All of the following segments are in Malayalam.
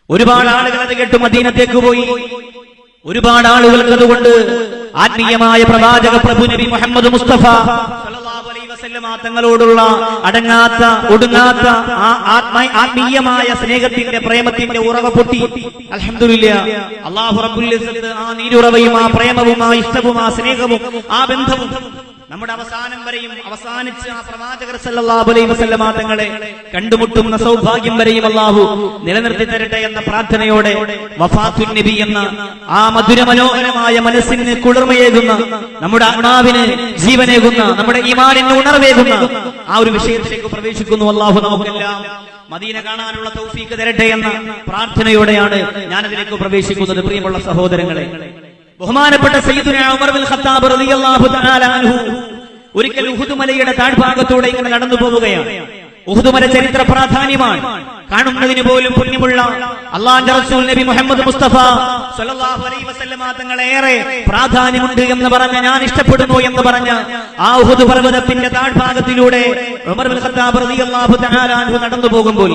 ഒരുപാട് ആളുകൾ അത് കേട്ട് മദീനത്തേക്ക് പോയി. ഒരുപാട് ആളുകൾക്ക് അതുകൊണ്ട് ആത്മീയമായ പ്രവാചക പ്രഭു നബി മുഹമ്മദ് മുസ്തഫ സല്ലല്ലാഹു അലൈഹി വസല്ലമ തങ്ങളോടുള്ള അടങ്ങാത്ത ഒടുങ്ങാത്ത ആത്മീയമായ സ്നേഹത്തിന്റെ പ്രേമത്തിന്റെ ഉറവ പൊട്ടി. അൽഹംദുലില്ലാഹ്, അല്ലാഹു റബ്ബുൽ ഇസ്സത്ത് ആ നീരുറവയും ആ പ്രേമവും ആ ഇഷ്ടവും ആ സ്നേഹവും ആ ബന്ധവും നമ്മുടെ അവസാനം വരെയും അവസാനിച്ച് ആ പ്രവാചകർ സല്ലല്ലാഹു അലൈഹി വസല്ലമ തങ്ങളെ കണ്ടുമുട്ടുന്ന സൗഭാഗ്യം വരെയും അല്ലാഹു നിലനിർത്തി തരട്ടെ എന്ന പ്രാർത്ഥനയോടെ വഫാത്തുൻ നബി എന്ന ആ മധുരമനോഹരമായ മനസ്സിന് കുളിർമയേകുന്ന, നമ്മുടെ ആത്മാവിന് ജീവനേകുന്ന, നമ്മുടെ ഈമാനിന് ഉണർവേകുന്ന ആ ഒരു വിഷയത്തിലേക്ക് പ്രവേശിക്കുന്നു. അല്ലാഹു നമുക്കെല്ലാം മദീന കാണാനുള്ള തൗഫീഖ് തരട്ടെ എന്ന പ്രാർത്ഥനയോടെയാണ് ഞാനതിലേക്ക് പ്രവേശിക്കുന്നത്. പ്രിയമുള്ള സഹോദരങ്ങളെ, ബഹുമാനപ്പെട്ട സയ്യിദുനാ ഉമർ ബിൻ ഖത്താബ് റളിയല്ലാഹു തആല അൻഹു ഒരിക്കൽ ഉഹുദ് മലയുടെ താഴ്ഭാഗത്തൂടെ ഇങ്ങനെ നടന്നു പോവുകയാണ്. ഉഹുദ് മല ചരിത്ര പ്രാധാന്യമാണ്, കാണുന്നതിന് പോലും പുണ്യമുള്ള അല്ലാഹുവിന്റെ റസൂൽ നബി മുഹമ്മദ് മുസ്തഫ സല്ലല്ലാഹു അലൈഹി വസല്ലമ തങ്ങളേറെ പ്രാധാന്യമുണ്ട് എന്ന് പറഞ്ഞ, ഞാൻ ഇഷ്ടപ്പെടുന്നു എന്ന് പറഞ്ഞ ആ ഉഹുദ് പർവ്വതത്തിന്റെ താഴ്ഭാഗത്തിലൂടെ ഉമർ ബിൻ ഖത്താബ് റളിയല്ലാഹു തആല അൻഹു നടന്നു പോകുമ്പോൾ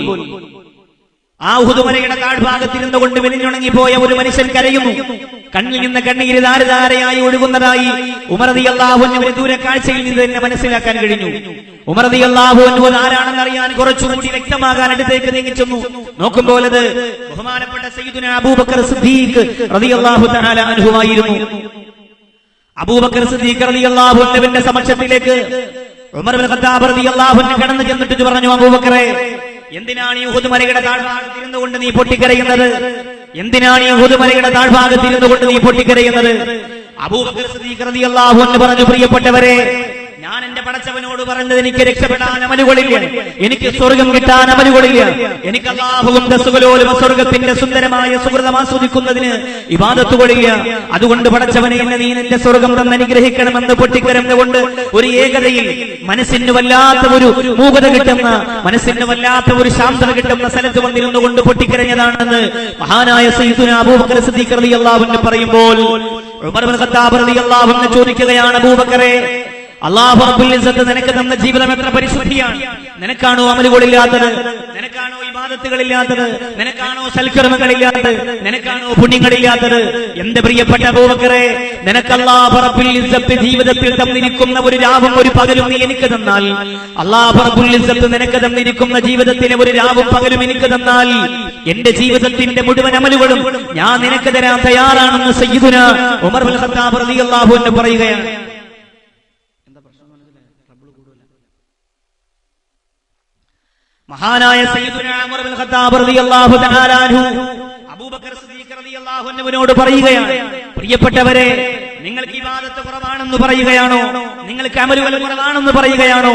ആ ഉഹുദ് മലയുടെ താഴ്ഭാഗത്തിരുന്നു കൊണ്ട് മെലിഞ്ഞുണങ്ങിപ്പോയ ഒരു മനുഷ്യൻ കരയുന്നു. കണ്ണിൽ നിന്ന് കണ്ണീര് ധാരധാരയായി ഒഴുകുന്നതായി ഉമർ റളിയല്ലാഹു അൻഹുവിന് ദൂരെ കാഴ്ചയിൽ നിന്ന് തന്നെ മനസ്സിലാക്കാൻ കഴിഞ്ഞു. ഉമർ റളിയല്ലാഹു അൻഹു ആരാണെന്ന് അറിയാൻ കുറച്ചുകൂടി വ്യക്തമാകാൻ അടുത്തേക്ക് നീങ്ങിച്ചെന്നു. നോക്കുമ്പോൾ അത് ബഹുമാനപ്പെട്ട സയ്യിദുനാ അബൂബക്കർ സിദ്ദീഖ് റളിയല്ലാഹു തആല അൻഹു ആയിരുന്നു. അബൂബക്കർ സിദ്ദീഖ് റളിയല്ലാഹു അൻഹുവിന്റെ സമക്ഷത്തിലേക്ക് ഉമർ ബിൻ ഖത്താബ് റളിയല്ലാഹു അൻഹു കടന്നു ചെന്നിട്ട് പറഞ്ഞു, അബൂബക്കറെ, എന്തിനാണ് ഈ ഉഹുദ് മലയുടെ താഴ്ഭാഗത്തിരുന്നു കൊണ്ട് നീ പൊട്ടിക്കരയുന്നത്? എന്തിനാണ് ഈ ഉഹുദ് മലയുടെ താഴ്ഭാഗത്തിരുന്നു കൊണ്ട് നീ പൊട്ടിക്കരയുന്നത്? അബൂബക്കർ സിദ്ദീഖ് റളിയല്ലാഹു അൻഹു പറഞ്ഞു, പ്രിയപ്പെട്ടവരെ, ഞാൻ എന്റെ പടച്ചവനോട് പറഞ്ഞത് എനിക്ക് രക്ഷപ്പെടാൻ അമലുകളില്ല, എനിക്ക് സ്വർഗം കിട്ടാൻ അമലുകളില്ല, എനിക്ക് അല്ലാഹുവും റസൂലും സ്വർഗത്തിന്റെ സുന്ദരമായ സുഹൃതം ആസ്വദിക്കുന്നതിന് ഇബാദത്തുകളില്ല. അതുകൊണ്ട് പടച്ചവനെ, എന്നെ നീ എന്റെ സ്വർഗം തന്ന് അനുഗ്രഹിക്കണമെന്ന് പൊട്ടിക്കരഞ്ഞുകൊണ്ട് ഒരു ഏകതയിൽ മനസ്സിന് വല്ലാത്ത ഒരു മൂകത കിട്ടുന്ന, മനസ്സിന് വല്ലാത്ത ഒരു ശാന്തത കിട്ടുന്ന സ്ഥലത്ത് വന്നിരുന്നു കൊണ്ട് പൊട്ടിക്കരഞ്ഞതാണെന്ന് മഹാനായ സയ്യിദുനാ അബൂബക്കർ സിദ്ദീഖ് റളിയല്ലാഹു അൻഹു പറയുമ്പോൾ ഉമർ ബിൻ ഖത്താബ് റളിയല്ലാഹു അൻഹു ചോദിക്കുകയാണ്, അബൂബക്കറെ, അല്ലാഹു റബ്ബുൽ ഇസ്സത്ത് നിനക്ക് തന്ന ജീവിതം എത്ര പരിശുദ്ധിയാണ്! നിനക്കാണോ അമലുകളില്ലാത്തത്? നിനക്കാണോ ഇബാദത്തുകളില്ലാത്തത്? നിനക്കാണോ സൽക്കർമ്മങ്ങളില്ലാത്തത്? നിനക്കാണോ പുണ്യങ്ങളില്ലാത്തത്? എന്റെ പ്രിയപ്പെട്ട അബൂബക്കറെ, നിനക്ക് അല്ലാഹു റബ്ബുൽ ഇസ്സത്ത് ജീവിതത്തിൽ തന്നിരിക്കുന്ന ഒരു രാവും ഒരു പകലും നീ എനിക്ക് തന്നാൽ, അല്ലാഹു റബ്ബുൽ ഇസ്സത്ത് നിനക്ക് തന്നിരിക്കുന്ന ജീവിതത്തിലെ ഒരു രാവും പകലും എനിക്ക് തന്നാൽ, എന്റെ ജീവിതത്തിന്റെ മുഴുവൻ അമലുകളും ഞാൻ നിനക്ക് തരാൻ തയ്യാറാണെന്ന് സയ്യിദുനാ ഉമർ ബിൻ ഖത്താബ് റളിയല്ലാഹു അൻഹു പറയുകയാണ്. മഹാനായ സയ്യിദുനാ ഉമർ ബിൻ ഖത്താബ് റളിയല്ലാഹു തആല അൻഹു അബൂബക്കർ സിദ്ദീഖ് റളിയല്ലാഹു അൻഹുവിനോട് പറയുകയാണ്, പ്രിയപ്പെട്ടവരെ, നിങ്ങൾക്ക് ഇബാദത്ത് കുറവാണെന്ന് പറയുകയാണോ? നിങ്ങൾക്ക് അമലുകൾ കുറവാണെന്ന് പറയുകയാണോ?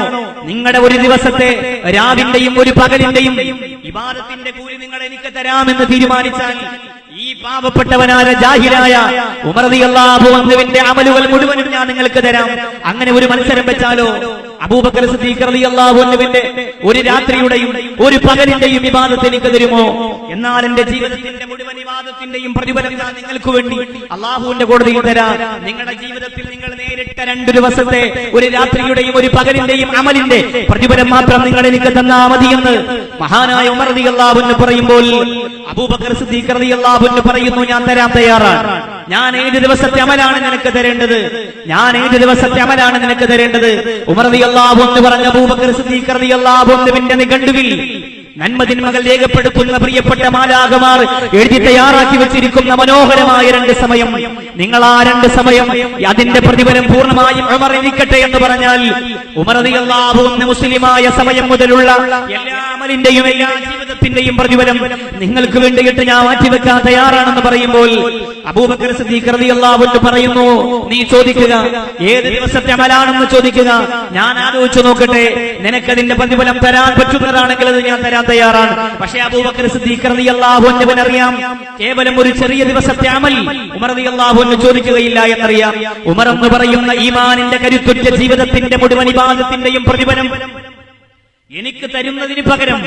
നിങ്ങളുടെ ഒരു ദിവസത്തെ രാവിന്റെയും ഒരു പകലിന്റെയും ഇബാദത്തിന്റെ കൂലി നിങ്ങൾ എനിക്ക് തരാമെന്ന് തീരുമാനിച്ചാൽ, ഈ പാവപ്പെട്ടവനായ ജാഹിലായ ഉമർ റളിയല്ലാഹു അൻഹുവിന്റെ അമലുകൾ മുഴുവനും ഞാൻ നിങ്ങൾക്ക് തരാം. അങ്ങനെ ഒരു മത്സരം വെച്ചാലോ? അബൂബക്കർ സിദ്ദീഖ് റളിയല്ലാഹു അൻഹുവിന്റെ ഒരു രാത്രിയുടെയും ഒരു പകലിന്റെയും ഇബാദത്ത് എനിക്ക് തരുമോ? എന്നാൽ എന്റെ ജീവിതത്തിന്റെ മുഴുവൻ ഇബാദത്തിന്റെയും പ്രതിഫലം ഞാൻ നിങ്ങൾക്ക് വേണ്ടി അല്ലാഹുവിന്റെ കോടതിയിൽ തരാം. നിങ്ങളുടെ ജീവിതത്തിൽ നിങ്ങൾ നേരിട്ട 2 ദിവസത്തെ ഒരു രാത്രിയുടെയും ഒരു പകലിന്റെയും അമലിന്റെ പ്രതിഫലം മാത്രം നിങ്ങൾ എനിക്ക് തന്നാ മതിയെന്ന് മഹാനായ ഉമർ റളിയല്ലാഹു അൻഹു പറയുമ്പോൾ അബൂബക്കർ സിദ്ദീഖ് റളിയല്ലാഹു അൻഹു പറയുന്നു, ഞാൻ തരാൻ തയ്യാറാണ്. ഞാൻ 7 ദിവസത്തെ അമലാണ് നിനക്ക് തരേണ്ടത്. ഞാൻ 7 ദിവസത്തെ അമലാണ് നിനക്ക് തരേണ്ടത്. ഉമർ റളിയല്ലാഹു അൻഹു പറഞ്ഞ അബൂബക്കർ സിദ്ദീഖ് റളിയല്ലാഹു അൻഹുവിന്റെ നിഘണ്ടുവിൽ നന്മതിന്മകൾ രേഖപ്പെടുത്തുന്ന പ്രിയപ്പെട്ട മാലാഖമാർ എഴുതി തയ്യാറാക്കി വെച്ചിരിക്കുന്ന മനോഹരമായ 2 സമയം, നിങ്ങൾ ആ 2 സമയം അതിന്റെ പ്രതിഫലം പൂർണ്ണമായും ഉമർ ഇരിക്കട്ടെ എന്ന് പറഞ്ഞാൽ, ഉമർ റളിയല്ലാഹു അൻഹു മുസ്ലിമായ സമയം മുതലുള്ള എല്ലാ അമലിന്റെയും എല്ലാ ജീവിതത്തിന്റെയും പ്രതിഫലം നിങ്ങൾക്ക് വേണ്ടിയിട്ട് ഞാൻ മാറ്റിവെക്കാൻ തയ്യാറാണെന്ന് പറയുമ്പോൾ അബൂബക്കർ സിദ്ദീഖ് റളിയല്ലാഹു അൻഹു പറയുന്നു, നീ ചോദിക്കുക, ഏത് ദിവസത്തെ അമലാണെന്ന് ചോദിക്കുക, ഞാൻ ആലോചിച്ചു നോക്കട്ടെ. നിനക്കതിന്റെ പ്രതിഫലം തരാൻ പറ്റുന്നതാണെങ്കിൽ അത് ഞാൻ തരാൻ തയ്യാറാണ്. പക്ഷേ അബൂബക്കർ സിദ്ദീഖ് റളിയല്ലാഹു അൻഹുവിന് അറിയാം, കേവലം ഒരു ചെറിയ ദിവസത്തെ അമൽ ഉമർ റളിയല്ലാഹു അൻഹു ചോദിക്കുകയില്ല എന്നറിയാം. ഉമർ എന്ന് പറയുന്ന ഈമാനിന്റെ കരുത്തുറ്റ ജീവിതത്തിന്റെ മുഴുവൻ ഇബാദത്തിന്റെയും പ്രതിഫലം എനിക്ക് തരുന്നതിന് പകരം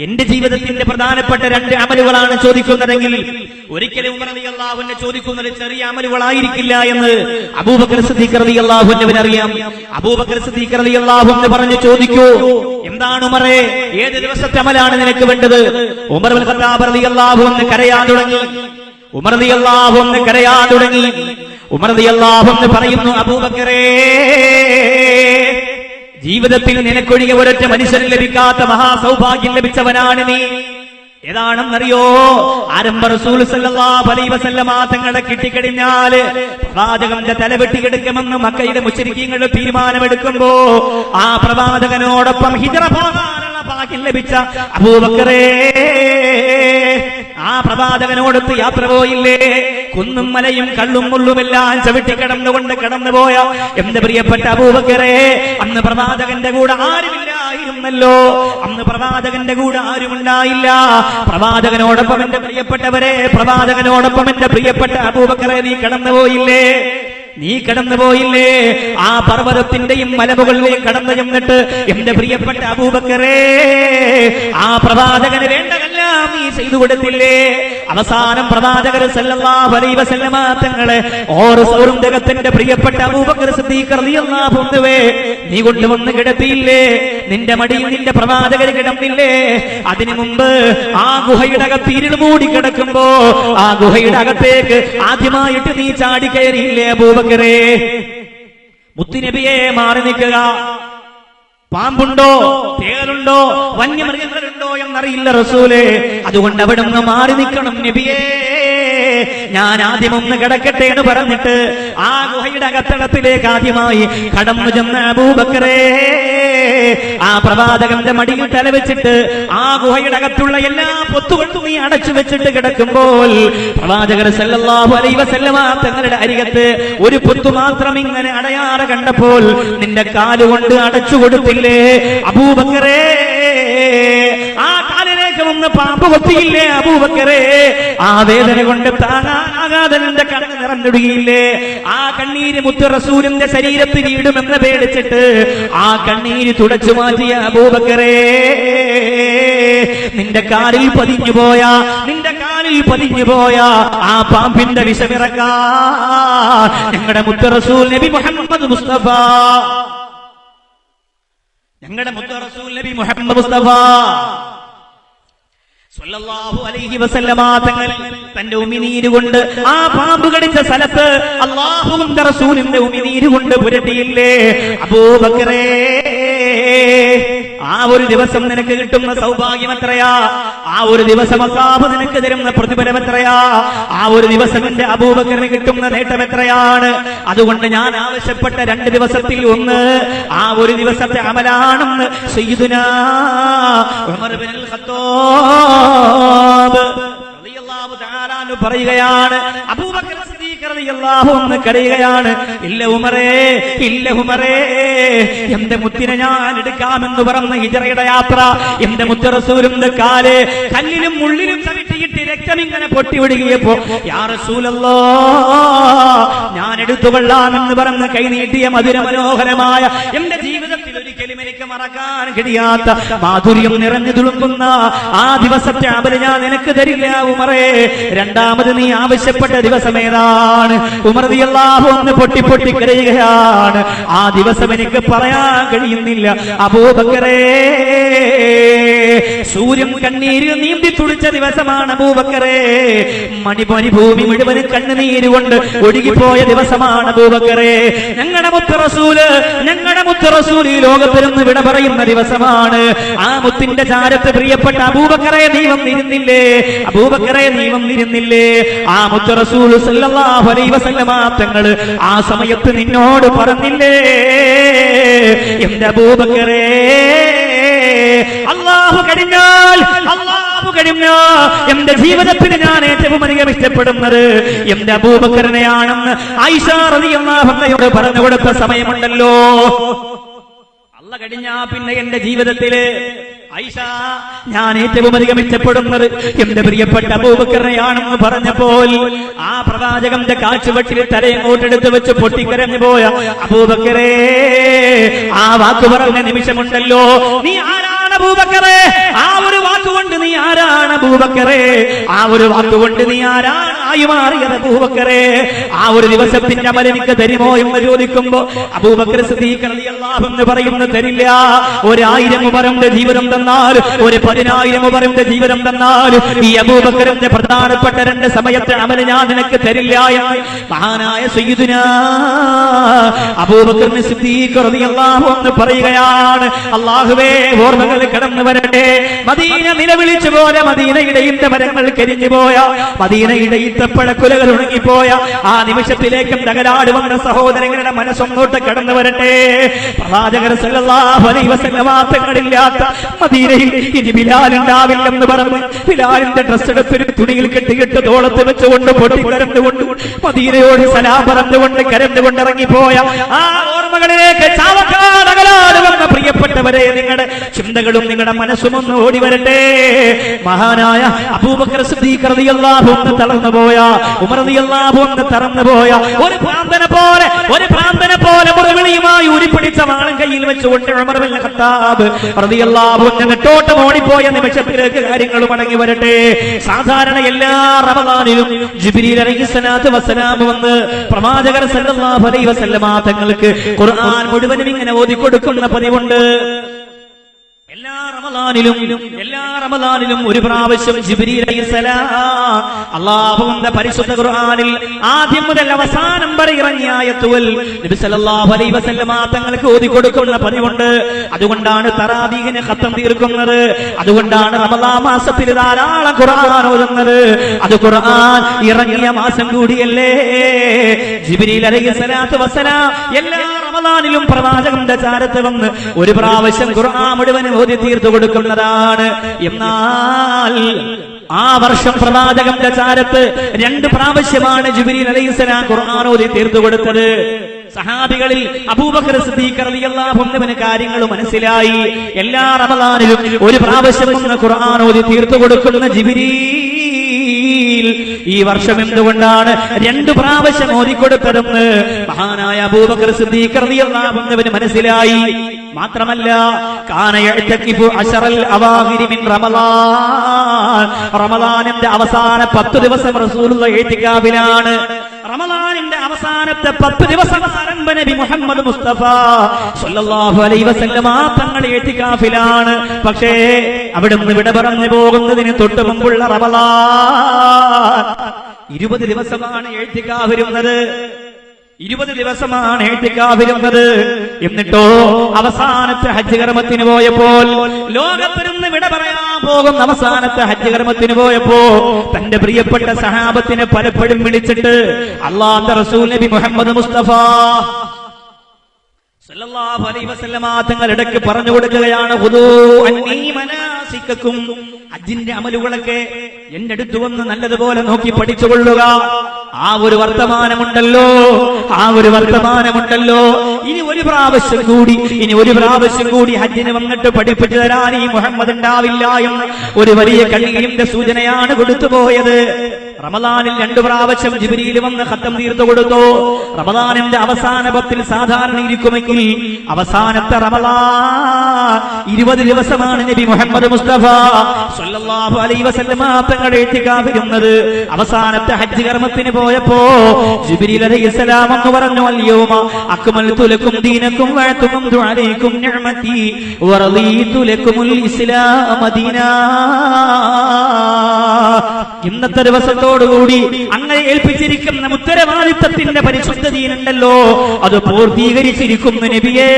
എന്റെ ജീവിതത്തിന്റെ പ്രധാനപ്പെട്ട 2 അമലുകളാണ് ചോദിക്കുന്നതെങ്കിൽ ഒരിക്കലും ഉമർ റളിയല്ലാഹു അൻഹു ചോദിക്കുന്നത് ചെറിയ അമലുകളായിരിക്കില്ല എന്ന് അബൂബക്കർ സിദ്ദീഖ് റളിയല്ലാഹു അൻഹുവിന് അറിയാം. അബൂബക്കർ സിദ്ദീഖ് റളിയല്ലാഹു അൻഹു പറഞ്ഞു, ചോദിക്കൂ, എന്താണ് ഉമറേ, ഏത് ദിവസത്തെ അമലാണ് നിനക്ക് വേണ്ടത്? ഉമർ ഇബ്നുൽ ഖത്താബ് റളിയല്ലാഹു അൻഹു കരയാൻ തുടങ്ങി. ഉമർ റളിയല്ലാഹു അൻഹു കരയാൻ തുടങ്ങി. ഉമർ റളിയല്ലാഹു അൻഹു പറയുന്നു, അബൂബക്കറേ, ജീവിതത്തിൽ നിനക്കൊഴികെ ഒരൊറ്റ മനുഷ്യന് ലഭിക്കാത്ത മഹാസൗഭാഗ്യം ലഭിച്ചവനാണ് നീ. ഏതാണെന്നറിയോ? ആരംഭ റസൂൽ സല്ലല്ലാഹു അലൈഹി വസല്ലമ തങ്ങളെ കിട്ടിക്കഴിഞ്ഞാല് പ്രവാചകന്റെ തല വെട്ടിയെടുക്കുമെന്ന് മക്കയിലെ മുശ്രിക്കീങ്ങൾ തീരുമാനമെടുക്കുമ്പോ ആ പ്രവാചകനോടൊപ്പം ഹിജ്റ പോകാനുള്ള ഭാഗ്യം ലഭിച്ച അബൂബക്കറേ, ആ പ്രവാചകനോടൊത്ത് യാത്ര പോയില്ലേ? കുന്നും മലയും കള്ളും മുള്ളുമെല്ലാം ചവിട്ടിക്കടന്നുകൊണ്ട് കടന്നുപോയ എന്റെ പ്രിയപ്പെട്ട അബൂബക്കറേ, അന്ന് പ്രവാചകന്റെ കൂടെ ആരുമില്ലായിരുന്നല്ലോ. അന്ന് പ്രവാചകന്റെ കൂടെ ആരുമുണ്ടായില്ല. പ്രവാചകനോടൊപ്പം എന്റെ പ്രിയപ്പെട്ടവരെ, പ്രവാചകനോടൊപ്പം എന്റെ പ്രിയപ്പെട്ട അബൂബക്കറേ, നീ കടന്നുപോയില്ലേ? നീ കടന്നുപോയില്ലേ? ആ പർവ്വതത്തിന്റെയും മലമുകളിലെയും കടന്നു ചെന്നിട്ട് എന്റെ പ്രിയപ്പെട്ട അബൂബക്കറേ, ആ പ്രവാചകന് വേണ്ടതെല്ലാം നീ ചെയ്തു കൊടുത്തില്ലേ? അവസാനം പ്രവാചകർ സല്ലല്ലാഹു അലൈഹി വസല്ലമ തങ്ങളെ ഓർ സൗരന്തകത്തിന്റെ പ്രിയപ്പെട്ട അബൂബക്കർ സിദ്ദീഖ് റളിയല്ലാഹു അൻഹുവേ, നീ കൊണ്ടുവന്ന് കിടത്തിയില്ലേ? നിന്റെ മടിയിൽ നിന്റെ പ്രവാചകർ കിടന്നില്ലേ? അതിനു മുമ്പ് ആ ഗുഹയുടെ അകത്ത് ഇരുൾ മൂടി കിടക്കുമ്പോ ആ ഗുഹയുടെ അകത്തേക്ക് ആദ്യമായിട്ട് നീ ചാടി കയറിയില്ലേ അബൂബക്കറേ? മുത്തുനബിയെ, മാറി നിൽക്കുക. പാമ്പുണ്ടോ, തേളുണ്ടോ, വന്യമൃഗങ്ങളുണ്ടോ എന്നറിയില്ല റസൂലേ, അതുകൊണ്ട് അവിടെ നിന്ന് മാറി നിൽക്കണം നബിയേ. ഞാൻ ആദ്യം ഒന്ന് കിടക്കട്ടെ എന്ന് പറഞ്ഞിട്ട് ആ ഗുഹയുടെ അകത്തളത്തിലേക്ക് ആദ്യമായി കടന്നു ചെന്ന അബൂബക്കറേ, ആ പ്രവാചകന്റെ മടിയിൽ തലവെച്ചിട്ട് ആ ഗുഹയുടെ അകത്തുള്ള എല്ലാ പൊത്തുകൊണ്ടും നീ അടച്ചു വെച്ചിട്ട് കിടക്കുമ്പോൾ പ്രവാചകർ സല്ലല്ലാഹു അലൈഹി വസല്ലമ തങ്ങളുടെ അരികത്ത് ഒരു പൊത്തു മാത്രം ഇങ്ങനെ അടയാറെ കണ്ടപ്പോൾ നിന്റെ കാലുകൊണ്ട് അടച്ചു കൊടുത്തില്ലേ അബൂബക്കറേ? ആ കാലിലേക്ക് വന്ന് പാമ്പ് കൊത്തിയില്ലേ അബൂബക്കറേ? ആ വേദന കൊണ്ട് താങ്ങാനാകാതെ നിന്റെ കണ്ണ് നിറഞ്ഞിടുകയില്ലേ? ആ കണ്ണീര് മുത്ത് റസൂലിന്റെ ശരീരത്തിൽ ഇടുമെന്ന് പേടിച്ചിട്ട് ആ കണ്ണീര് തുടച്ചു മാറ്റിയ അബൂബക്കറേ, നിന്റെ കാലിൽ പതിഞ്ഞുപോയ ആ പാമ്പിന്റെ വിഷമിറക്കാൻ ഞങ്ങളുടെ മുത്ത് റസൂൽ നബി മുഹമ്മദ് മുസ്തഫ, ഞങ്ങളുടെ മുത്ത് റസൂൽ നബി മുഹമ്മദ് മുസ്തഫ സ്വല്ലല്ലാഹു അലൈഹി വസല്ലമ തങ്ങൾ തന്റെ ഉമിനീര് കൊണ്ട് ആ പാമ്പ് കടിച്ച സ്ഥലത്ത് അല്ലാഹുവിന്റെ റസൂലിന്റെ ഉമിനീര് കൊണ്ട് പുരട്ടിയില്ലേ അബൂബക്കറേ? ആ ഒരു ദിവസം നിനക്ക് കിട്ടുന്ന സൗഭാഗ്യം എത്രയാ? ആ ഒരു ദിവസം അല്ലാഹു നിനക്ക് തരുന്ന പ്രതിഫലം എത്രയാ? ആ ഒരു ദിവസം എന്റെ അബൂബക്കറിന് കിട്ടുന്ന നേട്ടം എത്രയാണ്? അതുകൊണ്ട് ഞാൻ ആവശ്യപ്പെട്ട 2 ദിവസത്തിൽ ഒന്ന് ആ ഒരു ദിവസത്തെ അമലാണെന്ന് സയ്യിദുനാ ഉമർ ഇബ്നുൽ ഖത്താബ് റളിയല്ലാഹു തആല അൻഹു പറയുകയാണ്. അബൂബക്കർ സിദ്ദീഖ് റളിയല്ലാഹു അൻഹു കരയുകയാണ്, ഇല്ല ഉമറേ, ഇല്ല ഉമറേ, എന്റെ മുത്തിനെ ഞാൻ എടുക്കാമെന്ന് പറഞ്ഞ ഹിജ്റയുടെ യാത്ര എന്റെ മുത്ത് റസൂലിന്റെ കാല് കല്ലിലും മുള്ളിലും ചവിട്ടിയിട്ട് രക്തം ഇങ്ങനെ പൊട്ടിവിടുകയപ്പോ യാ റസൂലല്ലാഹ്, ഞാൻ എടുത്തുകൊള്ളാമെന്ന് പറഞ്ഞ് കൈനീട്ടിയ മധുര മനോഹരമായ എന്റെ ജീവിതത്തിൽ ഒരിക്കലും എനിക്ക് മറക്കാൻ കഴിയാത്ത മാധുര്യം നിറഞ്ഞു തുളുമ്പുന്ന ആ ദിവസത്തെ അമല് ഞാൻ നിനക്ക് തരില്ല ഉമറേ. രണ്ടാമത് നീ ആവശ്യപ്പെട്ട ദിവസം ഏതാണ്? ഉമർ റളിയല്ലാഹു അൻഹു പൊട്ടി പൊട്ടി കരയുകയാണ്. ആ ദിവസം എനിക്ക് പറയാൻ കഴിയുന്നില്ല അബൂബക്കറേ. സൂര്യൻ കണ്ണീര് നീന്തി തുടിച്ച ദിവസമാണ് അബൂബക്കറേ. മണിഭൂമി മുഴുവനും കണ്ണുനീര് കൊണ്ട് ഒഴുകിപ്പോയ ദിവസമാണ് അബൂബക്കറേ. ഞങ്ങളുടെ മുത്ത് റസൂൽ ഈ ലോകത്തിരുന്ന് വിട പറയുന്ന ദിവസമാണ്. ആ മുത്തിന്റെ ചാരത്ത് പ്രിയപ്പെട്ട അബൂബക്കറേ നീ വന്നിരുന്നില്ലേ? അബൂബക്കറേ നീ വന്നിരുന്നില്ലേ? ആ മുത്ത് റസൂൽ സല്ലല്ലാഹു അലൈഹി വസല്ലമ തങ്ങൾ ആ സമയത്ത് നിന്നോട് പറഞ്ഞില്ലേ എന്റെ അബൂബക്കറേ, അല്ലാഹു കഴിഞ്ഞാൽ എന്റെ ജീവിതത്തിൽ ഞാൻ ഏറ്റവും അധികം ഇഷ്ടപ്പെടുന്നത് എന്റെ അബൂബക്കറിനെയാണെന്ന് ആയിഷ റളിയല്ലാഹു അൻഹയോട് പറഞ്ഞു കൊടുത്ത സമയമുണ്ടല്ലോ. അല്ലാഹു കഴിഞ്ഞാ പിന്നെ എന്റെ ജീവിതത്തില് ആയിഷ ഞാൻ ഏറ്റവും അധികം ഇഷ്ടപ്പെടുന്നത് എന്റെ പ്രിയപ്പെട്ട അബൂബക്കറിനെയാണെന്ന് പറഞ്ഞപ്പോൾ ആ പ്രവാചകന്റെ കാഴ്ചവട്ടിൽ തലയങ്ങോട്ടെടുത്ത് വെച്ച് പൊട്ടിക്കരഞ്ഞു പോയ അബൂബക്കറേ, ആ വാക്ക് പറഞ്ഞ നിമിഷമുണ്ടല്ലോ, നീ ആരാണ് അബൂബക്കറേ, ആ ഒരു വാക്കുകൊണ്ട് നീ ആരാണ് അബൂബക്കറേ? ആ ഒരു വാക്കുകൊണ്ട് നീ ആരാണ് ആയി മാറിയത് അബൂബക്കറേ? ആ ഒരു ദിവസത്തിന്റെ അമൽ എനിക്ക് തരുമോ എന്ന് ചോദിക്കുമ്പോ അബൂബക്കർ സിദ്ദീഖ് റളിയല്ലാഹു അൻഹു പറയുന്നു, തരില്ല. 1000 ഉമറിന്റെ ജീവിതം തന്നാൽ, 10,000 ഉമറിന്റെ ജീവിതം തന്നാൽ ഈ അബൂബക്കറിന്റെ പ്രധാനപ്പെട്ട 2 സമയത്തെ അമൽ ഞാൻ നിനക്ക് തരില്ല എന്ന് മഹാനായ സയ്യിദുനാ അബൂബക്കർ സിദ്ദീഖ് റളിയല്ലാഹു അൻഹു പറയുകയാണ്. അല്ലാഹുവേ, ഓർമ്മകൾ കടന്നു വരട്ടെ. മദീന നിലവിളിച്ചു പോലെ മദീനയുടെ ഈന്തമരങ്ങൾ കരിഞ്ഞു പോയ, മദീനയുടെ ഈത്തപ്പഴക്കുലകൾ ഉണങ്ങിപ്പോയ ആ നിമിഷത്തിലേക്കും തകരാട് വന്ന സഹോദരങ്ങളുടെ മനസ്സൊന്നോട്ട് കടന്നു വരട്ടെ. പ്രവാചകർ സല്ലല്ലാഹു അലൈഹി വസല്ലം തങ്ങളില്ലാത്ത മദീനയിൽ ഇനി ബിലാൽ ഉണ്ടാവില്ലെന്ന് പറഞ്ഞു ബിലാലിന്റെ ഡ്രസ് എടുത്തൊരു തുണിയിൽ കെട്ടിയിട്ട് തോളത്ത് വെച്ചുകൊണ്ട് പൊട്ടിക്കരന്നുകൊണ്ട് മദീനയോട് സലാം പറഞ്ഞുകൊണ്ട് കരന്നുകൊണ്ട് ഇറങ്ങിപ്പോയ ആ ഓർമ്മകളിലേക്ക് ചാവക്കാട് അകലാട് വന്ന പ്രിയപ്പെട്ടവരെ, നിങ്ങളുടെ ചിന്തകളും നിങ്ങളുടെ മനസ്സും ഒന്ന് ഓടി വരട്ടെ. മഹാനായ അബൂബക്കർ സിദ്ദീഖ് റളിയല്ലാഹു അൻഹു തളർന്നുപോയ, ഉമർ റളിയല്ലാഹു അൻഹു തളർന്നുപോയ ഒരു ഭ്രാന്തനെ പോലെ മുറവിളിയുമായി ഉരുപ്പിടിച്ച വാളും കയ്യിൽ വെച്ചുകൊണ്ട് ഉമർ ഇബ്നുൽ ഖത്താബ് റളിയല്ലാഹു അൻഹു നെട്ടോട്ടം ഓടിപ്പോയ നിമിഷത്തിലേക്ക് കാര്യങ്ങൾ മടങ്ങി വരട്ടെ. സാധാരണ എല്ലാ റമദാനിലും ജിബ്രീൽ അലൈഹിസ്സലാത്തു വസ്സലാം വന്ന് പ്രവാചകർ സല്ലല്ലാഹു അലൈഹി വസല്ലം തങ്ങൾക്ക് ഖുർആൻ മുഴുവനും ഇങ്ങനെ ഓതിക്കൊടുക്കുന്ന പതിവുണ്ട്. എല്ലാ റമദാനിലും ഒരു പ്രാവശ്യം ജിബ്രീൽ അലൈഹിസ്സലാം അല്ലാഹുവിന്റെ പരിശുദ്ധ ഖുർആനിൽ ആദ്യം മുതൽ അവസാനം വരെ ഇറങ്ങിയ ആയത്തുകൾ നബി സല്ലല്ലാഹു അലൈഹി വസല്ലം തങ്ങൾക്ക് ഓതിക്കൊടുക്കുന്ന പതിവുണ്ട്. അതുകൊണ്ടാണ് തറാവീഹിനെ ഖത്തം തീർക്കുന്നത്. അതുകൊണ്ടാണ് റമദാൻ മാസത്തിൽ ധാരാളം ഖുർആൻ ഓതുന്നത്. അത് ഖുർആൻ ഇറങ്ങിയ മാസം കൂടിയല്ലേ. ജിബ്രീൽ അലൈഹിസ്സലാത്തു വസ്സലാം എല്ലാ റമദാനിലും പ്രവാചകന്റെ ചാരത്ത് വന്ന് ഒരു പ്രാവശ്യം ഖുർആൻ മുഴുവൻ ഓതി തീർത്തു കൊടുക്കുന്നതാണ്. എന്നാൽ ആ വർഷം പ്രവാചകന്റെ ചാരത്ത് 2 പ്രാവശ്യമാണ് ജിബ്രീൽ അലൈഹിസ്സലാം ഖുർആൻ ഓതി തീർത്തു കൊടുത്തത്. സഹാബികളിൽ അബൂബക്കർ സിദ്ദീഖ് റളിയല്ലാഹു അൻഹുവിന് കാര്യങ്ങൾ മനസ്സിലായി. എല്ലാ റമദാനിലും ഒരു പ്രാവശ്യം വന്ന് ഖുർആൻ ഓതി തീർത്തു കൊടുക്കുന്ന ജിബ്രീൽ ഈ വർഷം എന്തുകൊണ്ടാണ് 2 പ്രാവശ്യം ഓതിക്കൊടുത്തതെന്ന് മഹാനായ അബൂബക്കർ സിദ്ദീഖ് റളിയല്ലാഹു അൻഹുവിന് മനസ്സിലായി. മാത്രമല്ല, കാന യഅ്തഖിഫു അശറൽ അവാഖിരി മിൻ റമളാൻ, റമളാനിന്റെ അവസാന 10 ദിവസം റസൂലുള്ളാഹി ഇഅ്തികാഫിലാണ്. റമളാനിന്റെ അവസാനത്തെ 10 ദിവസം നബി മുഹമ്മദ് മുസ്തഫ സല്ലല്ലാഹു അലൈഹി വസല്ലം തങ്ങൾ ഇഅ്തികാഫിലാണ്. പക്ഷേ അവിടുന്ന് വിട പറഞ്ഞു പോകുന്നതിന് തൊട്ട് മുമ്പുള്ള റമളാൻ 20 ദിവസമാണ് ഇഅ്തികാഫ് വരുന്നത്. 20 ദിവസമാണ് ഇഅ്തികാഫിരുന്നത്. എന്നിട്ടോ അവസാനത്തെ ഹജ്ജ് കർമ്മത്തിന് പോയപ്പോൾ, ലോകത്തിരുന്ന് വിട പറയാൻ പോകുന്ന അവസാനത്തെ ഹജ്ജ് കർമ്മത്തിന് പോയപ്പോ തന്റെ പ്രിയപ്പെട്ട സഹാബത്തിനെ പലപ്പോഴും വിളിച്ചിട്ട് അല്ലാഹുവിന്റെ റസൂൽ നബി മുഹമ്മദ് മുസ്തഫ സല്ലല്ലാഹു അലൈഹി വസല്ലം തങ്ങൾ ഇടയ്ക്ക് പറഞ്ഞു കൊടുക്കുകയാണ്, ഖുദൂ അന്നീ മനാസികക്കും, ഹജ്ജിന്റെ അമലുകളൊക്കെ എന്റെ അടുത്ത് വന്ന് നല്ലതുപോലെ നോക്കി പഠിച്ചുകൊള്ളുക. ആ ഒരു വർത്തമാനമുണ്ടല്ലോ, ഇനി ഒരു പ്രാവശ്യം കൂടി ഹജ്ജിന് വന്നിട്ട് പഠിപ്പിച്ചു തരാൻ ഈ മുഹമ്മദ് ഉണ്ടാവില്ല എന്ന് ഒരു വലിയ കണ്ണീരിന്റെ സൂചനയാണ് കൊടുത്തുപോയത്. റമദാനിൽ 2 പ്രാവശ്യം ജിബ്രീൽ വന്ന് ഖത്തം തീർത്തു കൊടുത്തു. റമദാനിന്റെ അവസാന 10 സാധാരണ ഇരിക്കുമെങ്കിൽ അവസാനത്തെ റമദാൻ 20 ദിവസമാണ് നബി മുഹമ്മദ് മുസ്തഫ സല്ലല്ലാഹു അലൈഹി വസല്ലം തങ്ങൾ ഇഅ്തികാഫിരുന്നത്. അവസാനത്തെ ഹജ്ജ് കർമ്മത്തിന് പോയപ്പോ ജിബ്രീൽ അലൈഹിസ്സലാം എന്ന് പറഞ്ഞു, അൽയൗമ അക്മൽതു ലക്കും ദീനക്കും വഅതമംതു അലൈക്കും നിഅമതി വറദീതു ലക്കുമുൽ ഇസ്ലാമ ദീനാ. ഇന്നത്തെ ദിവസത്തോടുകൂടി അങ്ങനെ ഏൽപ്പിച്ചിരിക്കുന്ന ഉത്തരവാദിത്തത്തിന്റെ പരിശുദ്ധ ദീനുണ്ടല്ലോ, അത് പൂർത്തീകരിച്ചിരിക്കുന്നു നബിയേ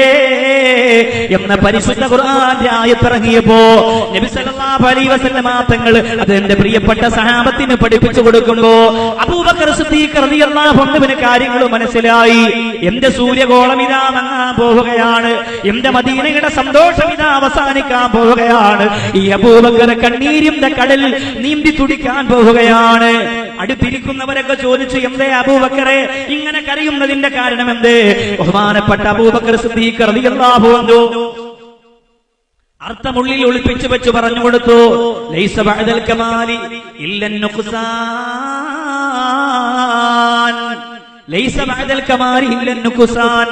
എന്ന പരിശുദ്ധ ഖുർആന്റെ ആയത്തിറങ്ങിയപ്പോ നബി സല്ലല്ലാഹു അലൈഹി വസല്ലം തങ്ങൾ അത് എന്റെ പ്രിയപ്പെട്ട സഹാബത്തിന് പഠിപ്പിച്ചു കൊടുക്കുമ്പോ അബൂബക്കർ സിദ്ദീഖ് റളിയല്ലാഹു അൻഹുവിന് കാര്യങ്ങൾ മനസ്സിലായി. എന്റെ സൂര്യഗോളം ഇതാ മങ്ങാൻ പോവുകയാണ്, എന്റെ മദീനയുടെ സന്തോഷം ഇതാ അവസാനിക്കാൻ പോവുകയാണ്. ഈ അബൂബക്കർ കണ്ണീരിന്റെ കടൽ നീന്തി തുടിക്കാൻ പോവുകയാണ്. അടുത്തിരിക്കുന്നവരൊക്കെ ചോദിച്ചു, എന്തേ അബൂബക്കറെ ഇങ്ങനെ കരയുന്നതിന്റെ കാരണം എന്തേ? ബഹുമാനപ്പെട്ട അബൂബക്കർ സിദ്ദീഖ് റളിയല്ലാഹു അൻഹു അർത്ഥമുള്ളിൽ ഒളിപ്പിച്ചു വെച്ച് പറഞ്ഞു കൊടുത്തു, ലൈസ ബഅദൽ കമാലി ഇല്ലൻ നുഖ്സാൻ, ലൈസ ബഅദൽ കമാലി ഇല്ലൻ നുഖ്സാൻ.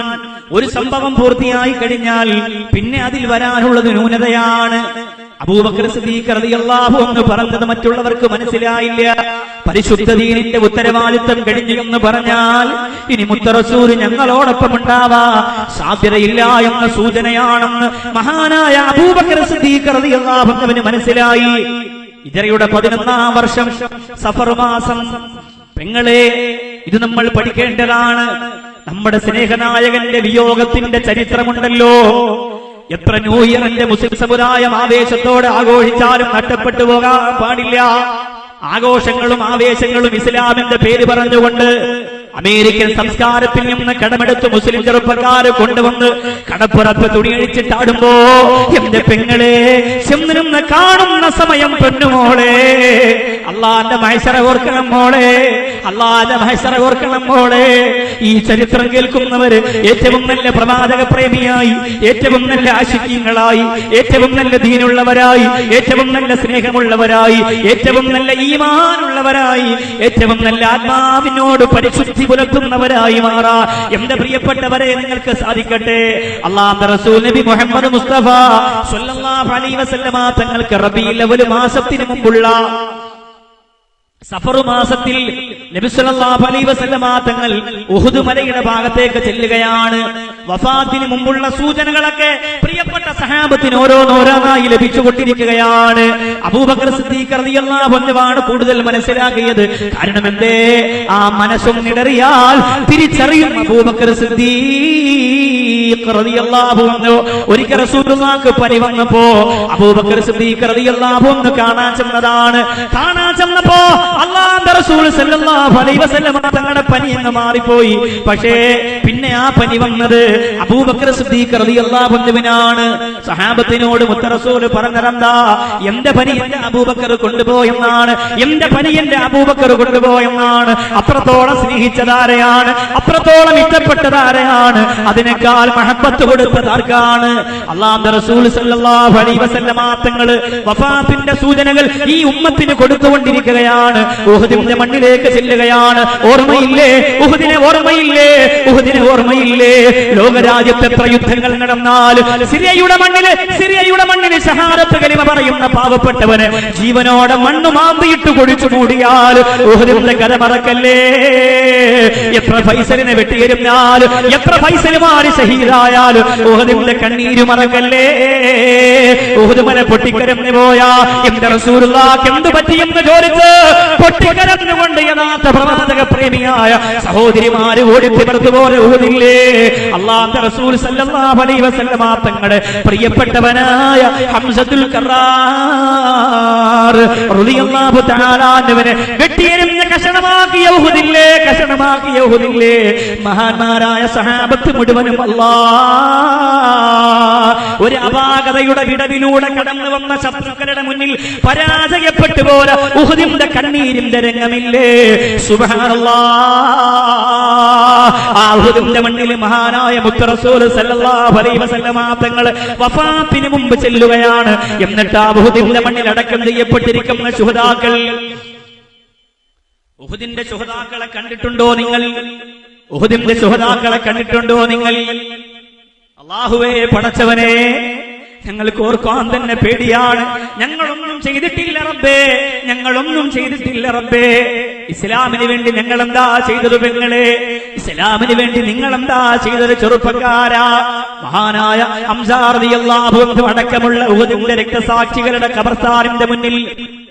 ഒരു സംഭവം പൂർത്തിയായി കഴിഞ്ഞാൽ പിന്നെ അതിൽ വരാനുള്ളത് ന്യൂനതയാണ്. അബൂബക്കർ സിദ്ദീഖ് റളിയല്ലാഹു അൻഹു പറഞ്ഞത് മറ്റുള്ളവർക്ക് മനസ്സിലായില്ല. പരിശുദ്ധ ദീനിന്റെ ഉത്തരവാദിത്തം കഴിഞ്ഞു എന്ന് പറഞ്ഞാൽ ഇനി മുത്ത റസൂൽ ഞങ്ങളോടൊപ്പം ഉണ്ടാവാ സാധ്യതയില്ല എന്ന സൂചനയാണെന്ന് മഹാനായ അബൂബക്കർ സിദ്ദീഖ് റളിയല്ലാഹു അൻഹുവിന് മനസ്സിലായി. ഹിജ്റയുടെ 11-ാം വർഷം സഫർ മാസം. പെങ്ങളെ, ഇത് നമ്മൾ പഠിക്കേണ്ടതാണ്. നമ്മുടെ സ്നേഹനായകന്റെ വിയോഗത്തിന്റെ ചരിത്രമുണ്ടല്ലോ. എത്ര ന്യൂ ഇയറിന്റെ മുസ്ലിം സമുദായം ആവേശത്തോടെ ആഘോഷിച്ചാലും നഷ്ടപ്പെട്ടു പോകാൻ പാടില്ല. ആഘോഷങ്ങളും ആവേശങ്ങളും ഇസ്ലാമിന്റെ പേര് പറഞ്ഞുകൊണ്ട് അമേരിക്കൻ സംസ്കാരത്തിൽ നിന്ന് കടമെടുത്ത് മുസ്ലിം ചെറുപ്പക്കാരെ കൊണ്ടുവന്ന് കടപ്പുറത്ത് തുണിയഴിച്ചിട്ടാടുമ്പോ എന്റെ പെങ്ങളെ ചെന്നിരുന്ന് കാണുന്ന സമയം പെണ്ണുമോളെ അള്ളാന്റെ മഹ്ശറ ഓർക്കണം മോളെ, അള്ളാന്റെ മഹ്ശറ ഓർക്കണം മോളെ. ഈ ചരിത്രം കേൾക്കുന്നവര് ഏറ്റവും നല്ല പ്രവാചക പ്രേമിയായി, ഏറ്റവും നല്ല ആശിക്യങ്ങളായി, ഏറ്റവും നല്ല ദീനുള്ളവരായി, ഏറ്റവും നല്ല സ്നേഹമുള്ളവരായി, ഏറ്റവും നല്ല ഈമാനുള്ളവരായി, ഏറ്റവും നല്ല ആത്മാവിനോട് പരിശുദ്ധി പുലർത്തുന്നവരായി മാറാ എന്റെ പ്രിയപ്പെട്ടവരെ നിങ്ങൾക്ക് സാധിക്കട്ടെ. അല്ലാഹുവിന്റെ റസൂൽ നബി മുഹമ്മദ് മുസ്തഫ സ്വല്ലല്ലാഹു അലൈഹി വസല്ലമ തങ്ങൾക്ക് റബീഉൽ അവ്വൽ മാസത്തിന് മുമ്പുള്ള സഫർ മാസത്തിൽ നബി സല്ലല്ലാഹു അലൈഹി വസല്ലമ തങ്ങൾ ഉഹുദ് മലയുടെ ഭാഗത്തേക്ക് ചെല്ലുകയാണ്. വഫാത്തിന് മുമ്പുള്ള സൂചനകളൊക്കെ പ്രിയപ്പെട്ട സഹാബത്തിന് ഓരോന്നോരോന്നായി ലഭിച്ചുകൊണ്ടിരിക്കുകയാണ്. അബൂബക്കർ സിദ്ദീഖ് റളിയല്ലാഹു അൻഹുവാണ് കൂടുതൽ മനസ്സിലാക്കിയത്. കാരണം എന്തേ? ആ മനസ്സൊന്നിടറിയാൽ തിരിച്ചറിയും അബൂബക്കർ സിദ്ദീഖ് റളിയല്ലാഹു അൻഹു. ഒരിക്കൽ റസൂലുള്ളാഹിക്ക് പനി വന്നപ്പോ അബൂബക്കർ സിദ്ദീഖ് റളിയല്ലാഹു അൻഹു കാണാൻ ചെന്നതാണ്. കാണാൻ ചെന്നപ്പോ അല്ലാഹുവിന്റെ റസൂൽ സല്ലല്ലാഹു അലൈഹി വസല്ലം തങ്ങളുടെ പനി അങ്ങ് മാറിപ്പോയി. പക്ഷേ പിന്നെ ആ പനി വന്നത് അബൂബക്കർ സിദ്ദീഖ് റളിയല്ലാഹു അൻഹുവിനാണ്. സഹാബത്തിനോട് മുത്ത റസൂൽ പറഞ്ഞതെന്താ? എന്റെ പനി എന്റെ അബൂബക്കർ കൊണ്ടുപോയെന്നാണ്, എന്റെ പനി എന്റെ അബൂബക്കർ കൊണ്ടുപോയെന്നാണ്. അത്രത്തോളം സ്നേഹിച്ചതാരെയാണ്, അത്രത്തോളം ഇഷ്ടപ്പെട്ടതാരെയാണ്, അതിനേക്കാൾ മഹബത്ത് കൊടുത്തതാർക്കാണ്? അല്ലാഹുവിന്റെ റസൂൽ സല്ലല്ലാഹു അലൈഹി വസല്ലം തങ്ങൾ വഫാത്തിന്റെ സൂചനകൾ ഈ ഉമ്മത്തിന് കൊടുത്തുകൊണ്ടിരിക്കുകയാണ്. ഉഹുദിന്റെ മണ്ണിലേക്ക് ചെല്ലുകയാണ്. ഓർമ്മയില്ലേ ഉഹുദിനെ? ഓർമ്മയില്ലേ ഉഹുദിനെ? ഓർമ്മയില്ലേ? ലോകരാജ്യത്ത് എത്ര യുദ്ധങ്ങൾ നടന്നാൽ സിറിയയുടെ മണ്ണില് ഷഹാദത്ത് കലിമ പറയുന്ന പാവപ്പെട്ടവന് ജീവനോടെ മണ്ണ് മാന്തിയിട്ട് കൊഴിച്ചു മൂടിയാൽ ഉഹുദിന്റെ കഥ മറക്കല്ലേ. എത്ര ഫൈസലിനെ വെട്ടിയിരുന്നാലും എത്ര ഫൈസലുമാര് ഷഹീദായാലും ഉഹുദിന്റെ കണ്ണീര് മറക്കല്ലേ. ഉഹുദ് മല പൊട്ടിക്കരഞ്ഞു പോയാ എന്റെ റസൂലുള്ളാഹിക്ക് എന്ത് പറ്റിയെന്ന് ചോദിച്ച് പൊട്ടിക്കരഞ്ഞുകൊണ്ട് യഥാർത്ഥ പ്രവാചക പ്രേമിയായ സഹോദരിമാര് ഓടിപ്പിമർത്തു പോലെ ഉഹുദില്ലേ. അല്ലാഹുവിന്റെ റസൂൽ സല്ലല്ലാഹു അലൈഹി വസല്ലം തങ്ങളുടെ പ്രിയപ്പെട്ടവനായ ഹംസത്തുൽ കറാർ റളിയല്ലാഹു തആല അൻഹുവിനെ വെട്ടിയെറിഞ്ഞ കഷണമാക്കിയ ഉഹുദില്ലേ. മഹാന്മാരായ സഹാബത്ത് മുഴുവനും ഒരു അപാകതയുടെ വിടവിലൂടെ കടന്നു വന്ന ശത്രുക്കളുടെ മുന്നിൽ പരാജയപ്പെട്ടു പോലെ ഉഹുദിന്റെ കണ്ണീരിന്റെ രംഗമില്ലേ. സുബ്ഹാനല്ലാഹ്. ആ ഉഹുദിന്റെ മണ്ണിൽ മഹാനായ മുത്ത് റസൂൽ സല്ലല്ലാഹു അലൈഹി വസല്ലം തങ്ങൾ വഫാത്തിന് മുമ്പ് ചെല്ലുകയാണ്. എന്നിട്ട് ആ ഉഹുദിന്റെ മണ്ണിൽ അടക്കം ചെയ്യപ്പെട്ടിരിക്കുന്ന ശുഹദാക്കൾ, ഉഹുദിന്റെ ശുഹദാക്കളെ കണ്ടിട്ടുണ്ടോ നിങ്ങൾ? ഉഹുദിന്റെ ശുഹദാക്കളെ കണ്ടിട്ടുണ്ടോ നിങ്ങൾ? അല്ലാഹുവേ, പടച്ചവനെ, ഞങ്ങൾക്ക് ഓർക്കാൻ തന്നെ പേടിയാണ്. ഞങ്ങളൊന്നും ചെയ്തിട്ടില്ല റബ്ബേ, ഞങ്ങളൊന്നും ചെയ്തിട്ടില്ല റബ്ബേ. ഇസ്ലാമിന് വേണ്ടി ഞങ്ങൾ എന്താ ചെയ്തത് പെങ്ങളെ? ഇസ്ലാമിന് വേണ്ടി നിങ്ങൾ എന്താ ചെയ്തത് ചെറുപ്പക്കാരാ? മഹാനായ ഹംസ റളിയല്ലാഹു അൻഹു അടക്കമുള്ള ഉഹുദിന്റെ രക്തസാക്ഷികളുടെ ഖബർസ്ഥാനിന്റെ മുന്നിൽ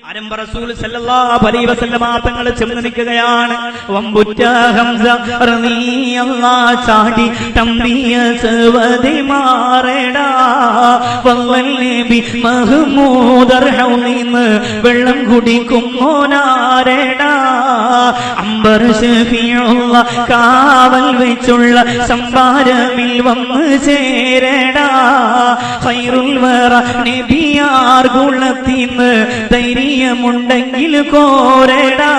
ആരംഭ റസൂൽ സല്ലല്ലാഹു അലൈഹി വസല്ലം തങ്ങൾ ചെന്ന് നിൽക്കുകയാണ്. വമ്പുറ്റ ഹംസ റളിയല്ലാഹു ചാടി തമ്പിയ സവദി മാറടാ വല്ലനബി മഹ്മൂദർ ഹൗലിന്ന് വെള്ളം കുടിക്കും മോനാരടാ. അംബർ ശഫീഉള്ള കാവൽ വെച്ചുള്ള സംഭാരമിൽ വന്ന് ചേരടാ. ഖൈറുൽ വറ നബിയാർ കുളത്തിന്ന് ധൈര്യമുണ്ടെങ്കിൽ കോരടാ.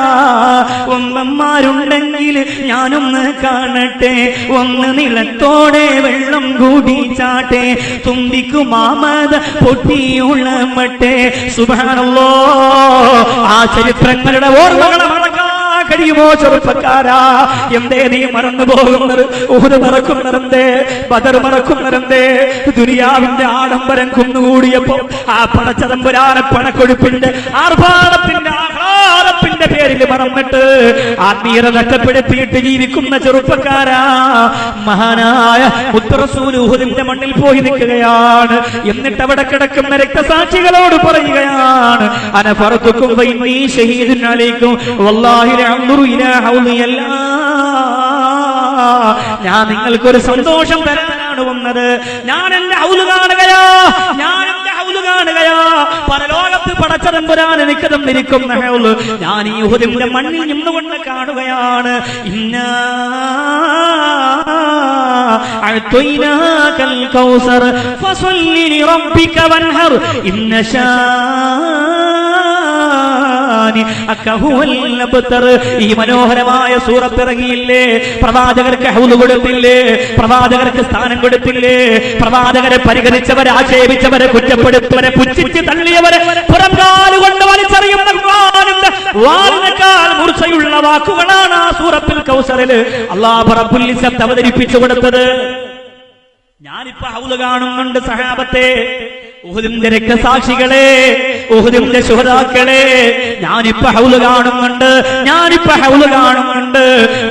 ഒന്നന്മാരുണ്ടെങ്കിൽ ഞാനൊന്ന് കാണട്ടെ, ഒന്ന് നിലത്തോടെ വെള്ളം കുടിച്ചാട്ടെ, തുമ്പിക്കും മാമത പൊട്ടിയുളമട്ടെ. സുബ്ഹാനല്ലാഹ്. ആ ചരിത്രങ്ങളുടെ ഓർമ്മകളെ കഴിയുമോ ചെറുപ്പക്കാരാ? എന്തേ നീ മറന്നു പോകുന്നത്? ഉഹുദ് മറക്കുന്നതെന്തേ? ബദർ മറക്കുന്നതെന്തേ? ദുനിയാവിന്റെ ആഡംബരം കുന്നുകൂടിയപ്പോ ആ പടച്ചതമ്പുരാനെ പണക്കൊഴുപ്പിന്റെ ആർഭാടത്തിന്റെ ആഹ്ലാദത്തിന്റെ പേരിൽ മറന്നിട്ട് ആത്മീയത നഷ്ടപ്പെടുത്തിയിട്ട് ജീവിക്കുന്ന ചെറുപ്പക്കാരാ, മഹാനായ മുത്തറസൂൽ ഉഹുദിന്റെ മണ്ണിൽ പോയി നിൽക്കുകയാണ്. എന്നിട്ട് അവിടെ കിടക്കുന്ന രക്തസാക്ഷികളോട് പറയുകയാണ്, അന ഫറതുക്കും വഇന്നീ ഷഹീദുൻ അലൈക്കും വല്ലാഹി ലഅൻദുറു ഇലാ ഹൗദിയല്ല. ഞാൻ നിങ്ങൾക്കൊരു സന്തോഷം തരാനാണ് വന്നത്. ഞാൻ എന്റെ ഹൗദ് കാണുകയാ, ഞാൻ എന്റെ ഹൗദ് കാണുകയാ. പരലോകത്ത് പടച്ചതമ്പുരാൻ എനിക്ക് തന്നിരിക്കുന്ന ഹൗദ് ഞാൻ ഈ ഉഹുദിന്റെ മണ്ണിൽ നിന്നുകൊണ്ട് കാണുകയാണ്. ഇന്നാ അഅ്തൈനാകൽ കൗസർ ഫസല്ലി ലിറബ്ബിക വൻഹർ ഇന്ന ഈ മനോഹരമായ സൂറത്ത് ഇറങ്ങിയില്ലേ? പ്രവാചകർക്ക് ഹൗദ് കൊടുത്തില്ലേ? പ്രവാചകർക്ക് സ്ഥാനം കൊടുത്തില്ലേ? പ്രവാചകരെ പരിഗണിച്ചവരെ, ആക്ഷേപിച്ചവരെ, കുറ്റപ്പെടുത്തവരെ, പുച്ഛിച്ച് തള്ളിയവരെ പുറംകാലുകൊണ്ട് വലിച്ചെറിയുന്ന വാലിനേക്കാൾ മൂർച്ചയുള്ള വാക്കുകളാണ് ആ സൂറത്തുൽ കൗസറില് അല്ലാഹു റബ്ബുൽ ഇസ്സത്ത് അവതരിപ്പിച്ചു കൊടുത്തത്. ഞാനിപ്പോ ഹൗദ് കാണുന്നുണ്ട് സഹാബത്തെ, ഉഹുദിന്റെ രക്തസാക്ഷികളെ, ഉഹുദിന്റെ ശുഹദാക്കളെ, ഞാനിപ്പോ ഹൗദ് കാണുന്നുണ്ട്, ഞാനിപ്പോ ഹൗദ് കാണുന്നുണ്ട്,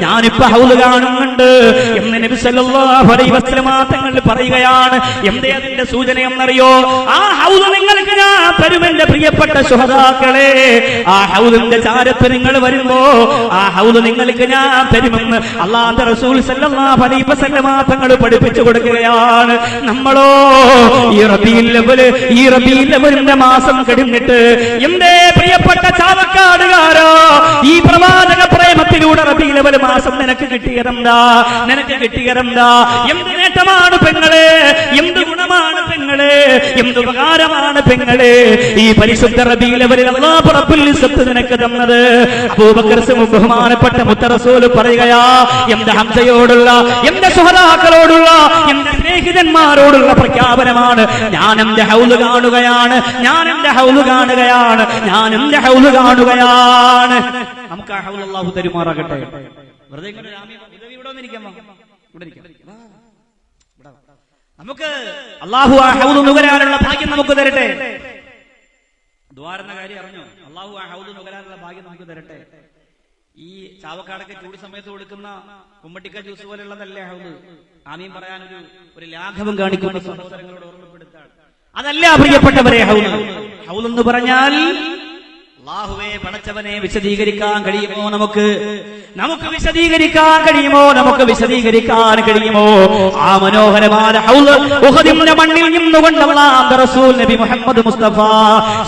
ഞാനിപ്പോ ഹൗദ് കാണുന്നുണ്ട് എന്ന് നബി സല്ലല്ലാഹു അലൈഹി വസല്ലം തങ്ങൾ പറയുകയാണ്. എന്തേ അതിന്റെ സൂചന എന്നറിയോ? ആ ഹൗദ് നിങ്ങൾക്ക് ഞാൻ തരും എന്റെ പ്രിയപ്പെട്ട ശുഹദാക്കളെ. ആ ഹൗദിന്റെ ചാരത്ത് നിങ്ങൾ വരുമ്പോ ആ ഹൗദ് നിങ്ങൾക്ക് ഞാൻ തരുമെന്ന് അല്ലാഹുവിന്റെ റസൂൽ സല്ലല്ലാഹു അലൈഹി വസല്ലം തങ്ങൾ പഠിപ്പിച്ചു കൊടുക്കുകയാണ്. നമ്മളോ ഈ റബീഉൽ അവ്വലിന്റെ മാസം കഴിഞ്ഞിട്ട് എന്തേ പ്രിയപ്പെട്ട ചാവക്കാടുകാരോ, ഈ പ്രവാചക പ്രേമത്തിലൂടെ റബീഉൽ അവ്വൽ മാസം നിനക്ക് കിട്ടിയതെന്താ? നിനക്ക് കിട്ടിയതെന്താ? എന്ത് നേട്ടമാണ് പെങ്ങളെ? എന്ത് ഗുണമാണ് പെങ്ങളെ? എന്ത് ഉപകാരമാണ് പെങ്ങളെ ഈ പരിശുദ്ധ റബീഉൽ അവ്വലിൽ അല്ലാഹു റബ്ബുൽ ഇസ്സത്ത് നിനക്ക് തന്നത്? അബൂബക്കർ ബഹുമാനപ്പെട്ട മുത്തറസൂൽ പറയുകയാ, എന്റെ ഹംസയോടുള്ള, എന്റെ സുഹദാക്കളോടുള്ള, എന്റെ സ്നേഹിതന്മാരോടുള്ള പ്രഖ്യാപനമാണ്. ഞാൻ എന്റെ ഹൗദ് കാണുകയാണ്, ഞാൻ എന്റെ ഹൗദ് കാണുകയാണ്, ഞാൻ എന്റെ ഹൗദ് കാണുകയാണ്. നമുക്ക് ആ ഹൗദ് അല്ലാഹു തരുമാറാകട്ടെ. വെറുതെ നമുക്ക് അല്ലാഹു ആ ഹൗദ് നുകരാനുള്ള ഭാഗ്യം നമുക്ക് തരട്ടെ. ദ്വാരെന്ന കാര്യം അറിഞ്ഞോ? അല്ലാഹു ആ ഹൗദ് നുകരാനുള്ള ഭാഗ്യം നമുക്ക് തരട്ടെ. ഈ ചാവക്കാടൊക്കെ ചൂട് സമയത്ത് കൊടുക്കുന്ന കുമ്മട്ടിക്ക ജ്യൂസ് പോലുള്ളതല്ലേ ഹൗദ്? ആമീൻ പറയാൻ ഒരു ലാഘവം കാണിക്കുന്ന സഹോദരങ്ങളോട് ഓർമ്മപ്പെടുത്താണ്. അതല്ല പ്രിയപ്പെട്ടവരെ ഹൗദ്. ഹൗദ് എന്ന് പറഞ്ഞാൽ അല്ലാഹുവേ പടച്ചവനെ വിശദീകരിക്കാൻ കഴിയുമോ? നമുക്ക് വിശദീകരിക്കാൻ കഴിയുമോ? നമുക്ക് വിശദീകരിക്കാൻ കഴിയുമോ? ആ മനോഹരമായ ഹൗദ് ഉഹദിന്റെ മണ്ണിൽ നിന്നുകൊണ്ട് അല്ലാഹുവിന്റെ റസൂൽ നബി മുഹമ്മദ് മുസ്തഫ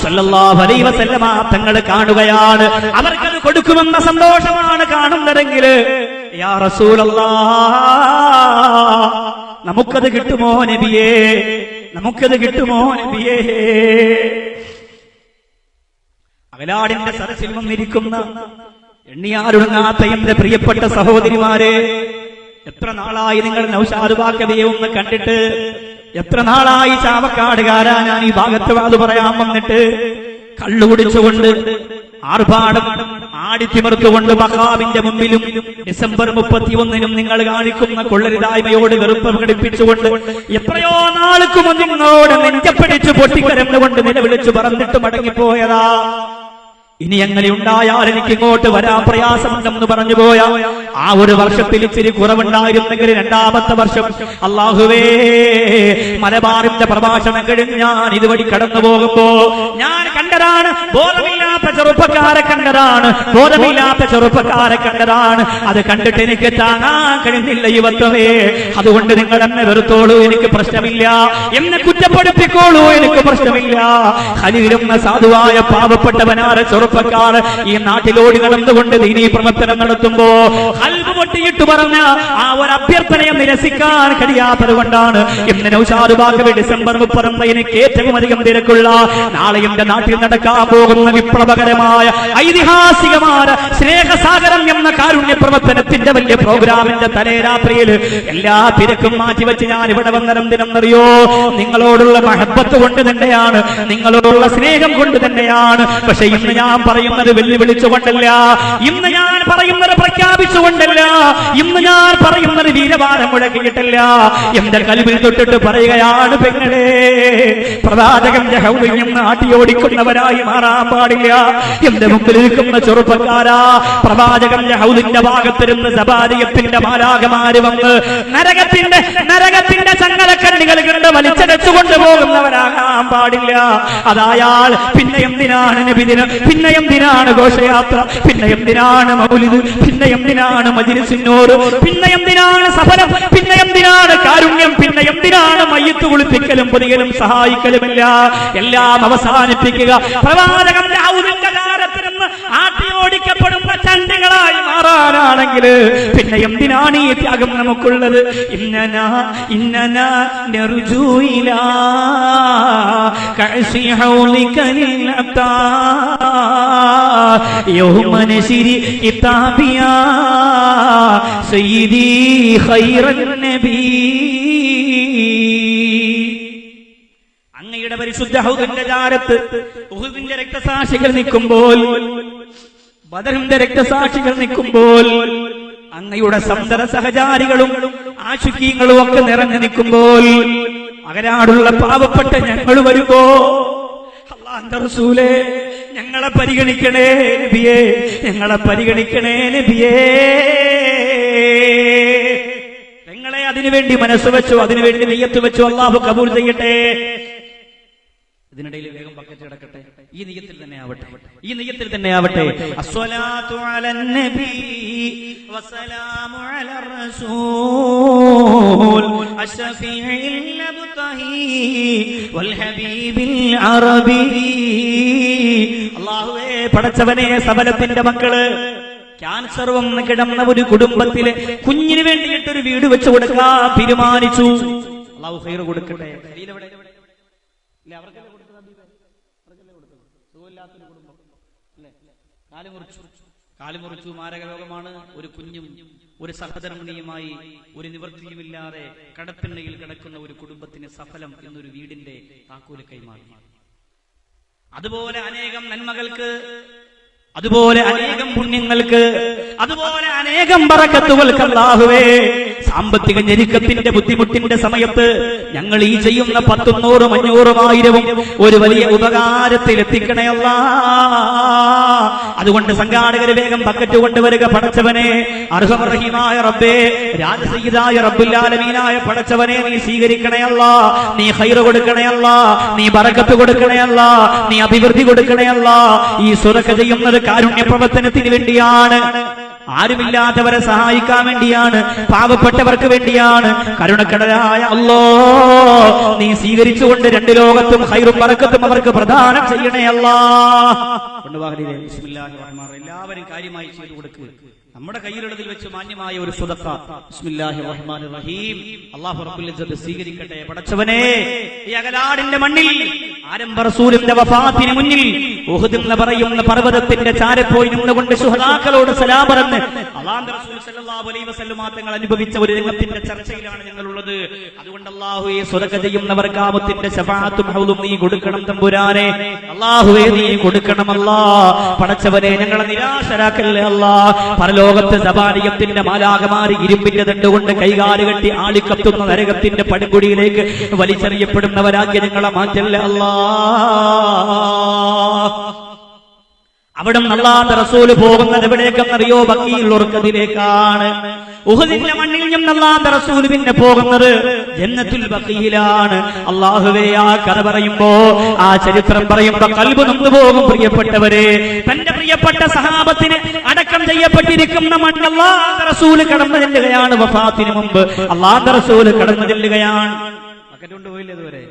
സല്ലല്ലാഹു അലൈഹി വസല്ലം തങ്ങൾ കാണുകയാണ്. അവർക്കത് കൊടുക്കുമെന്ന സന്തോഷമാണ് കാണുന്നതെങ്കിൽ യാ റസൂലല്ലാഹ്, നമുക്കത് കിട്ടുമോ നബിയേ? നമുക്കത് കിട്ടുമോ നബിയേ? അകലാടിന്റെ സരസിൽ വന്നിരിക്കുന്ന എണ്ണിയാരുണങ്ങാത്ത എന്റെ പ്രിയപ്പെട്ട സഹോദരിമാരെ, എത്ര നാളായി നിങ്ങൾ നൗഷാദ് ബാക്കവിയെ ഒന്ന് കണ്ടിട്ട്? എത്ര നാളായി ചാവക്കാടുകാരാ ഞാൻ ഈ ഭാഗത്ത് അത് പറയാൻ വന്നിട്ട്? കള്ളുകുടിച്ചുകൊണ്ട് ആർഭാടം ആടിത്തിമർത്തുകൊണ്ട് മഖാമിന്റെ മുമ്പിലും ഡിസംബർ 31 നിങ്ങൾ കാണിക്കുന്ന കൊള്ളരുതായ്മയോട് വെറുപ്പ് പ്രകടിപ്പിച്ചുകൊണ്ട് എത്രയോ നാൾക്ക് മുമ്പ് നിങ്ങളോട് നെഞ്ചപ്പടിച്ചു പൊട്ടിക്കരന്നുകൊണ്ട് നിലവിളിച്ചു പറഞ്ഞിട്ട് മടങ്ങിപ്പോയതാ. ഇനി അങ്ങനെ ഉണ്ടായാൽ എനിക്ക് ഇങ്ങോട്ട് വരാൻ പ്രയാസമുണ്ടെന്ന് പറഞ്ഞു പോയ ആ ഒരു വർഷത്തിൽ ഇച്ചിരി കുറവുണ്ടായിരുന്നെങ്കിൽ രണ്ടാമത്തെ വർഷം അല്ലാഹുവേ മലബാറിന്റെ പ്രഭാഷണം കഴിഞ്ഞ് ഞാൻ ഇതുവഴി കടന്നു പോകുമ്പോ ഞാൻ കണ്ടതാണ്, ബോധമില്ലാത്ത ചെറുപ്പക്കാരെ കണ്ടതാണ്, ബോധമില്ലാത്ത ചെറുപ്പക്കാരെ കണ്ടതാണ്. അത് കണ്ടിട്ട് എനിക്ക് താങ്ങാൻ കഴിയുന്നില്ല യുവത്വമേ. അതുകൊണ്ട് നിങ്ങൾ എന്നെ വെറുത്തോളൂ, എനിക്ക് പ്രശ്നമില്ല. എന്നെ കുറ്റപ്പെടുത്തിക്കോളൂ, എനിക്ക് പ്രശ്നമില്ല. ഖലീലുന്ന സാധുവായ പാവപ്പെട്ടവനാരെ ചെറുപ്പക്കാർ ഈ നാട്ടിലോടി നടന്നുകൊണ്ട് ദീനീ പ്രവർത്തനം നടത്തുമ്പോ ഖൽബ് പൊട്ടിയിട്ട് പറഞ്ഞ ആ ഒരു അഭ്യർത്ഥനയെ നിരസിക്കാൻ കഴിയാത്തത് കൊണ്ടാണ് ഇന്ന് നൗഷാദ് ബാക്കവി ഡിസംബർ 30 എനിക്ക് ഏറ്റവും അധികം തിരക്കുള്ള നാളെ എന്റെ നാട്ടിൽ നടക്കാൻ പോകുന്ന വിപ്ലവകരമായ ഐതിഹാസികമായ സ്നേഹസാഗരം എന്ന കാരുണ്യ പ്രവർത്തനത്തിന്റെ വലിയ പ്രോഗ്രാമിന്റെ തലേരാത്രിയിൽ എല്ലാ തിരക്കും മാറ്റിവെച്ച് ഞാൻ ഇവിടെ വന്നതെന്തിനെന്നറിയോ? നിങ്ങളോടുള്ള മഹബത്ത് കൊണ്ട് തന്നെയാണ്, നിങ്ങളോടുള്ള സ്നേഹം കൊണ്ട് തന്നെയാണ്. പക്ഷെ ഇന്ന് ഞാൻ ഞാൻ പറയുന്നത് വെല്ലുവിളിച്ചുകൊണ്ടല്ല, ഇന്ന് ഞാൻ പറയുന്നത് പ്രഖ്യാപിച്ചുകൊണ്ടല്ല, ഇന്ന് ഞാൻ പറയുന്നത് വീരവാദം മുഴക്കിയിട്ടല്ല, എന്റെ കൽവിൽ തൊട്ടിട്ട് പറയുകയാണ്, പെങ്ങളെ, പ്രവാചകന്റെ ഹൗദിൽ ആട്ടിയോടിക്കുന്നവരായി മാറാൻ പാടില്ല. എന്റെ മുമ്പിൽ നിൽക്കുന്ന ചെറുപ്പക്കാരാ, പ്രവാചകന്റെ ഹൗദിന്റെ ഭാഗത്തിരുന്ന് സബാരിയത്തിന്റെ മാലാഖമാര് വന്ന് നരകത്തിന്റെ ചങ്ങലക്കണ്ണികൾ കണ്ട് വലിച്ചടച്ചുകൊണ്ട് പോകുന്നവരാകാൻ പാടില്ല. അതായാൽ പിന്നെ എന്തിനാണ് നബിദിനം, പിന്നെ എന്തിനാണ് ഘോഷയാത്ര, പിന്നെ എന്തിനാണ് മൗലിദ്, പിന്നെ എന്തിനാണ് മജ്‌ലിസുന്നൂർ, പിന്നെ എന്തിനാണ് സഫലം, പിന്നെ എന്തിനാണ് കാരുണ്യം, പിന്നെ എന്തിനാണ് മയ്യത്ത് കുളിപ്പിക്കലും പൊതിയലും സഹായിക്കലുമില്ല. എല്ലാം അവസാനിപ്പിക്കുക. പ്രവാചകന്റെ ഔദിന്റെ കാലത്തിരുന്ന് ആട്ടിയോടിക്കപ്പെടുന്ന ചണ്ടികളായി മാറാനാണെങ്കിൽ പിന്നെ എന്തിനാണ് ഈ ത്യാഗം നമുക്കുള്ളത്? ഇന്നനാ നർജൂയില കഅസി ഹൗലിക ലിൽഅബ്താ യൗമ നശരി കിതാബിയാ സയ്യിദി ഖൈറൻ നബി. അങ്ങയുടെ പരിശുദ്ധ ഹൗദിന്റെ ചാരത്ത് ഉഹുദിന്റെ രക്തസാക്ഷികൾ നിൽക്കുമ്പോൾ, ബദറിന്റെ രക്തസാക്ഷികൾ നിൽക്കുമ്പോൾ, അങ്ങയുടെ സന്തത സഹചാരികളും ആശുക്കീങ്ങളും ഒക്കെ നിറഞ്ഞു നിൽക്കുമ്പോൾ, അകരാടുള്ള പാവപ്പെട്ട ഞങ്ങൾ വരുമ്പോ, അല്ലാഹുവിന്റെ റസൂലേ, ഞങ്ങളെ പരിഗണിക്കണേ നബിയേ, ഞങ്ങളെ പരിഗണിക്കണേ നബിയേ. നിങ്ങളെ അതിനുവേണ്ടി മനസ്സ് വെച്ചു, അതിനുവേണ്ടി നിയ്യത്ത് വെച്ചു. അല്ലാഹു കബൂൽ ചെയ്യട്ടെ. ഇതിനിടയിൽ വേഗം ബക്കറ്റ് കിടക്കട്ടെ. ഈ നിയ്യത്തിൽ തന്നെ ആവട്ടെ, ഈ നിയ്യത്തിൽ തന്നെ ആവട്ടെ. അസ്സലാത്തു അലൻ നബി വസ്സലാമു അലർ റസൂൽ അശ്ശഫീഇൽ അബ്തഹി വൽ ഹബീബിൽ അറബി. അല്ലാഹുവേ, പടച്ചവനെ, സബലത്തിന്റെ മക്കള്, ക്യാൻസർ വന്ന് കിടന്ന ഒരു കുടുംബത്തിലെ കുഞ്ഞിന് വേണ്ടിയിട്ടൊരു വീട് വെച്ചു കൊടുക്കാൻ തീരുമാനിച്ചു. അല്ലാഹു ഖൈർ കൊടുക്കട്ടെ. കാലുമുറിച്ചു, മാരക രോഗമാണ്. ഒരു കുഞ്ഞും ഒരു സഹധർമ്മിണിയുമായി ഒരു നിവൃത്തിയുമില്ലാതെ കടപ്പിണ്ണയിൽ കിടക്കുന്ന ഒരു കുടുംബത്തിന് സഫലം എന്നൊരു വീടിന്റെ താക്കോല് കൈമാറി. അതുപോലെ അനേകം നന്മകൾക്ക്, അതുപോലെ അനേകം പുണ്യങ്ങൾക്ക്, അതുപോലെ അനേകം ബറക്കത്തുകൾക്ക് അല്ലാഹുവേ, സാമ്പത്തിക ഞെരുക്കത്തിന്റെ ബുദ്ധിമുട്ടിന്റെ സമയത്ത് ഞങ്ങൾ ഈ ചെയ്യുന്ന 10, 100, 500, 1000 ഒരു വലിയ ഉപകാരത്തിൽ എത്തിക്കണേ അല്ലാ. അതുകൊണ്ട് സംഘാടകർ വേഗം ബക്കറ്റ് കൊണ്ടുവരിക. പടച്ചവനെ, അർഹമർ റഹീമായ റബ്ബേ, രാജസയ്യിദായ റബ്ബുൽ ആലമീനായ പടച്ചവനെ, നീ സ്വീകരിക്കണേ അല്ലാ. നീ ഖൈർ കൊടുക്കണേ അല്ലാ. നീ ബറക്കത്ത് കൊടുക്കണേ അല്ലാ. നീ അഭിവൃദ്ധി കൊടുക്കണേ അല്ലാ. ഈ സ്വതക്ക ചെയ്യുന്നത് കാരുണ്യ പ്രവർത്തനത്തിന് വേണ്ടിയാണ്, ആരുമില്ലാത്തവരെ സഹായിക്കാൻ വേണ്ടിയാണ്, പാവപ്പെട്ടവർക്ക് വേണ്ടിയാണ്. കരുണക്കടലായ അല്ലാഹ്, നീ സ്വീകരിച്ചുകൊണ്ട് 2 ലോകത്തും ഖൈറും ബറക്കത്തും അവർക്ക് പ്രദാനം ചെയ്യണേ അല്ലാഹ്. ബിസ്മില്ലാഹിർ റഹ്മാനിർ റഹീം. എല്ലാവരും കാര്യമായി ചെയ്തു കൊടുക്കുക. നമ്മുടെ കയ്യിലുള്ളതിൽ വെച്ച് മാന്യമായ ഒരു സ്വതക്ക ബിസ്മില്ലാഹിർ റഹ്മാനിർ റഹീം അല്ലാഹു റബ്ബുൽ ഇസ്സത്ത് സ്വീകരിക്കട്ടെ. പടച്ചവനെ, ഈ അകലാടിന്റെ മണ്ണിൽ ആരംഭ റസൂലിന്റെ വഫാത്തിന് മുന്നിൽ ഉഹദ് എന്ന് പറയുന്ന പർവ്വതത്തിന്റെ ചാരപ്പോയി നിന്നുകൊണ്ട് ശുഹദാക്കളോട് സലാം പറഞ്ഞ് അല്ലാഹുവിന്റെ റസൂൽ സല്ലല്ലാഹു അലൈഹി വസല്ലം തങ്ങൾ അനുഭവിച്ച ഒരു രംഗത്തിന്റെ ചർച്ചയിലാണ് ഞങ്ങളുള്ളത്. അതുകൊണ്ട് അല്ലാഹു, ഈ സ്വതക്ക ചെയ്യുന്നവർക്ക് ആമത്തിന്റെ ശഫാഅത്തും ഹൗദും നീ കൊടുക്കണം തമ്പുരാനെ. അല്ലാഹുവേ, നീ കൊടുക്കണം അല്ലാ. പടച്ചവനെ, ഞങ്ങളെ നിരാശരാക്കല്ലേ അല്ലാ. പരലോകത്ത് സബാരിയത്തിന്റെ മാലാഖമാര് ഇരുമ്പിന്റെ ദണ്ടുകൊണ്ട് കൈകാല് കെട്ടി ആളിക്കത്തുന്ന നരകത്തിന്റെ പടുകുടിയിലേക്ക് വലിച്ചെറിയപ്പെടുന്നവരാക്കി ഞങ്ങളെ മാറ്റല്ലേ അല്ലാ. അവിടെ അല്ലാഹുവിന്റെ റസൂൽ പോകുന്നത് എവിടേക്കെന്നറിയോ? ബഖീഉൽ ഉർഖദിലേക്കാണ്. ഉഹദിന്റെ മണ്ണിൽ നിന്ന് അല്ലാഹുവിന്റെ റസൂൽ പിന്നെ പോകുന്നത് ജന്നത്തുൽ ബഖീലാണ്. അല്ലാഹുവേ, ആ കഥ പറയുമ്പോ, ആ ചരിത്രം പറയുമ്പോ ഖൽബ് നൊന്തു പോകും. പ്രിയപ്പെട്ടവരെ, തന്റെ പ്രിയപ്പെട്ട സഹാബത്തിന് അടക്കം ചെയ്യപ്പെട്ടിരിക്കുന്ന മണ്ണ് അല്ലാഹുവിന്റെ റസൂൽ കടന്നു ചെല്ലുകയാണ്. വഫാത്തിന് മുമ്പ് അല്ലാഹുവിന്റെ റസൂൽ കടന്നു ചെല്ലുകയാണ്. ബക്കറ്റ് കൊണ്ടുപോയില്ലേ ഇതുവരെ?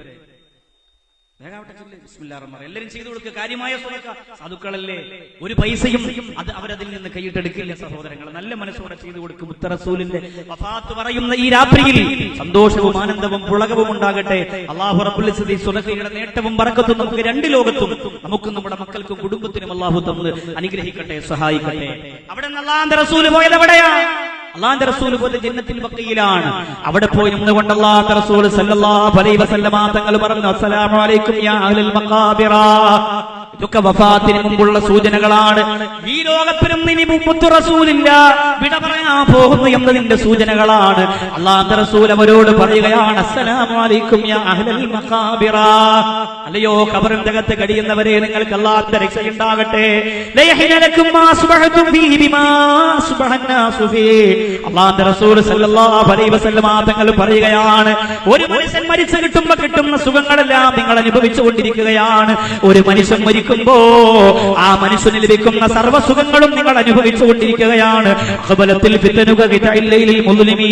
എല്ലാരും ചെയ്തു കൊടുക്കുക. കാര്യമായ സ്വതക്ക. സാധുക്കളല്ലേ, ഒരു പൈസയും അത് അവരതിൽ നിന്ന് കൈയിട്ടെടുക്കില്ല. സഹോദരങ്ങൾ, നല്ല മനസ്സോടെ ചെയ്തു കൊടുക്കും. മുത്ത റസൂലിന്റെ വഫാത്ത് പറയുന്ന ഈ രാത്രിയിൽ സന്തോഷവും ആനന്ദവും പുളകവും ഉണ്ടാകട്ടെ. അല്ലാഹു റബ്ബുൽ ഇസ്സത്തി സ്വതക്കയുടെ നേട്ടവും ബറക്കത്തും നമുക്ക് 2 ലോകത്തും നമുക്കും നമ്മുടെ മക്കൾക്കും കുടുംബത്തിനും അല്ലാഹു തന്ന് അനുഗ്രഹിക്കട്ടെ, സഹായിക്കട്ടെ. അവിടെ നിന്ന് അല്ലാഹുവിന്റെ റസൂൽ പോയത് എവിടെയാ? അല്ലാഹുവിന്റെ റസൂൽ പോയത് ജന്നത്തുൽ ബഖീലാണ്. അവിടെ പോയി നിന്നുകൊണ്ട് അല്ലാഹുവിന്റെ റസൂൽ സല്ലല്ലാഹു അലൈഹി വസല്ലം തങ്ങൾ പറഞ്ഞു, അസ്സലാമു അലൈക്കും യാ അഹ്ലൽ മഖാബിറ. ഇതൊക്കെ വഫാത്തിന് മുമ്പുള്ള സൂചനകളാണ്. ഈ ലോകത്തിനും ഇനി മുമ്പ് റസൂലില്ല, വിട പറയാൻ പോകുന്നു എന്നതിന്റെ സൂചനകളാണ്. അല്ലാഹുവിന്റെ റസൂൽ അവരോട് പറയുകയാണ്, അസ്സലാമു അലൈക്കും യാ അഹ്ലൽ മഖാബിറ, അല്ലയോ ഖബറിനകത്ത് കഴിയുന്നവരെ നിങ്ങൾക്ക് അല്ലാഹുവിന്റെ രക്ഷയുണ്ടാകട്ടെ. ലയഹിനലക്കും മാ സുബ്ഹതും ഫീഹി ബിമാ സുബ്ഹന്നാസു ഫീഹി. അല്ലാഹുവിന്റെ റസൂൽ സല്ലല്ലാഹു അലൈഹി വസല്ലം തങ്ങൾ പറയുകയാണ്, ഒരു മനുഷ്യൻ മരിച്ചു കിട്ടുന്ന സുഖങ്ങളെല്ലാം നിങ്ങൾ അനുഭവിച്ചു കൊണ്ടിരിക്കുകയാണ്. ഒരു മനുഷ്യൻ മരിക്കുമ്പോ ആ മനുഷ്യന് ലഭിക്കുന്ന സർവ്വ സുഖങ്ങളും നിങ്ങൾ അനുഭവിച്ചു കൊണ്ടിരിക്കുകയാണ്. ഖബലത്തിൽ ഫിത്നുക ഖിതഇല്ലൈലിൽ മുസ്ലിമീ,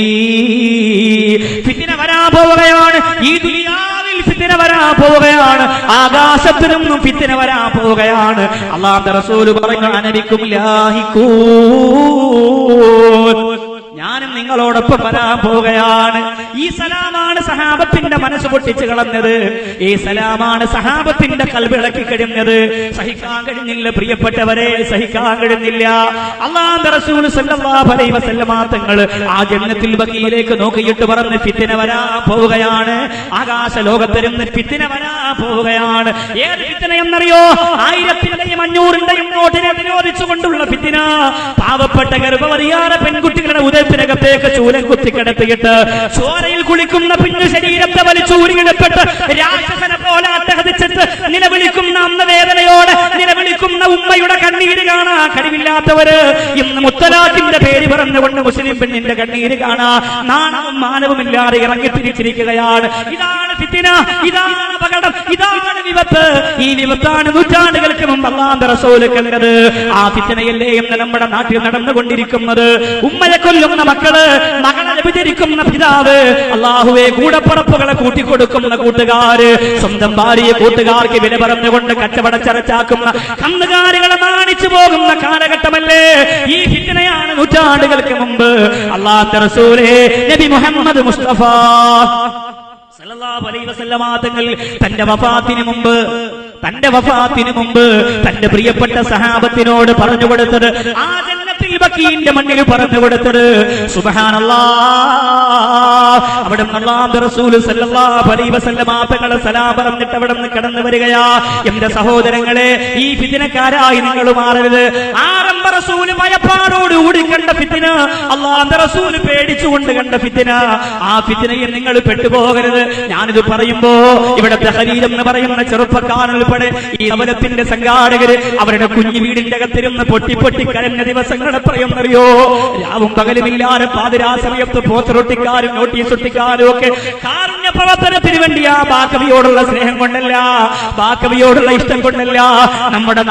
ഫിത്ന വരാൻ പോവുകയാണ്. ഈ ദുനിയാവിൽ ഫിത്ന വരാൻ പോവുകയാണ്. ആകാശത്തിനും ഫിത്ന വരാൻ പോവുകയാണ്. അല്ലാഹുവിന്റെ റസൂൽ പറഞ്ഞു, അനബിക്കും ലാഹിക്കൂ, ഞാനും നിങ്ങളോടൊപ്പം വരാൻ പോവുകയാണ്. ഈ സലാമാണ് സഹാബത്തിന്റെ മനസ്സ് പൊട്ടിച്ചു കളഞ്ഞത്. ഈ സലാമാണ് സഹാബത്തിന്റെ കൽവിളക്കി കഴിഞ്ഞത്. സഹിക്കാൻ കഴിഞ്ഞില്ല പ്രിയപ്പെട്ടവരെ, സഹിക്കാൻ കഴിഞ്ഞില്ല. അല്ലാഹുവിന്റെ റസൂൽ സല്ലല്ലാഹു അലൈഹി വസല്ലം തങ്ങൾ ആ ജന്നത്തുൽ ബഖീയിലേക്ക് നോക്കിയിട്ട് പറഞ്ഞു, ഫിത്ന വരാൻ പോവുകയാണ്. ആകാശ ലോകത്തിരുന്ന് ഫിത്ന വരാൻ പോവുകയാണ്. ഏത് ഫിത്ന എന്നറിയോ? 1000-ന്റെയും 500-ന്റെയും നോട്ടിനെ നിരോധിച്ചുകൊണ്ടുള്ള ഫിത്ന. പാവപ്പെട്ട ഗർഭവതിയായ പെൺകുട്ടികളുടെ ഉദരത്തിനകത്തേക്ക് ചൂലം കുത്തിക്കിടത്തിയിട്ട് ചോരയിൽ കുളിക്കുന്ന പിന്നു ശരീരത്തെ വലിച്ചൂരിയിടപ്പെട്ട് രാക്ഷസനെ പോലെ അട്ടഹതിച്ചിട്ട് നിലവിളിക്കുന്ന അന്നവേദനയോടെ നിലവിളിക്കുന്ന ഉമ്മയുടെ കണ്ണീര് കാണാ കഴിവില്ലാത്തവര് ഇന്ന് മുത്തലാഖിന്റെ പേര് പറഞ്ഞുകൊണ്ട് മുസ്ലിം പെണ്ണിന്റെ കണ്ണീര് കാണാ നാണവും മാനവുമില്ലാതെ ഇറങ്ങിത്തിരിച്ചിരിക്കുകയാണ്. ഇതാണ് ഫിത്ന, ഇതാണ് അപകടം, ഇതാണ് വിപത്ത്. ഈ വിപത്താണ് നൂറ്റാണ്ടുകൾക്ക് മുമ്പ് അല്ലാഹുവിന്റെ റസൂൽ കണ്ടത്. ആ ഫിത്നയല്ലേ ഇന്ന് നമ്മുടെ നാട്ടിൽ നടന്നുകൊണ്ടിരിക്കുന്നത്. ഉമ്മയെ കൊല്ലുന്ന മക്കള്, മകളെ വ്യഭിചരിക്കുന്ന പിതാവ്, അല്ലാഹുവേ കൂടപ്പറപ്പുകളെ കൂട്ടിക്കൊടുക്കുന്ന കൂട്ടുകാര്, സ്വന്തം ഭാര്യയെ കൂട്ടുകാർക്ക് വില പറഞ്ഞുകൊണ്ട് കച്ചവട ചരച്ചാക്കുന്ന കന്നുകാലികളെ നാണിച്ചു പോകുന്ന കാലഘട്ടമല്ലേ. ഈ ഫിത്നയാണ് നൂറ്റാണ്ടുകൾക്ക് മുമ്പ് അല്ലാഹുവിന്റെ റസൂലേ നബി മുഹമ്മദ് മുസ്തഫ സല്ലല്ലാഹു അലൈഹി വസല്ലം തങ്ങൾ തന്റെ വഫാത്തിന് മുമ്പ് തന്റെ പ്രിയപ്പെട്ട സഹാബത്തിനോട് പറഞ്ഞു കൊടുത്തത്, ആ ജന്നത്തുൽ ബഖീന്റെ മണ്ണിൽ പറഞ്ഞു കൊടുത്തത്, സുബ്ഹാനല്ലാഹ്, അവിടെ അല്ലാഹുവിന്റെ റസൂൽ സല്ലല്ലാഹു അലൈഹി വസല്ലം തങ്ങളെ സലാം പറഞ്ഞിട്ട് അവിടെ നിന്ന് കടന്നു വരികയാ. എന്റെ സഹോദരങ്ങളെ, ഈ ഫിത്നക്കാരായി നിങ്ങൾ മാറരുത്. ആരംഭ റസൂൽ ഭയപ്പാടോട് കൂടി കണ്ട ഫിത്ന, അല്ലാഹുവിന്റെ റസൂൽ പേടിച്ചുകൊണ്ട് കണ്ട ഫിത്ന, ആ ഫിത്നയിൽ നിങ്ങൾ പെട്ടുപോകരുത്. ഞാനിത് പറയുമ്പോ ഇവിടെ തഹരീർ എന്ന് പറയുന്ന ചെറുപ്പക്കാരൻ ഉൾപ്പെടെ ഈ സമരത്തിന്റെ സംഘാടകര് അവരുടെ കുഞ്ഞു വീടിന്റെ അകത്തിരുന്ന് പൊട്ടി കരഞ്ഞ ദിവസങ്ങൾ എത്രയെന്നറിയോ? രാവും പകലുമില്ലാതെ പാതിരാ സമയത്ത് പോസ്റ്ററൊട്ടിക്കാരും നോട്ടീസ് ഒട്ടിക്കാരും ഒക്കെ കാരുണ്യ പ്രവർത്തനത്തിന് വേണ്ടി ആ ബാക്കവിയോടുള്ള സ്നേഹം കൊണ്ടല്ല, ബാക്കവിയോടുള്ള ഇഷ്ടം കൊണ്ടല്ല, നമ്മുടെ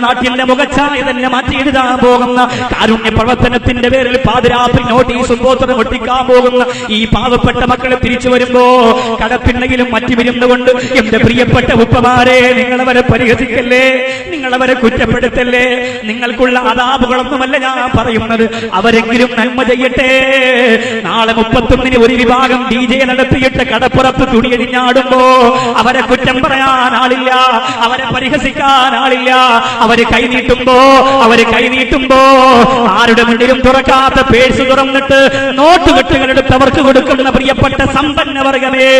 നാട്ടിന്റെ മുഖച്ഛായ തന്നെ മാറ്റി എഴുതാൻ പോകുന്ന കാരുണ്യ പ്രവർത്തനത്തിന്റെ പേരിൽ പാതിരാത്രി നോട്ടീസും പോസ്റ്ററും ഒട്ടിക്കാൻ പോകുന്ന ഈ പാവപ്പെട്ട മക്കളെ തിരിച്ചു വരുമ്പോ കടപ്പിണ്ണയിലും മറ്റു വിരുന്നുകൊണ്ട് എന്റെ പ്രിയപ്പെട്ട ഉപ്പമാരെ, നിങ്ങളവരെ പരിഹസിക്കല്ലേ, നിങ്ങളവരെ കുറ്റപ്പെടുത്തല്ലേ. നിങ്ങൾക്കുള്ള അദാബുകളൊന്നുമല്ല ഞാൻ പറയുന്നത്. അവരെങ്കിലും നന്മ ചെയ്യട്ടെ. നാളെ 31-ന് ഒരു വിഭാഗം DJ നടത്തിയിട്ട് കടപ്പുറത്ത് തുണിയഴിഞ്ഞാടുമ്പോ അവരെ കുറ്റം പറയാൻ ആളില്ല, അവരെ പരിഹസിക്കാൻ ആളില്ല. അവര് കൈനീട്ടുമ്പോ ആരുടെ മുന്നിലും തുറക്കാത്ത പേഴ്സ് തുറന്നിട്ട് നോട്ടുകെട്ടുകളെടുത്ത് അവർക്ക് കൊടുക്കുന്ന പ്രിയപ്പെട്ട സമ്പന്ന വർഗമേ,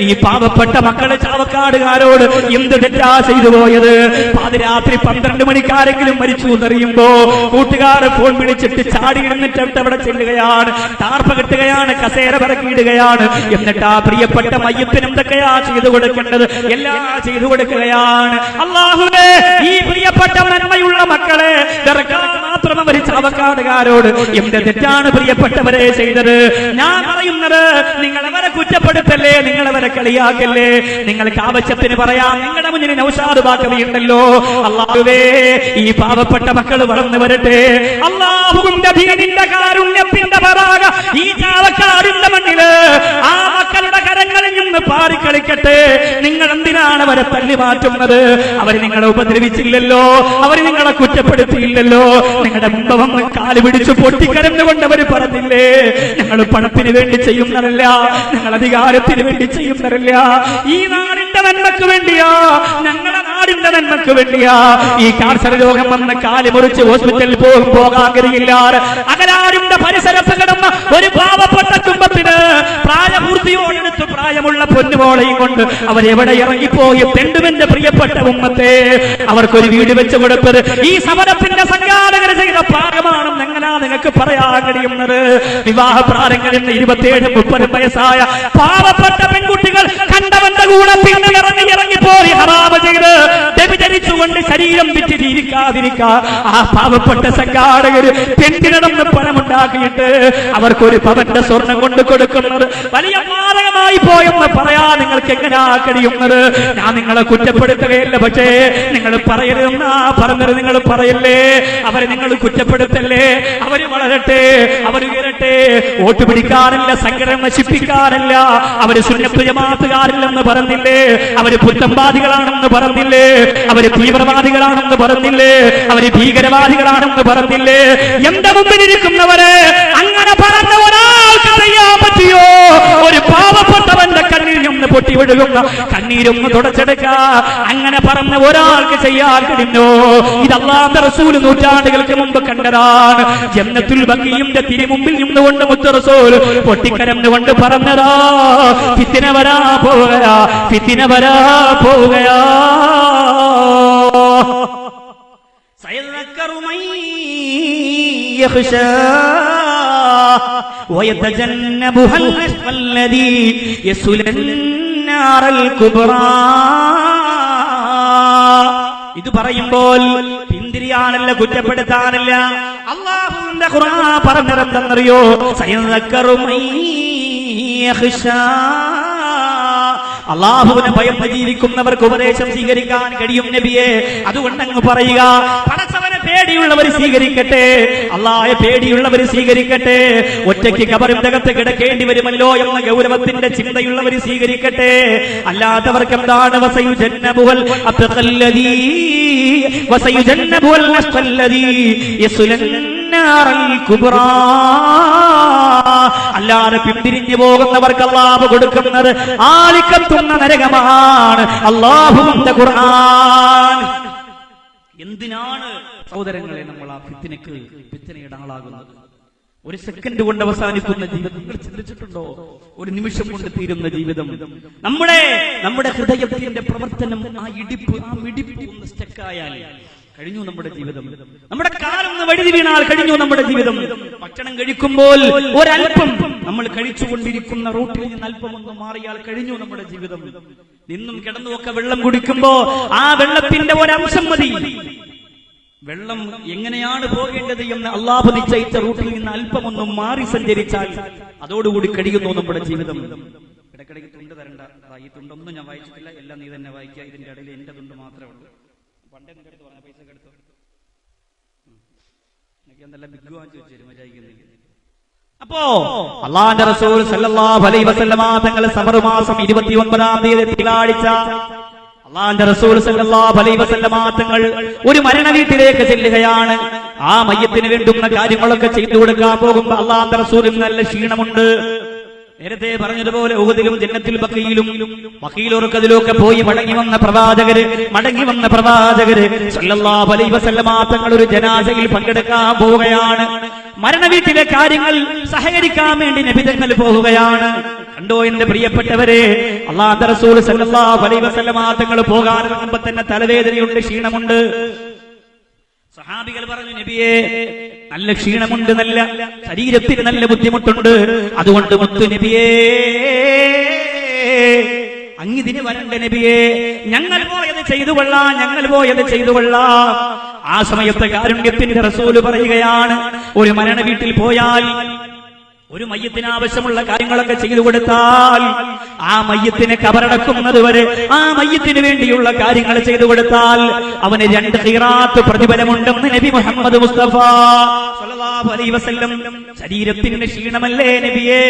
ഈ പാവപ്പെട്ട മക്കളെ ചാവക്കാടുകാരോട് എന്ത് തെറ്റാ ചെയ്തു പോയത്? പാതിരാത്രി 12 മണിക്കാരെങ്കിലും മരിച്ചു എന്നറിയുമ്പോ കൂട്ടുകാർ ഫോൺ വിളിച്ചിട്ട് ചാടി ഇരുന്നിട്ട് അവിടെ ചെല്ലുകയാണ്, താർപ്പ കെട്ടുകയാണ്, കസേര പറക്കിയിടുകയാണ്. എന്നിട്ട് ആ പ്രിയപ്പെട്ട മയ്യത്തിന് എന്തൊക്കെയാ ചെയ്തു കൊടുക്കേണ്ടത് എല്ലാം ചെയ്തു കൊടുക്കുകയാണ്. അല്ലാഹുവേ, ഈ പ്രിയപ്പെട്ട നന്മയുള്ള മക്കളെ മാത്രം അവർ ചാവക്കാടുകാരോട് എന്ത് തെറ്റാണ് പ്രിയപ്പെട്ടവരെ ചെയ്തത്? ഞാൻ പറയുന്നത്, നിങ്ങളവരെ കുറ്റപ്പെടുത്തല്ലേ, നിങ്ങളവരെ കളിയാക്കല്ലേ. നിങ്ങൾക്ക് ആവശ്യത്തിന് പറയാം, നിങ്ങളുടെ മുന്നിൽ നൗഷാദ് ബാക്കവിയുണ്ടല്ലോ. അല്ലാഹുവേ, ഈ പാവപ്പെട്ട മക്കൾ വളർന്നു വരട്ടെ. അല്ലാഹുവിന്റെ ദീനിന്റെ കാരുണ്യത്തിന്റെ പതാക ഈ ചാവക്കാടിന്റെ മണ്ണില് ആ മക്കളുടെ കരങ്ങളിൽ നിന്ന് പാറിക്കളിക്കട്ടെ. നിങ്ങൾ എന്തിനാണ് അവരെ തള്ളി മാറ്റുന്നത്? അവർ നിങ്ങളെ ഉപദ്രവിച്ചില്ലല്ലോ, അവർ നിങ്ങളെ കുറ്റപ്പെടുത്തിയില്ലല്ലോ. നിങ്ങളുടെ മുമ്പ് വന്ന് കാല് പിടിച്ചു പൊട്ടിക്കരന്നുകൊണ്ട് അവർ പറഞ്ഞില്ലേ, ഞങ്ങൾ പണത്തിന് വേണ്ടി ചെയ്യുന്നതല്ല, ഞങ്ങൾ അധികാരത്തിന് വേണ്ടി ചെയ്യുന്നതല്ല, ഈ നാടിന്റെ നന്മക്ക് വേണ്ടിയാ, ഞങ്ങളുടെ നാടിന്റെ നന്മക്ക് വേണ്ടിയാ. ഈ ക്യാൻസർ രോഗം വന്ന് കാല് മുറിച്ച് ഹോസ്പിറ്റലിൽ പോകാൻ കഴിയില്ലാതെ അകലാരിന്റെ പരിസരത്ത് കിടന്ന ഒരു പാവപ്പെട്ട കുടുംബത്തിന് പ്രായപൂർത്തിയോടടുത്ത് പ്രായം പ്രായമുള്ള പൊന്നുമോളെയും കൊണ്ട് അവരെവിടെ ഇറങ്ങിപ്പോയി തെണ്ടുമെന്റെ പ്രിയപ്പെട്ട ഉമ്മത്തെ അവർക്കൊരു വീട് വെച്ച് കൊടുത്തത് ഈ സമരത്തിന്റെ സംഘാടകർ ചെയ്ത പാകമാണെന്ന് എങ്ങനെയാ നിങ്ങൾക്ക് പറയാൻ കഴിയുന്നത്? വിവാഹ പ്രാരംഭങ്ങളിൽ 27-30 വയസ്സായ പാവപ്പെട്ട പെൺകുട്ടികൾ കണ്ടവന്റെ കൂടെ പിന്നെ ഇറങ്ങിപ്പോയി ഹറാമ ചെയ്ത് വ്യഭിചരിച്ചുകൊണ്ട് ശരീരം വിറ്റ് ജീവിക്കാതിരിക്കാ ആ പാവപ്പെട്ട സംഘാടകര് പെണ്ണിനെന്ന് പണമുണ്ടാക്കിയിട്ട് അവർക്കൊരു പവന്റെ സ്വർണം കൊണ്ട് കൊടുക്കുന്നത് വലിയ മാരകമായി പോയെന്ന് പറയാ നിങ്ങൾക്ക് എങ്ങനെയാ കഴിയുന്നത്? ഞാൻ നിങ്ങളെ കുറ്റപ്പെടുത്തുകയല്ല, പക്ഷേ നിങ്ങൾ പറയരുതെന്നാ പറഞ്ഞത്. നിങ്ങൾ പറയല്ലേ, അവരെ നിങ്ങൾ കുറ്റപ്പെടുത്തല്ലേ. അവര് വളരട്ടെ, അവരുയരട്ടെ. വോട്ട് പിടിക്കാറില്ല, സംഘടന നശിപ്പിക്കാറില്ല. അവര് സുന്നത്ത് ജമാഅത്തുകാരില്ലെന്ന് പറഞ്ഞില്ലേ? അവര് പുത്തൻവാദികളാണെന്ന് പറഞ്ഞില്ലേ? അവര് തീവ്രവാദികളാണെന്ന് പറഞ്ഞില്ലേ? അവര് ഭീകരവാദികളാണെന്ന് പറഞ്ഞില്ലേ? എന്റെ മുമ്പിലിരിക്കുന്നവരെ അങ്ങനെ പറഞ്ഞ ഒരാൾക്ക് ചെയ്യാൻ പറ്റിയോ? ഒരു പാവപ്പെട്ടവന്റെ കണ്ണീർ ഒന്ന് പൊട്ടി വിടുക, കണ്ണീരൊന്ന് തുടച്ചെടുക്ക, അങ്ങനെ പറഞ്ഞ ഒരാൾക്ക് ചെയ്യാൻ കഴിഞ്ഞോ? ഇത് അല്ലാഹുവിന്റെ റസൂൽ നൂറ്റാണ്ടുകൾക്ക് മുമ്പ് കണ്ടതാണ്. ജന്നത്തുൽ ബഖീഇന്റെ തിരുമുമ്പിൽ നിന്നുകൊണ്ട് മുത്ത് റസൂൽ പൊട്ടിക്കരഞ്ഞുകൊണ്ട് പറഞ്ഞതാ, ഫിത്ന വരാ പോവുകയാ, ഫിത്ന വരാ പോവുകയാ. സയദക്കറു മൻ യഖ്ശാ ويتجنبها الأشقى الذي يصلى النار الكبرى. ഇത് പറയുമ്പോൾ പിന്തിരിയാനല്ല, കുറ്റപ്പെടുത്താനല്ല. അല്ലാഹുവിന്റെ ഖുർആൻ പറഞ്ഞതെന്തെന്നറിയോ? സയദക്കറു മൻ യഖ്ശാ. അല്ലാഹുവിനെ ഭയന്ന് ജീവിക്കുന്നവർക്ക് ഉപദേശം സ്വീകരിക്കാൻ കഴിയും നബിയെ. അതുകൊണ്ട് അങ്ങ് പറയുക, പടച്ചവനെ പേടിയുള്ളവർ സ്വീകരിക്കട്ടെ, അല്ലാഹയെ പേടിയുള്ളവർ സ്വീകരിക്കട്ടെ. ഒറ്റയ്ക്ക് ഖബറിന്റെ അകത്ത് കിടക്കേണ്ടി വരുമല്ലോ എന്ന ഗൗരവത്തിന്റെ ചിന്തയുള്ളവർ സ്വീകരിക്കട്ടെ. അല്ലാത്തവർക്ക് എന്താണ്? വസയുജന്നബുൽ അത്ഖല്ലദീ വസയുജന്നബുൽ അഷ്ഖല്ലദീ യസ്ലൻ നാറൽ കുബ്രാ. അല്ലാതെ പിന്തിരിഞ്ഞു പോകുന്നവർക്ക് അല്ലാഹു കൊടുക്കുന്നത് ആലിക്കത്തുന്ന നരകമാണ്. അല്ലാഹുവിന്റെ ഖുർആൻ. എന്തിനാണ് സഹോദരങ്ങളെ നമ്മൾ ആ ഫിത്നയുടെ ആളാകുന്നത്? ഒരു സെക്കൻഡ് കൊണ്ട് അവസാനിക്കുന്ന ജീവിതം നിങ്ങൾ ചിന്തിച്ചിട്ടുണ്ടോ? ഒരു നിമിഷം കൊണ്ട് തീരുന്ന ജീവിതം. നമ്മുടെ ഹൃദയത്തിന്റെ പ്രവർത്തനം, ആ ഇടിപ്പ്, ആ മിടിപ്പ് ഒന്ന് സ്റ്റക്കായാൽ കഴിഞ്ഞു നമ്മുടെ ജീവിതം. നമ്മുടെ കാലൊന്ന് വഴുതി വീണാൽ കഴിഞ്ഞു നമ്മുടെ ജീവിതം. ഭക്ഷണം കഴിക്കുമ്പോൾ ഒരൽപ്പം നമ്മൾ കഴിച്ചുകൊണ്ടിരിക്കുന്ന റൂട്ടിൽ നിന്ന് അല്പം ഒന്ന് മാറിയാൽ കഴിഞ്ഞു നമ്മുടെ ജീവിതം. നിന്നും കിടന്നുമൊക്കെ വെള്ളം കുടിക്കുമ്പോ ആ വെള്ളത്തിന്റെ ഒരംശം മതി. വെള്ളം എങ്ങനെയാണ് പോകേണ്ടത് എന്ന് അല്ലാഹു നിശ്ചയിച്ച റൂട്ടിൽ നിന്ന് അല്പം ഒന്ന് മാറി സഞ്ചരിച്ചാൽ അതോടുകൂടി കഴിയുന്നു നമ്മുടെ ജീവിതം. ഇടയ്ക്കിടയ്ക്ക് തുണ്ട് തരണ്ട. ഈ തുണ്ടൊന്നും ഞാൻ വായിച്ചിട്ടില്ല, എല്ലാം നീ തന്നെ വായിക്കുക. ഇതിന്റെ ഇടയിൽ എന്റെ തുണ്ട് മാത്രമേ ഉള്ളൂ. പണ്ടേ നിന്റെ അടുത്ത് പറഞ്ഞ പൈസ എടുത്തു എന്തെല്ലാം ബിഗ് വാങ്ങിച്ചു വെച്ചു മജായിക്കുന്നില്ല. അപ്പോ അല്ലാഹുവിന്റെ റസൂൽ സല്ലല്ലാഹു അലൈഹി വസല്ലമ തങ്ങൾ സഫർ മാസം 29-ാം തീയതി തിങ്കളാഴ്ച അല്ലാഹുവിന്റെ റസൂൽ സല്ലല്ലാഹു അലൈഹി വസല്ലമ തങ്ങൾ ഒരു മരണ വീട്ടിലേക്ക് ചെല്ലുകയാണ്. ആ മയ്യത്തിന് വേണ്ടുന്ന കാര്യങ്ങളൊക്കെ ചെയ്തു കൊടുക്കാൻ പോകുമ്പോ അല്ലാഹുവിന്റെ റസൂലിന് നല്ല ക്ഷീണമുണ്ട്. നേരത്തെ പറഞ്ഞതുപോലെ ഉഹദിലും ജന്നത്തുൽ ബഖീലും ബഖീലുറക്കതിലൊക്കെ പോയി മടങ്ങി വന്ന പ്രവാചകര് സല്ലല്ലാഹു അലൈഹി വസല്ലമ തങ്ങൾ ഒരു ജനാസയിൽ പങ്കെടുക്കാൻ പോവുകയാണ്. മരണ വീട്ടിലെ കാര്യങ്ങൾ സഹകരിക്കാൻ വേണ്ടി നബി തങ്ങൾ പോവുകയാണ്. കണ്ടോ എന്റെ പ്രിയപ്പെട്ടവരെ, അല്ലാഹുവിന്റെ റസൂൽ സല്ലല്ലാഹു അലൈഹി വസല്ലമ തങ്ങൾ പോകാൻ മുമ്പ് തന്നെ തലവേദനയുണ്ട്, ക്ഷീണമുണ്ട്. സഹാബികൾ പറഞ്ഞു, നബിയെ നല്ല ക്ഷീണമുണ്ട്, നല്ല ശരീരത്തിന് നല്ല ബുദ്ധിമുട്ടുണ്ട്, അതുകൊണ്ട് മുത്തു നബിയേ അങ്ങിതിന് വരണ്ട നബിയേ, ഞങ്ങൾ പോയത് ചെയ്തു കൊള്ളാം. ആ സമയത്ത് കാരുണ്യത്തിന്റെ റസൂല് പറയുകയാണ്, ഒരു മരണ വീട്ടിൽ പോയാൽ ഒരു മയ്യത്തിന് ആവശ്യമുള്ള കാര്യങ്ങളൊക്കെ ചെയ്തു കൊടുത്താൽ, ആ മയ്യത്തിനെ കബറടക്കുന്നത് വരെ ആ മയ്യത്തിന് വേണ്ടിയുള്ള കാര്യങ്ങൾ ചെയ്തു കൊടുത്താൽ അവന് 2 ഖിറാത്ത് പ്രതിഫലമുണ്ടെന്ന് നബി മുഹമ്മദ് മുസ്തഫ സല്ലല്ലാഹു അലൈഹി വസല്ലം. ശരീരത്തിന്റെ ക്ഷീണമല്ലേ നബിയേ,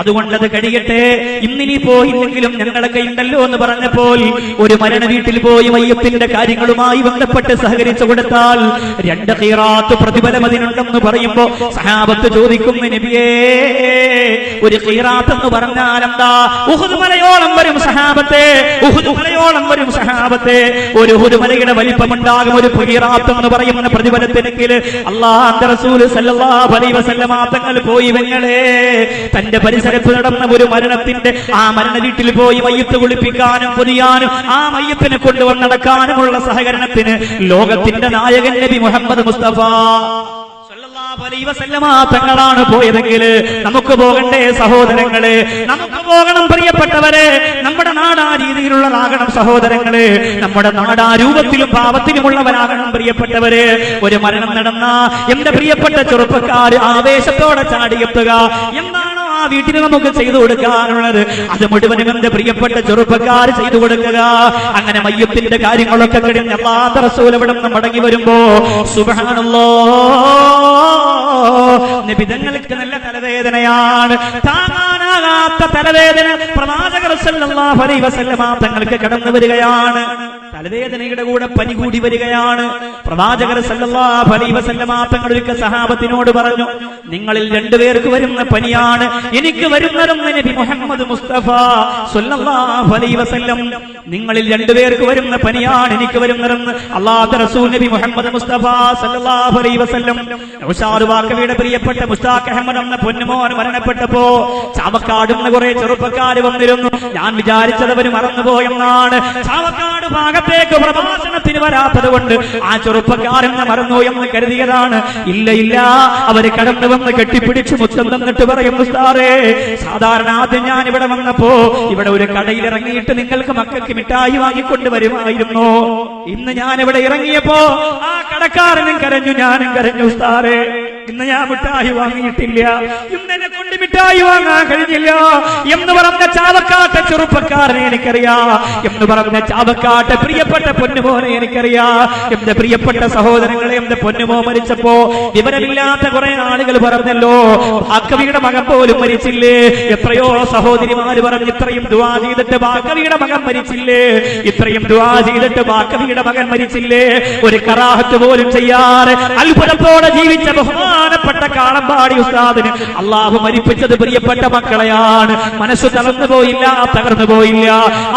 അതുകൊണ്ടത് കഴിയട്ടെ, ഇന്നിനി പോയില്ലെങ്കിലും ഞങ്ങളൊക്കെ ഉണ്ടല്ലോ എന്ന് പറഞ്ഞപ്പോൾ ഒരു മരണ വീട്ടിൽ പോയി മയ്യത്തിന്റെ കാര്യങ്ങളുമായി ബന്ധപ്പെട്ട് സഹകരിച്ചു കൊടുത്താൽ 2 ഖിറാത്ത് പ്രതിഫലം അതിനുണ്ടെന്ന് പറയുമ്പോ സഹാബത്ത് ചോദിക്കുന്നു, നബിയേ ഒരു ഖീറാത്ത് എന്ന് പറഞ്ഞാൽ എന്താ? ഉഹുദ് മലയോളം വരും സഹാബത്തെ, ഉഹുദ് മലയോളം വരും സഹാബത്തെ. ഒരു ഉഹുദ് മലയുടെ വലിപ്പമുണ്ടാകും ഒരു ഖീറാത്ത് എന്ന് പറയുന്ന പ്രതിഫലത്തിനെങ്കിൽ അല്ലാഹുവിന്റെ റസൂൽ സല്ലല്ലാഹു അലൈഹി വസല്ലമ തങ്ങൾ പോയി വെങ്ങളെ തന്റെ പരിസരത്ത് നടന്ന ഒരു മരണത്തിന്റെ ആ മരണ വീട്ടിൽ പോയി മയ്യത്ത് കുളിപ്പിക്കാനും പൊതിയാനും ആ മയ്യത്തിനെ കൊണ്ടുവന്ന് നടക്കാനുമുള്ള സഹകരണത്തിന് ലോകത്തിന്റെ നായകൻ നബി മുഹമ്മദ് മുസ്തഫ സല്ലല്ലാഹു അലൈഹി വസല്ലമ തങ്ങളാണ് പോയതെങ്കിൽ നമുക്ക് പോകണ്ടേ സഹോദരങ്ങളെ? നമുക്ക് പോകണം പ്രിയപ്പെട്ടവരെ. നമ്മുടെ നാട് ആ രീതിയിലുള്ളതാകണം സഹോദരങ്ങളെ. നമ്മുടെ നാട് ആ രൂപത്തിലും ഭാവത്തിലുമുള്ളവരാകണം പ്രിയപ്പെട്ടവരെ. ഒരു മരണം നടന്ന എന്റെ പ്രിയപ്പെട്ട ചെറുപ്പക്കാർ ആവേശത്തോടെ ചാടിയെത്തുക. എന്താണോ ആ വീട്ടിന് നമുക്ക് ചെയ്തു കൊടുക്കാനുള്ളത് അത് മുഴുവനും എന്റെ പ്രിയപ്പെട്ട ചെറുപ്പക്കാർ ചെയ്തു കൊടുക്കുക. അങ്ങനെ മയ്യത്തിന്റെ കാര്യങ്ങളൊക്കെ കഴിഞ്ഞ് അല്ലാഹുവിന്റെ റസൂൽ അവിടെ നിന്ന് മടങ്ങി വരുമ്പോ സുബ്ഹാനല്ലാഹ് നബിതങ്ങൾക്ക് നല്ല തലവേദനയാണ്, താങ്ങാനാകാത്ത തലവേദന പ്രവാചകർ സല്ലല്ലാഹു അലൈഹി വസല്ലമ തങ്ങൾക്ക് കടന്നു വരികയാണ്. തലവേദനയുടെ കൂടെ പനി കൂടി വരികയാണ്. പ്രവാചകർ സല്ലല്ലാഹു അലൈഹി വസല്ലമ തങ്ങൾ ഒരിക്കൽ സഹാബത്തിനോട് പറഞ്ഞു, നിങ്ങളിൽ രണ്ടുപേർക്ക് വരുന്ന പനിയാണ് എനിക്ക് വരുന്നതെന്ന് നബി മുഹമ്മദ് മുസ്തഫ സല്ലല്ലാഹു അലൈഹി വസല്ലം. നിങ്ങളിൽ രണ്ടുപേർക്ക് വരുന്ന പനിയാണ് എനിക്ക് വരുന്നതെന്ന് അല്ലാഹുവിന്റെ റസൂൽ നബി മുഹമ്മദ് മുസ്തഫ സല്ലല്ലാഹു അലൈഹി വസല്ലം. നൗഷാദ് വാക്കവിയുടെ പ്രിയപ്പെട്ട മുസ്താഖ് അഹമ്മദ് എന്ന പൊന്നുമോൻ മരണപ്പെട്ടപ്പോ ചാവക്കാടുന്ന കുറെ ചെറുപ്പക്കാർ വന്നിരുന്നു. ഞാൻ വിചാരിച്ചത് അവർ മറന്നുപോയെന്നാണ്. ചാവക്കാട് ഭാഗത്തേക്ക് പ്രഭാഷണത്തിന് വരാത്തത് കൊണ്ട് ആ ചെറുപ്പക്കാരെന്ന് മറന്നു എന്ന് കരുതിയതാണ്. ഇല്ല ഇല്ല, അവര് കടന്നു വന്ന് കെട്ടിപ്പിടിച്ച് മുത്തം തന്നിട്ട് പറയുന്നു, സാറേ സാധാരണ ആദ്യം ഞാൻ ഇവിടെ വന്നപ്പോ ഇവിടെ ഒരു കടയിൽ ഇറങ്ങിയിട്ട് നിങ്ങൾക്ക് മക്കൾക്ക് മിഠായി വാങ്ങിക്കൊണ്ട് വരുമായിരുന്നു. ഇന്ന് ഞാൻ ഇവിടെ ഇറങ്ങിയപ്പോ ആ കടക്കാരനും കരഞ്ഞു, ഞാനും കരഞ്ഞു. സാറേ ഇന്ന് ഞാൻ മിഠായി വാങ്ങിയിട്ടില്ല, ഇന്ന് എന്നെ കൊണ്ട് മിഠായി വാങ്ങാൻ കഴിഞ്ഞില്ല എന്ന് പറഞ്ഞ ചാവക്കാട്ടെ ചെറുപ്പക്കാരനെ എനിക്കറിയാം, എന്ന് പറഞ്ഞ ചാവക്കാട്ടെ പ്രിയപ്പെട്ട പൊന്നുമോനെ എനിക്കറിയാം. എന്റെ പ്രിയപ്പെട്ട സഹോദരങ്ങളെ, എന്റെ പൊന്നുമോ മരിച്ചപ്പോ വിവരമില്ലാത്ത കുറെ ആളുകൾ പറഞ്ഞല്ലോ, ബാക്കവിയുടെ മകൻ പോലും മരിച്ചില്ലേ. എത്രയോ സഹോദരിമാര് പറഞ്ഞു, ഇത്രയും ദുആ ചെയ്തിട്ട് ബാക്കവിയുടെ മകൻ മരിച്ചില്ലേ, ഇത്രയും ദുആ ചെയ്തിട്ട് ബാക്കവിയുടെ മകൻ മരിച്ചില്ലേ. ഒരു കറാഹത്ത് പോലും ചെയ്യാറ് അത്ഭുതത്തോടെ ജീവിച്ച ബഹുമാനപ്പെട്ട കാളമ്പാടി ഉസ്താദിന് അള്ളാഹു മരിപ്പിച്ചത് പ്രിയപ്പെട്ട മക്കളെയാണ്. മനസ്സ് തളർന്നു പോയില്ല, തകർന്നു പോയില്ല.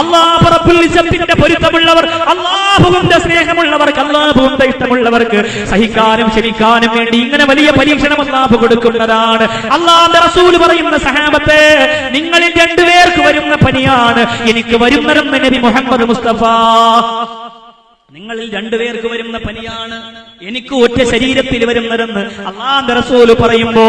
അള്ളാഹു റബ്ബുൽ ഇസ്സത്തിന്റെ പൊരുത്തമുള്ളവർ, അള്ളാഹുവിന്റെ സ്നേഹമുള്ളവർക്ക്, അള്ളാഹുവിന്റെ ഇഷ്ടമുള്ളവർക്ക് സഹിക്കാനും ക്ഷമിക്കാനും വേണ്ടി ഇങ്ങനെ വലിയ പരീക്ഷണം അള്ളാഹു കൊടുക്കുന്നതാണ്. അള്ളാഹുവിന്റെ റസൂൽ പറയുന്ന സഹാബത്തെ, നിങ്ങളിൽ രണ്ടുപേർക്ക് വരുന്ന പനിയാണ് എനിക്ക് വരുന്നതെന്ന് നബി മുഹമ്മദ് മുസ്തഫ. നിങ്ങളിൽ രണ്ടുപേർക്ക് വരുന്ന പനിയാണ് എനിക്ക് ഒറ്റ ശരീരത്തിൽ വരുന്നതെന്ന് അല്ലാഹുവിന്റെ റസൂൽ പറയുമ്പോ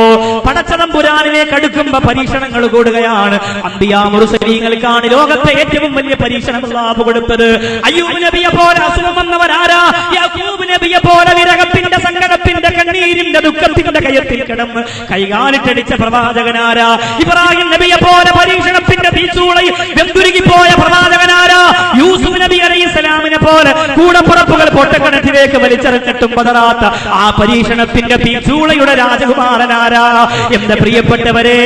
പടച്ചതമ്പുരാനിലേക്ക് അടുക്കുമ്പോ പരീക്ഷണങ്ങൾ കൂടുകയാണ്. അംബിയാ മുർസലീങ്ങൾക്കാണ് ലോകത്തെ ഏറ്റവും വലിയ പരീക്ഷണം അല്ലാഹു കൊടുത്തത്. അയ്യൂബ് നബിയെ പോലെ അസുഖം വന്നവരാരാ? യാക്കൂബ് നബിയെ പോലെ വിരഹത്തിന്റെ സങ്കടത്തിന്റെ കണ്ണീരിന്റെ ദുഃഖത്തിന്റെ കയത്തിൽ കിടന്ന് കൈകാലിട്ടടിച്ച പ്രവാചകനാരാ? ഇബ്രാഹിം നബിയെ പോലെ പരീക്ഷണത്തിന്റെ തീച്ചൂളയിൽ വെന്തുരുകിപ്പോയ പ്രവാചകനാരാ? യൂസുഫ് നബി അലൈഹിസ്സലാമിനെ പോലെ കൂടപ്പുറപ്പുകൾ പൊട്ടക്കിണറ്റിലേക്ക് വലിച്ചെറിഞ്ഞിട്ടും പതറാത്ത ആ പരീക്ഷണത്തിന്റെ തീച്ചൂളയുടെ രാജകുമാരനാരാ? എന്റെ പ്രിയപ്പെട്ടവരെ,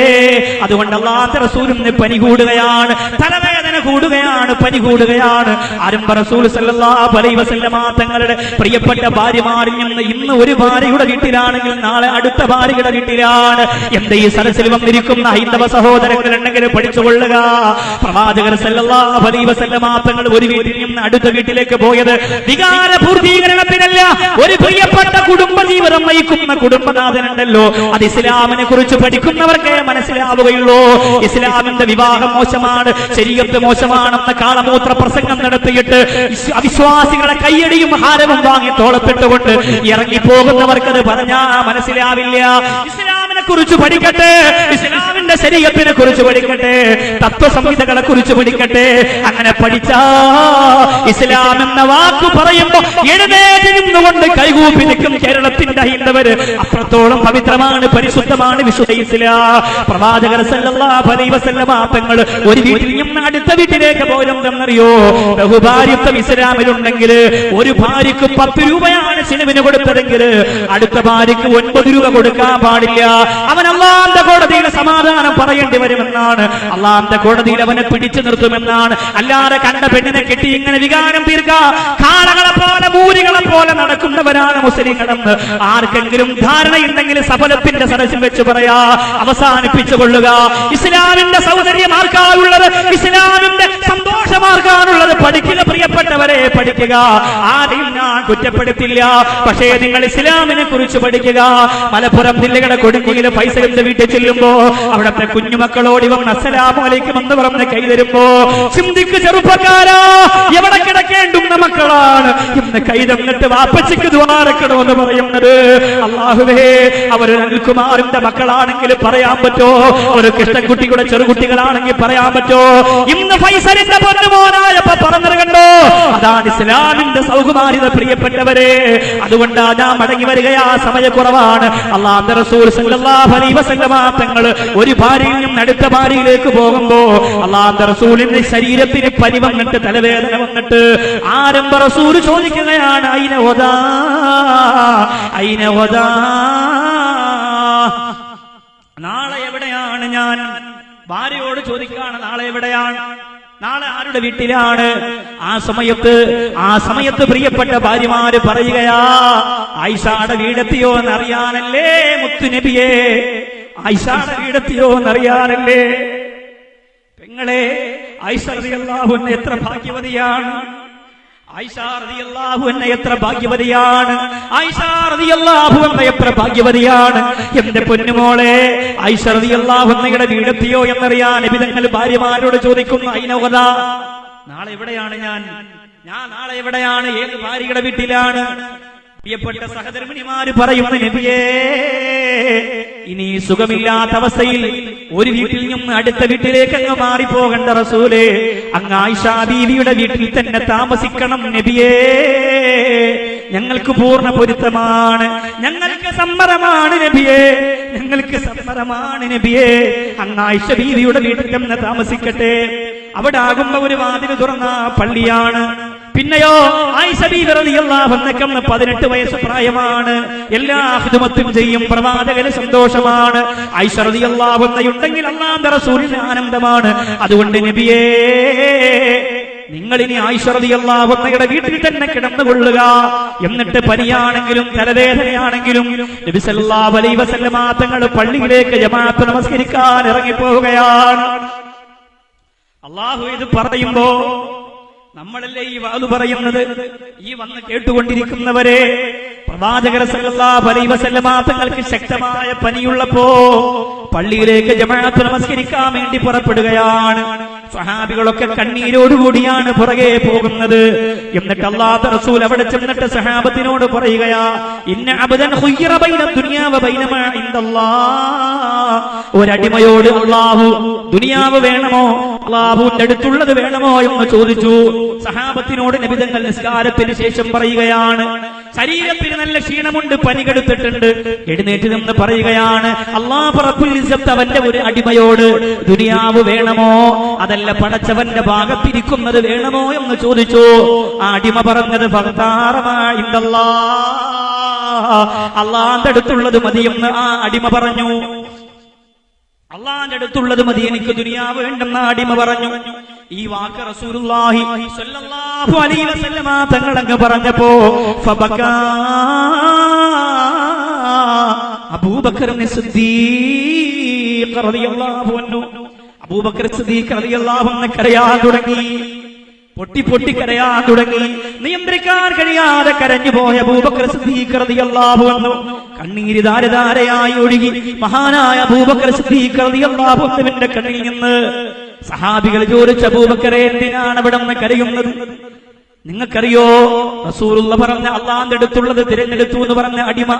അതുകൊണ്ട് അല്ലാഹുവിന്റെ റസൂലിന് പനി കൂടുകയാണ്, തലവേദന കൂടുകയാണ്, പനി കൂടുകയാണ്. ആരംഭ റസൂൽ സല്ലല്ലാഹു അലൈഹി വസല്ലമ തങ്ങളുടെ പ്രിയപ്പെട്ട ഭാര്യമാരിൽ നിന്ന് ഇന്ന് ഒരു ഭാര്യയുടെ വീട്ടിലാണെങ്കിൽ നാളെ അടുത്ത ഭാര്യയുടെ വീട്ടിലാണ്. എന്റെ ഈ സദസ്സിൽ വന്നിരിക്കുന്ന ഹൈന്ദവ സഹോദരങ്ങളുണ്ടെങ്കിൽ പഠിച്ചുകൊള്ളുക. പ്രവാചകർ സല്ലല്ലാഹു അലൈഹി വസല്ലമ തങ്ങൾ ഒരു വീട്ടിൽ നിന്ന് അടുത്ത വീട്ടിലേക്ക് പോയത് വികാര പൂർത്തീകരണത്തിനല്ല. ഒരു പ്രിയപ്പെട്ട കുടുംബജീവിതം നയിക്കുന്ന കുടുംബനാഥനുണ്ടല്ലോ, അത് ഇസ്ലാമിനെ കുറിച്ച് പഠിക്കുന്നവർക്കേ മനസ്സിലാവുകയുള്ളൂ. ഇസ്ലാമിന്റെ വിവാഹം മോശമാണ്, ശരീഅത്ത് മോശമാണെന്ന കാളമൂത്ര പ്രസംഗം നടത്തിയിട്ട് അവിശ്വാസികളെ കയ്യടിയും ഹാരവും വാങ്ങി തോളത്തിട്ടുകൊണ്ട് ഇറങ്ങിപ്പോകുന്നവർക്കത് പറഞ്ഞാ മനസ്സിലാവില്ല. ഇസ്ലാമിനെ കുറിച്ച് പഠിക്കട്ടെ, ഇസ്ലാമിന്റെ ശരീഅത്തിനെ കുറിച്ച് പഠിക്കട്ടെ, തത്വസംഹിതകളെ കുറിച്ച് പഠിക്കട്ടെ. അങ്ങനെ പഠിച്ചാ ഇസ്ലാം എന്ന വാക്ക് പറയുമ്പോ എഴുന്നേറ്റ് നിന്നുകൊണ്ട് കൈകൂപ്പി നിൽക്കും കേരളത്തിന്റെ ഹൈന്ദവര്. അത്രത്തോളം പവിത്രമാണ്, പരിശുദ്ധമാണ് വിശുദ്ധ ഇസ്ലാം. പ്രവാചകർ സല്ലല്ലാഹു അലൈഹി വസല്ലമ തങ്ങൾ ഒരു വീട്ടിൽ നിന്ന് അടുത്ത വീട്ടിലേക്ക് പോയെന്നറിയോ? ബഹുഭാര്യത്വം ഇസ്ലാമിലുണ്ടെങ്കിൽ ഒരു ഭാര്യക്ക് 10 രൂപയാണ് ചിലവിന് കൊടുത്തതെങ്കിൽ അടുത്ത ഭാര്യക്ക് 9 രൂപ കൊടുക്കാൻ പാടില്ല. അവൻ അള്ളാന്റെ കോടതിയിൽ സമാധാനം പറയേണ്ടി വരുമെന്നാണ്. അള്ളാന്റെ കോടതിയിൽ അവനെ പിടിച്ചു നിർത്തുമെന്നാണ്. അല്ലാതെ കണ്ട പെണ്ണിനെ കെട്ടി ഇങ്ങനെ വികാരം തീർക്കുക, കാളകളെ പോലെ മൂരികളെ പോലെ നടക്കുന്നവരാണ് മുസ്ലിങ്ങളെന്ന് ആർക്കെങ്കിലും ധാരണയുണ്ടെങ്കിൽ സഫലത്തിന്റെ സദസ്സിൽ വെച്ച് പറയാ, അവസാനിപ്പിച്ചുകൊള്ളുക. ഇസ്ലാമിന്റെ സൗന്ദര്യം ആർക്കാണുള്ളത്? ഇസ്ലാമിന്റെ സന്തോഷമാർക്കാണുള്ളത്? പഠിക്കുക പ്രിയപ്പെട്ടവരെ, പഠിക്കുക. ആരെയും ഞാൻ കുറ്റപ്പെടുത്തില്ല. പക്ഷേ നിങ്ങൾ ഇസ്ലാമിനെ കുറിച്ച് പഠിക്കുക. മലപ്പുറം ജില്ലയുടെ കൊടുങ്ങിയിലെ ഫൈസലിന്റെ വീട്ടിൽ ചെല്ലുമ്പോ അവിടത്തെ കുഞ്ഞുമക്കളോട് ഇവൻ അസ്സലാമു അലൈക്കും എന്ന് പറഞ്ഞ് കൈതരുമ്പോ ചിന്തിക്ക് ചെറുപ്പക്കാരാ, എവിടെ കിടക്കേണ്ടുന്ന മക്കളാണ് ഇന്ന് കൈതന്നിട്ട് വാപ്പച്ചിക്ക് ദ്വാരക്കണമെന്ന് പറയുന്നത്. അല്ലാഹുവേ, അവര് അനിൽകുമാറിന്റെ മക്കളാണെങ്കിൽ പറയാൻ പറ്റോ? ഒരു കൃഷ്ണൻകുട്ടിയുടെ ചെറുകുട്ടികളാണെങ്കിൽ പറയാൻ പറ്റോ? ഇന്ന് ഫൈസലിന്റെ പൊന്നുമോനായപ്പോ പറഞ്ഞത് കണ്ടോ? അതാണ് ഇസ്ലാമിന്റെ സൗകുമാര്യത പ്രിയപ്പെട്ടവരെ. അതുകൊണ്ടാ ഞാൻ മടങ്ങി വരികയാ, സമയക്കുറവാണ്. അല്ലാഹുവിന്റെ റസൂൽ സല്ലല്ലാഹു അലൈഹി വസല്ലം തങ്ങൾ ഒരു ഭാര്യയിൽ നിന്നും അടുത്ത ഭാര്യയിലേക്ക് പോകുമ്പോ അല്ലാഹുവിന്റെ റസൂലിന്റെ ശരീരത്തിന് പനി വന്നിട്ട്, തലവേദന വന്നിട്ട് ആരംഭ റസൂൽ ചോദിക്കുകയാണ്, അയിന വദാ, അയിന വദാ, നാളെ എവിടെയാണ് ഞാൻ? ഭാര്യയോട് ചോദിക്കാണ്, നാളെ എവിടെയാണ്? നാളെ ആരുടെ വീട്ടിലാണ്? ആ സമയത്ത് പ്രിയപ്പെട്ട ഭാര്യമാര് പറയുകയാ, ആയിഷയുടെ വീടെത്തിയോ എന്നറിയാനല്ലേ മുത്തുനബിയെ, ആയിഷയുടെ വീടെത്തിയോ എന്നറിയാനല്ലേ. പെങ്ങളെ, ആയിഷ റളിയല്ലാഹു അൻഹ എത്ര ഭാഗ്യവതിയാണ്! ആയിഷ റളിയല്ലാഹു അൻഹ എത്ര ഭാഗ്യവതിയാണ്! ആയിഷ റളിയല്ലാഹു അൻഹ എത്ര ഭാഗ്യവതിയാണ്! എന്റെ പൊന്നുമോളെ, ആയിഷ റളിയല്ലാഹു അൻഹയുടെ വീടെത്തിയോ എന്നറിയാൻ നബി തങ്ങൾ ഭാര്യമാരോട് ചോദിക്കുന്നു, അയിന വദാ, നാളെ എവിടെയാണ് ഞാൻ നാളെ എവിടെയാണ്? ഏത് ഭാര്യയുടെ വീട്ടിലാണ്? പ്രിയപ്പെട്ട സഹധർമ്മിണിമാര് പറയുന്നു, നബിയേ, ഇനി സുഖമില്ലാത്ത അവസ്ഥയിൽ ഒരു വീട്ടിൽ നിന്ന് അടുത്ത വീട്ടിലേക്ക് അങ്ങ് മാറിപ്പോകണ്ട റസൂലേ, അങ്ങ് ആയിഷ ബീവിയുടെ വീട്ടിൽ തന്നെ താമസിക്കണം നബിയേ. ഞങ്ങൾക്ക് പൂർണ്ണ പൊരുത്തമാണ്, ഞങ്ങൾക്ക് സമ്മതമാണ് നബിയേ, ഞങ്ങൾക്ക് സമ്മതമാണ് നബിയേ. അങ്ങ് ആയിഷ ബീവിയുടെ വീട്ടിൽ തന്നെ താമസിക്കട്ടെ. അവിടെ ആകുമ്പോ ഒരു വാതിൽ തുറന്ന പള്ളിയാണ്. പിന്നെയോ ആയിഷ ബീവി റളിയല്ലാഹു അൻഹയ്ക്ക് 18 വയസ്സ് പ്രായമാണ്. എല്ലാ ഖിദ്മത്തും ചെയ്യും, പ്രവാചകന് സന്തോഷമാണ്. ആയിഷ റളിയല്ലാഹു അൻഹയുണ്ടെങ്കിൽ അല്ലാഹുവിന്റെ റസൂലിന് ആനന്ദമാണ്. അതുകൊണ്ട് നബിയേ, നിങ്ങൾ ഇനി ആയിഷ റളിയല്ലാഹു അൻഹയുടെ വീട്ടിൽ തന്നെ കിടന്നുകൊള്ളുക. എന്നിട്ട് പനിയാണെങ്കിലും തലവേദനയാണെങ്കിലും നബി സല്ലല്ലാഹു അലൈഹി വസല്ലമ തങ്ങൾ പള്ളിയിലേക്ക് ജമാഅത്ത് നമസ്കരിക്കാൻ ഇറങ്ങിപ്പോവുകയാണ്. അല്ലാഹു ഇത് പറയുമ്പോ നമ്മളല്ലേ ഈ വാതു പറയുന്നത്? ഈ വന്ന് കേട്ടുകൊണ്ടിരിക്കുന്നവരെ, പ്രവാചകർ സല്ലല്ലാഹു അലൈഹി വസല്ലമ തങ്ങൾക്ക് ശക്തമായ പനിയുള്ളപ്പോ പള്ളിയിലേക്ക് ജമാഅത്ത് നമസ്കരിക്കാൻ വേണ്ടി പുറപ്പെടുകയാണ്. സ്വഹാബികളൊക്കെ കണ്ണീരോടുകൂടിയാണ് പുറകെ പോകുന്നത്. എന്നിട്ട് അല്ലാഹുവിന്റെ റസൂൽ അവിടെ ചെന്നിട്ട് സഹാബത്തിനോട് പറയുകയാ, ഇന്ന അബ്ദൻ ഖുയ്യിറ ബൈന ദുനിയാ വ ബൈന മാ ഇൻദല്ലാഹ്. ഒരടിമയോട് അല്ലാഹു ദുനിയാവ് വേണമോ അല്ലാഹുവിന്റെ അടുത്തുള്ളത് വേണമോ എന്ന് ചോദിച്ചു. സഹാബത്തിനോട് നബി തങ്ങൾ നിസ്കാരത്തിന് ശേഷം പറയുകയാണ്, ശരീരത്തിന് നല്ല ക്ഷീണമുണ്ട്, പനി കെടുത്തിട്ടുണ്ട്. എഴുന്നേറ്റ് നിന്ന് പറയുകയാണ്, അല്ലാഹു റബ്ബുൽ ഇസ്സത്ത് അവന്റെ ഒരു അടിമയോട് ദുനിയാവ് വേണമോ അതല്ല പടച്ചവന്റെ ഭാഗത്തിരിക്കുന്നത് വേണമോ എന്ന് ചോദിച്ചു. ആ അടിമ പറഞ്ഞത് അല്ലാഹുവിന്റെ അടുത്തുള്ളത് മതിയെന്ന് ആ അടിമ പറഞ്ഞു. അള്ളാന്റെ അടുത്തുള്ളത് മതി, എനിക്ക് ദുനിയാവ് വേണ്ടെന്ന അടിമ പറഞ്ഞു. ഈ വാക്ക് റസൂലുള്ളാഹി സ്വല്ലല്ലാഹു അലൈഹി വസല്ലമ തങ്ങളങ്ങ് പറഞ്ഞപ്പോ ഫബകാ അബൂബക്കർ സിദ്ദീഖ് റളിയല്ലാഹു അൻഹു, അബൂബക്കർ സിദ്ദീഖ് റളിയല്ലാഹു അൻഹു കരയാൻ തുടങ്ങി. പൊട്ടി കരയാൻ തുടങ്ങി. നിയന്ത്രിക്കാൻ കഴിയാതെ കരഞ്ഞുപോയ അബൂബക്കർ സിദ്ദീഖ് റളിയല്ലാഹു അൻഹു കണ്ണീര് ധാരധാരയായി ഒഴുകി. മഹാനായ അബൂബക്കർ സിദ്ദീഖ് റളിയല്ലാഹു അൻഹുവിന്റെ കണ്ണിൽ നിന്ന് സഹാബികൾ ചോദിച്ചു, അബൂബക്കറെ എന്തിനാണ് അവിടെ നിന്ന് കരയുന്നത്? നിങ്ങൾക്കറിയോ, റസൂലുള്ള പറഞ്ഞ അള്ളാന്റെ അടുത്തുള്ളത് തിരഞ്ഞെടുത്തു എന്ന് പറഞ്ഞ അടിമ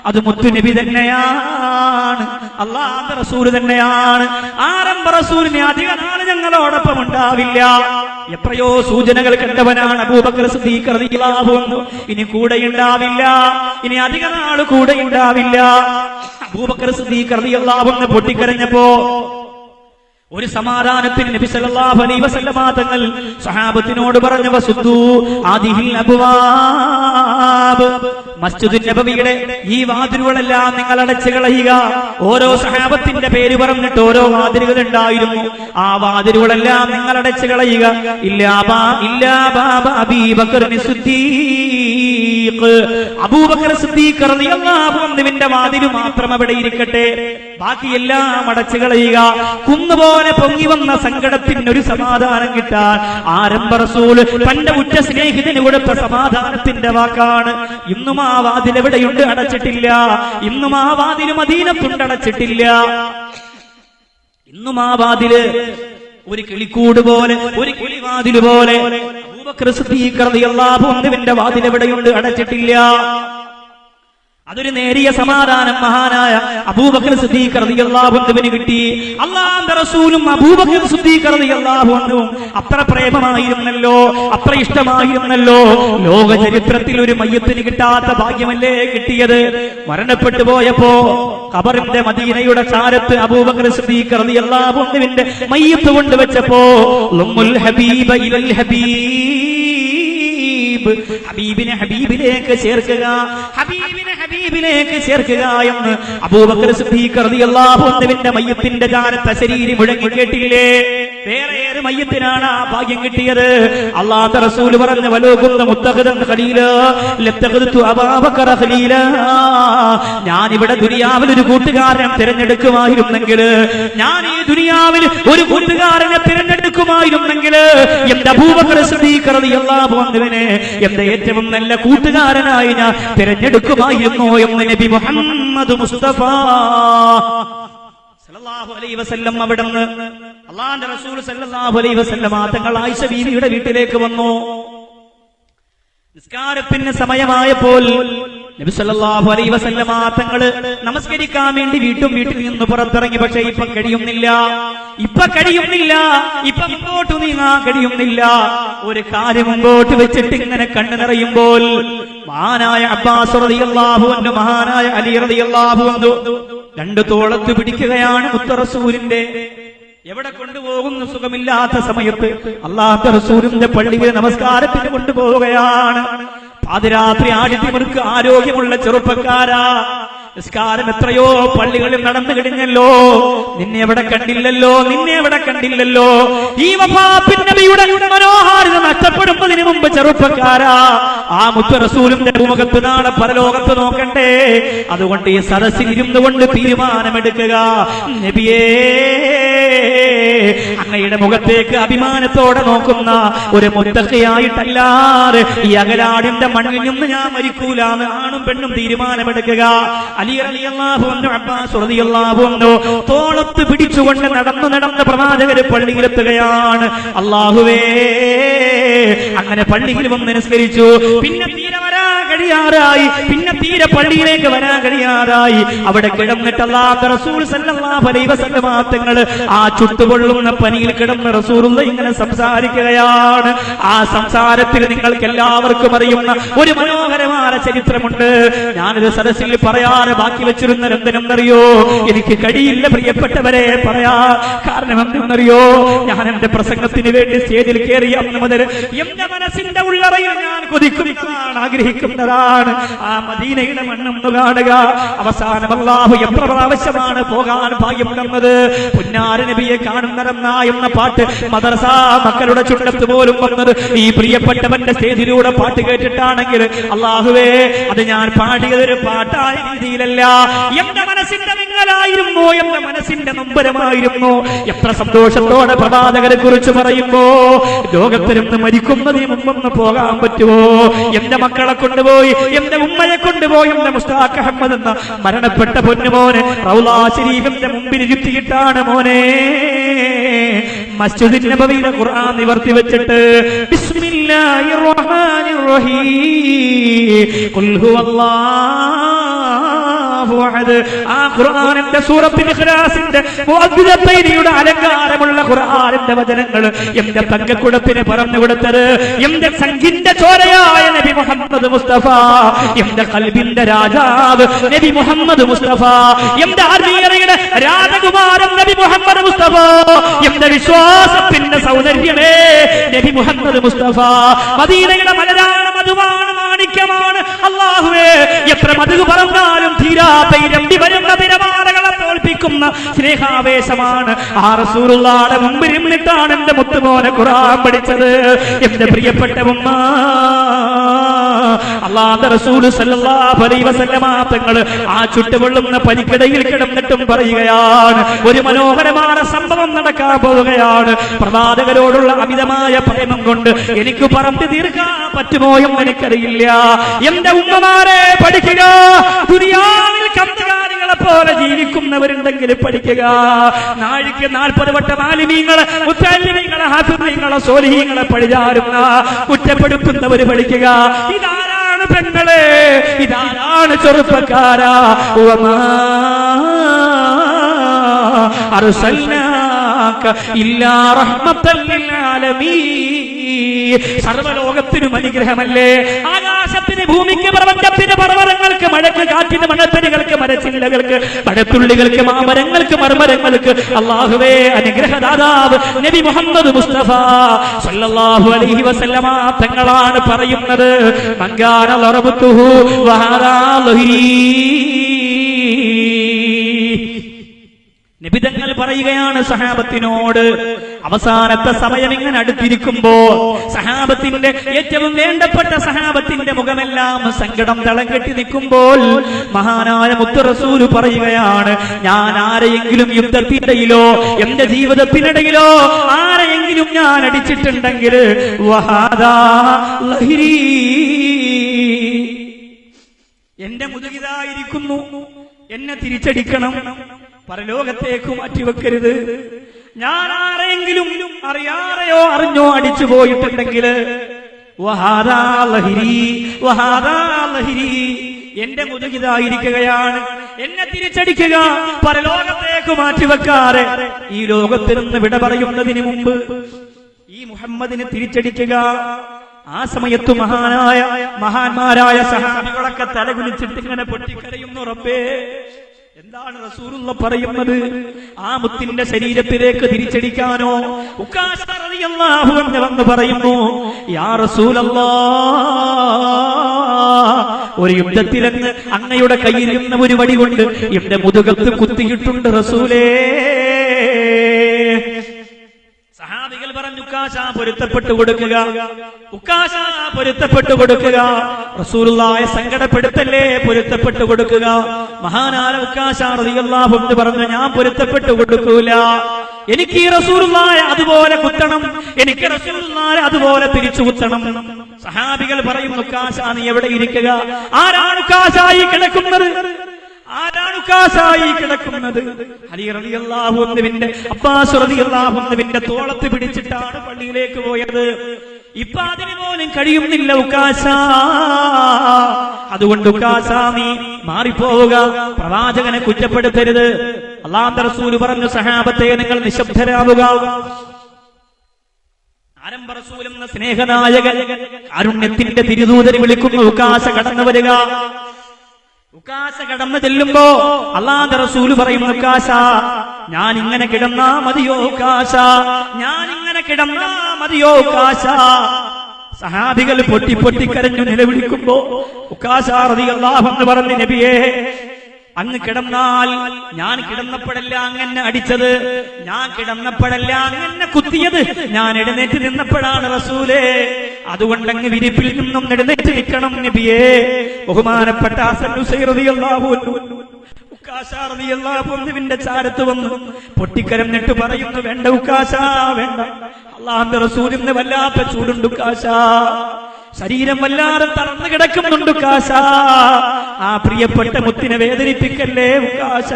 അത് മുത്തുനബി തന്നെയാണ്, അള്ളാന്റെ റസൂൽ തന്നെയാണ്. ആരംഭ റസൂലിനെ അധിക നാള് ഞങ്ങളോടൊപ്പം ഉണ്ടാവില്ല. എത്രയോ സൂചനകൾ കണ്ടവനാണ് അബൂബക്കർ സിദ്ദീഖ് റളിയല്ലാഹു അൻഹു. ഇനി കൂടെ ഉണ്ടാവില്ല, ഇനി അധിക നാള് കൂടെ ഉണ്ടാവില്ല. അബൂബക്കർ സിദ്ദീഖ് റളിയല്ലാഹു അൻഹു പൊട്ടിക്കരഞ്ഞപ്പോ ഒരു സമാധാനത്തിന് നബി സല്ലല്ലാഹു അലൈഹി വസല്ലമ തങ്ങൾ സഹാബത്തിനോട് പറഞ്ഞു, വസുദ്ദു ആദിഹിൽ അബ്വാബ്, മസ്ജിദുൻ നബവിയുടെ ഈ വാതിലുകളെല്ലാം നിങ്ങൾ അടച്ചു കളയുക. ഓരോ സഹാബത്തിന്റെ പേര് പറഞ്ഞിട്ട് ഓരോ വാതിലുകൾ ഉണ്ടായിരുന്നു. ആ വാതിലുകളെല്ലാം നിങ്ങൾ അടച്ചു കളയുക. ഇല്ലാ ബാബ അബീബക്കർ സിദ്ദീഖ്, അബൂബക്കർ സിദ്ദീഖ് റളിയല്ലാഹു അൻഹുവിന്റെ വാതിൽ മാത്രം അവിടെ ഇരിക്കട്ടെ, ബാക്കിയെല്ലാം അടച്ചു കളയുക. കുന്നുപോലെ പൊങ്ങി വന്ന സങ്കടത്തിന് ഒരു സമാധാനം കിട്ടാൻ ആരംഭ റസൂൽ തന്റെ ഉറ്റ സ്നേഹിതന് കൊടുത്ത സമാധാനത്തിന്റെ വാക്കാണ്. ഇന്നും ആ വാതിൽ എവിടെയുണ്ട്? അടച്ചിട്ടില്ല. ഇന്നും ആ വാതിൽ മദീനത്തുണ്ട്, അടച്ചിട്ടില്ല. ഇന്നും ആ വാതില് ഒരു കിളിക്കൂട് പോലെ, ഒരു കിളിവാതില് പോലെ അബൂബക്കർ സിദ്ദീഖ് റളിയല്ലാഹു അൻഹുവിന്റെ വാതിൽ എവിടെയുണ്ട്? അടച്ചിട്ടില്ല. അതൊരു നേരിയ സമാധാനം മഹാനായ അബൂബക്കർ സിദ്ദീഖ് റളിയല്ലാഹു അൻഹുവിന് കിട്ടി. അല്ലാഹുവിന്റെ റസൂലും അബൂബക്കർ സിദ്ദീഖ് റളിയല്ലാഹു അൻഹുവും അത്ര പ്രേമമായിരുന്നല്ലോ, അത്ര ഇഷ്ടമായിരുന്നല്ലോ. ലോക ചരിത്രത്തിൽ ഒരു മയ്യത്തിന് കിട്ടാത്ത ഭാഗ്യമല്ലേ കിട്ടിയത്. മരണപ്പെട്ടു പോയപ്പോ ഖബറിന്റെ മദീനയുടെ ചാരത്ത് അബൂബക്കർ സിദ്ദീഖ് റളിയല്ലാഹു അൻഹുവിന്റെ മയ്യത്ത് കൊണ്ടുവച്ചപ്പോ ലുമ്മുൽ ഹബീബ ഇലൽ ഹബീബ്, ഹബീബിനെ ഹബീബിലേക്ക് ചേർക്കുക, ഹബീബിനെ ഹബീബിലേക്ക് ചേർക്കുക എന്ന് അബൂബക്കർ സിദ്ദീഖ് റളിയല്ലാഹു അൻഹുവിന്റെ മയ്യത്തിന്റെ ചാരത്ത് ശരീരം മുഴങ്ങി കേട്ടില്ലേ? വേറെ ഏത് മയ്യത്തിനാണ് ആ ഭാഗ്യം കിട്ടിയത്? അല്ലാഹുവിന്റെ റസൂൽ പറഞ്ഞു, വലോകുന്ന മുത്തഖദൻ ഖലീലാ ലത്തഖദതു അബൂബക്കർ ഖലീലാ, ഞാൻ ഇവിടെ ദുനിയാവിൽ ഒരു കൂട്ടുകാരനെ തിരഞ്ഞെടുക്കുമായിരുന്നെങ്കിൽ, ഞാൻ ഈ ദുനിയാവിൽ ഒരു കൂട്ടുകാരനെ തിരഞ്ഞെടുക്കുമായിരുന്നെങ്കിൽ എന്റെ അബൂബക്കർ സിദ്ദീഖ് റളിയല്ലാഹു അൻഹുവിനെ എന്റെ ഏറ്റവും നല്ല കൂട്ടുകാരനായി ഞാൻ തിരഞ്ഞെടുക്കുമായിരുന്നു എന്ന് നബി മുഹമ്മദ് മുസ്തഫ സല്ലല്ലാഹു അലൈഹി വസല്ലം അവിടുന്ന് അല്ലാഹുവിന്റെ റസൂൽ സല്ലല്ലാഹു അലൈഹി വസല്ലം തങ്ങൾ ആയിഷ ബീവിയുടെ വീട്ടിലേക്ക് വന്നു. നിസ്കാരത്തിന് സമയമായപ്പോൾ നബി സല്ലല്ലാഹു അലൈഹി വസല്ലം തങ്ങൾ നമസ്കരിക്കാൻ വേണ്ടി വീട്ടിൽ നിന്ന് പുറത്തിറങ്ങി. പക്ഷേ ഇപ്പൊ കഴിയുന്നില്ല, ഇപ്പൊ മുമ്പോട്ട് നീങ്ങാൻ കഴിയുന്നില്ല. ഒരു കാര്യം മുമ്പോട്ട് വെച്ചിട്ട് ഇങ്ങനെ കണ്ണു നിറയുമ്പോൾ മഹാനായ അബ്ബാസ് റളിയല്ലാഹു അൻഹു, മഹാനായ അലി റളിയല്ലാഹു അൻഹു രണ്ടു തോളത്ത് പിടിക്കുകയാണ് മുത്തറസൂലിന്റെ. എവിടെ കൊണ്ടുപോകുന്നു? സുഖമില്ലാത്ത സമയത്ത് അല്ലാഹുവിന്റെ റസൂലിന്റെ പള്ളിയിൽ നമസ്കാരത്തിന് കൊണ്ടുപോവുകയാണ്. പാതിരാത്രി ആടിത്തിമിർക്ക് ആരോഗ്യമുള്ള ചെറുപ്പക്കാരാ, നിസ്കാരം എത്രയോ പള്ളികളിൽ നടന്നു കഴിഞ്ഞല്ലോ, നിന്നെ എവിടെ കണ്ടില്ലല്ലോ. ഈ വഫാത്തിൻ നബിയുടെ മനോഹാരിത നഷ്ടപ്പെടുന്നതിന് മുമ്പ് ചെറുപ്പക്കാരാ, ആ മുത്ത് റസൂലിന്റെ മുഖത്ത് നാളെ പരലോകത്ത് നോക്കണ്ടേ. അതുകൊണ്ട് ഈ സദസ്സിൽ ഇരുന്നു കൊണ്ട് തീരുമാനമെടുക്കുക, നബിയേ, അങ്ങയുടെ മുഖത്തേക്ക് അഭിമാനത്തോടെ നോക്കുന്ന ഒരു മുത്തഖിയായിട്ടല്ലാതെ ഈ അകലാടിന്റെ മണ്ണിൽ നിന്ന് ഞാൻ മരിക്കൂലാന്ന് ആണും പെണ്ണും തീരുമാനമെടുക്കുക. അലി റളിയല്ലാഹു അൻഹു, അബ്ബാസ് റളിയല്ലാഹു അൻഹു തോളത്ത് പിടിച്ചുകൊണ്ട് നടന്ന് പ്രവാചകര് പള്ളിയിലെത്തുകയാണ്. അല്ലാഹുവേ, അങ്ങനെ പള്ളിയിൽ വന്ന് നിസ്കരിച്ചു. പിന്നെ തീരെ വരാൻ കഴിയാറായി, പള്ളിയിലേക്ക് വരാൻ കഴിയാറായി. അവിടെ കിടന്നിട്ട് അല്ലാഹുവിന്റെ റസൂൽ സല്ലല്ലാഹു അലൈഹി വസല്ലം തങ്ങൾ ആ ചുട്ടുപൊള്ളുന്ന പനിയിൽ കിടന്ന് റസൂലുള്ള ഇങ്ങനെ സംസാരിക്കുകയാണ്. ആ സംസാരത്തിൽ നിങ്ങൾക്ക് എല്ലാവർക്കും അറിയുന്ന ഒരു മനോഹരമായ ചരിത്രമുണ്ട്. ഞാനൊരു സദസ്സിൽ പറയാറ് ബാക്കി വെച്ചിരുന്ന എന്തെന്നറിയോ? എനിക്ക് കഴിയില്ല പ്രിയപ്പെട്ടവരെ പറയാ. കാരണം എന്തെന്നറിയോ? ഞാൻ എന്റെ പ്രസംഗത്തിന് വേണ്ടി സ്റ്റേജിൽ കയറിയ അന്ന് മുതൽ എന്റെ മനസ്സിന്റെ ഉള്ളറയിൽ ഞാൻ കൊതിക്കുന്നതാണ്, ആഗ്രഹിക്കുന്നതാണ് ആ മദീനയുടെ മണ്ണൊന്നു കാണുക. അവസാനം അല്ലാഹു എത്ര പ്രാവശ്യമാണ് പോകാൻ ഭാഗ്യം തന്നത്. പുന്നാര നബിയെ കാണുന്നറന്ന എന്ന പാട്ട് മദ്രസ മക്കളുടെ ചുണ്ടത്ത് പോലും വന്നത് ഈ പ്രിയപ്പെട്ടവന്റെ സ്റ്റേജിലൂടെ പാട്ട് കേട്ടിട്ടാണെങ്കിൽ അല്ലാഹുവേ, അത് ഞാൻ പാടിയതൊരു പാട്ടായ രീതിയിലല്ല, എന്റെ മനസ്സിന്റെ വിങ്ങലായിരുന്നു, എന്റെ മനസ്സിന്റെ നൊമ്പരമായിരുന്നു. എത്ര സന്തോഷത്തോടെ പ്രവാചകരെ കുറിച്ച് പറയുമ്പോ ലോകത്തിരുന്ന് മരിക്കുന്നതിന് മുമ്പൊന്ന് പോകാൻ പറ്റുമോ? എന്റെ മക്കളെ കൊണ്ടുപോയി, എന്റെ ഉമ്മയെ കൊണ്ടുപോയി, എന്റെ മുസ്താഖ് അഹമ്മദ് എന്ന മരണപ്പെട്ട പൊന്നുമോനെ റൗളാ ശരീഫിന്റെ മുമ്പിൽ ഇരുത്തിയിട്ടാണ് മോനെ മസ്ജിദുൻ നബവിയിലെ ഖുർആൻ നിവർത്തി വെച്ചിട്ട് ബിസ്മില്ലാഹിർ റഹ്മാനിർ റഹീം ഖുൽ ഹുവല്ലാഹു അല്ലാഹു അഹദ്. ആ ഖുർആനിന്റെ സൂറത്തുൽ ഇഖ്ലാസിന്റെ മുഅവ്വിദത്തൈനിയുടെ അലങ്കാരമുള്ള ഖുർആനിന്റെ വചനങ്ങൾ എന്റെ തങ്കക്കുടത്തിന് പറഞ്ഞു കൊടുത്തത് എന്റെ സംഘിന്റെ ചോരയായ നബി മുഹമ്മദ് മുസ്തഫ, എന്റെ ഖൽബിന്റെ രാജാവ് നബി മുഹമ്മദ് മുസ്തഫ, എന്റെ ആത്മീയതയുടെ രാജകുമാരൻ നബി മുഹമ്മദ് മുസ്തഫ, എന്റെ വിശ്വാസത്തിന്റെ സൗന്ദര്യമേ നബി മുഹമ്മദ് മുസ്തഫ. മദീനയുടെ മലരാണ്, മധുവാണ്, മാണിക്യമാണ്. അല്ലാഹുവേ, എത്ര മധു പറഞ്ഞാലും തീരാത്ത ഇരമ്പി വരുന്ന തിരമാലകളെ തോൽപ്പിക്കുന്ന സ്നേഹാവേശമാണ് ആ റസൂലുള്ളാഹിയുടെ മുമ്പിൽ നിന്നിട്ടാണ് എന്റെ മുത്തുമോനെ ഖുർആൻ പഠിച്ചത്. എന്റെ പ്രിയപ്പെട്ട ഉമ്മ, അല്ലാഹുവിന്റെ റസൂൽ സല്ലല്ലാഹു അലൈഹി വസല്ലമ തങ്ങൾ ആ ചുട്ടുപൊള്ളുന്ന പനിക്കിടയിൽ കിടന്നിട്ടും പറയുകയാണ്, ഒരു മനോഹരമായ സംഭവം നടക്കാൻ പോവുകയാണ്. പ്രവാചകരോടുള്ള അമിതമായ പ്രേമം കൊണ്ട് എനിക്ക് പറഞ്ഞു തീർക്കാൻ പറ്റുമോ എന്ന് എനിക്കറിയില്ല. എന്റെ ഉമ്മമാരെ പഠിക്കുക. ദുനിയാവിൽ കന്നുകാലികളെ പോലെ ജീവിക്കുന്നവരുണ്ടെങ്കിൽ പഠിക്കുക. നാഴിക്ക് 40 വട്ടം ആലിമീങ്ങളെ, മുത്തല്ലിമീങ്ങളെ, ഹാഫിളീങ്ങളെ, സ്വാലിഹീങ്ങളെ പഴിചാരുന്ന കുറ്റപ്പെടുത്തുന്നവര് പഠിക്കുക. ഇതാരാണ് പെങ്ങളെ, ഇതാരാണ് ചെറുപ്പക്കാരാ? വമാ അർസൽനാക ഇല്ലാ റഹ്മത്തൽ ലിൽ ആലമീൻ. സർവ്വലോകത്തിനും അനുഗ്രഹമല്ലേ? ആകാശത്തിന്, ഭൂമിക്ക്, പ്രപഞ്ചത്തിന്, പർവ്വതങ്ങൾക്ക്, മഴയ്ക്ക്, കാറ്റിന്, മണത്തരികൾക്ക്, മരച്ചില്ലകൾക്ക്, മഴത്തുള്ളികൾക്ക്, മാമരങ്ങൾക്ക്, മർമരങ്ങൾക്ക് അല്ലാഹുവേ അനുഗ്രഹദാതാവ് നബി മുഹമ്മദ് മുസ്തഫ സല്ലല്ലാഹു അലൈഹി വസല്ലമ തങ്ങളാണ് പറയുന്നത്, മങ്കാന ലറബതുഹു വഹദാ ലഹി. നിബിതങ്ങൾ പറയുകയാണ് സഹാബത്തിനോട്, അവസാനത്തെ സമയം ഇങ്ങനെ അടുത്തിരിക്കുമ്പോ സഹാബത്തിന്റെ ഏറ്റവും വേണ്ടപ്പെട്ട സഹാബത്തിന്റെ മുഖമെല്ലാം സങ്കടം തളം കെട്ടി നിൽക്കുമ്പോൾ മഹാനായ മുത്ത് റസൂല് പറയുകയാണ്, ഞാൻ ആരെയെങ്കിലും യുദ്ധത്തിനിടയിലോ എന്റെ ജീവിതത്തിനിടയിലോ ആരെയെങ്കിലും ഞാൻ അടിച്ചിട്ടുണ്ടെങ്കിൽ വഹാദാ ലഹ്രി, എന്റെ മുതുകിതായിരിക്കുന്നു, എന്നെ തിരിച്ചടിക്കണം, പരലോകത്തേക്ക് മാറ്റിവെക്കരുത്. ഞാൻ ആരെങ്കിലും അറിയാതെയോ അറിഞ്ഞോ അടിച്ചു പോയിട്ടുണ്ടെങ്കിൽ വഹാദാ ലഹ്രി, വഹാദാ ലഹ്രി, എന്റെ മുതുകിതായിരിക്കുകയാണ്, എന്നെ തിരിച്ചടിക്കുക, പരലോകത്തേക്ക് മാറ്റിവെക്കാതെ ഈ ലോകത്തിൽ നിന്ന് വിട പറയുന്നതിന് മുമ്പ് ഈ മുഹമ്മദിനെ തിരിച്ചടിക്കുക. ആ സമയത്ത് മഹാന്മാരായ സഹാബികളൊക്കെ തലകുലിച്ചിട്ട് ഇങ്ങനെ പൊട്ടിക്കരയുന്നു, റബ്ബേ, എന്താണ് റസൂലുള്ള പറയുന്നത്? ആ മുത്തിന്റെ ശരീരത്തിലേക്ക് തിരിച്ചടിക്കാനോ? ഉക്കാശ റളിയല്ലാഹു അൻഹു വന്ന് പറയുന്നു, യാ റസൂലല്ലാഹ്, ഒരു യുദ്ധത്തിലെന്ന് അങ്ങയുടെ കയ്യിൽ നിന്ന് ഒരു വടി കൊണ്ട് എന്റെ മുതുകത്ത് കുത്തിയിട്ടുണ്ട് റസൂലേ. സഹാബികൾ പറഞ്ഞു, ഉക്കാശ പൊരുത്തപ്പെട്ടു കൊടുക്കുക, ഉക്കാശ പൊരുത്തപ്പെട്ടു കൊടുക്കുക, റസൂലുള്ളാഹിയെ സങ്കടപ്പെടുത്തല്ലേ, പൊരുത്തപ്പെട്ടു കൊടുക്കുക. മഹാനായ ഉക്കാശ റളിയല്ലാഹു അൻഹു പറഞ്ഞു, ഞാൻ പൊരുത്തപ്പെട്ടു കൊടുക്കൂല, എനിക്ക് ഈ റസൂലുള്ളാഹിയെ അതുപോലെ കുത്തണം, എനിക്ക് റസൂലുള്ളാഹിയെ അതുപോലെ തിരിച്ചു കുത്തണം. സഹാബികൾ പറയും, ഉക്കാശ നീ എവിടെ ഇരിക്കുക? ആരാണ് ഉക്കാശായി കിടക്കുന്നത്? ആരാണ് ഉക്കാശായി കിടക്കുന്നത്? അലി റളിയല്ലാഹു അൻഹുവിന്റെ, അബ്ബാസ് റളിയല്ലാഹു അൻഹുവിന്റെ തോളത്ത് പിടിച്ചിട്ടാണ് പള്ളിയിലേക്ക് പോയത്. ഇപ്പൊ അതിന് പോലും കഴിയുന്നില്ല ഉക്കാശ. അതുകൊണ്ട് ഉക്കാശ നീ മാറിപ്പോവുക, പ്രവാചകനെ കുറ്റപ്പെടുത്തരുത്. അല്ലാഹുവിന്റെ റസൂൽ പറഞ്ഞു, സഹാബത്തെ നിങ്ങൾ നിശബ്ദരാവുക. ആരംഭ റസൂൽ എന്ന സ്നേഹനായകൻ, കാരുണ്യത്തിന്റെ തിരുദൂതനെ വിളിക്കുന്നു, ഉക്കാശ കടന്നു വരിക. ഉക്കാശ കടന്നു ചെല്ലുമ്പോ അല്ലാഹുവിന്റെ റസൂല് പറയും, ഉക്കാശ ഞാൻ ഇങ്ങനെ കിടന്നാ മതിയോ ഉക്കാശ, ഞാൻ ഇങ്ങനെ കിടന്നാ മതിയോ ഉക്കാശ. സഹാബികൾ പൊട്ടി പൊട്ടിക്കരഞ്ഞു നിലവിളിക്കുമ്പോ ഉക്കാശ റളിയല്ലാഹു അൻഹു പറഞ്ഞു, നബിയേ, അങ്ങ് കിടന്നാൽ ഞാൻ കിടന്നപ്പോഴല്ല അങ്ങനെ അടിച്ചത്, ഞാൻ കിടന്നപ്പോഴല്ല അങ്ങനെ കുത്തിയത്, ഞാൻ എഴുന്നേറ്റ് നിന്നപ്പോഴാണ് റസൂലേ. അതുകൊണ്ട് അങ്ങ് വിരിപ്പിൽ നിന്നും എഴുന്നേറ്റ് നിൽക്കണം നബിയേ. ബഹുമാനപ്പെട്ട ഹസൻ ഹുസൈൻ റളിയല്ലാഹു അൻഹു ഉക്കാശ റളിയല്ലാഹു അൻഹുവിന്റെ ചാരത്ത് വന്നു പൊട്ടിക്കരഞ്ഞിട്ട് പറയുന്നു, വേണ്ട ഉക്കാശ, വേണ്ട, അല്ലാഹുവിന്റെ റസൂലിന് വല്ലാത്ത ചൂടുണ്ട് ഉക്കാശ, ശരീരം വല്ലാതെ തളർന്നു കിടക്കുന്നുണ്ട് ഉക്കാശ, ആ പ്രിയപ്പെട്ട മുത്തിനെ വേദനിപ്പിക്കല്ലേ ഉക്കാശ.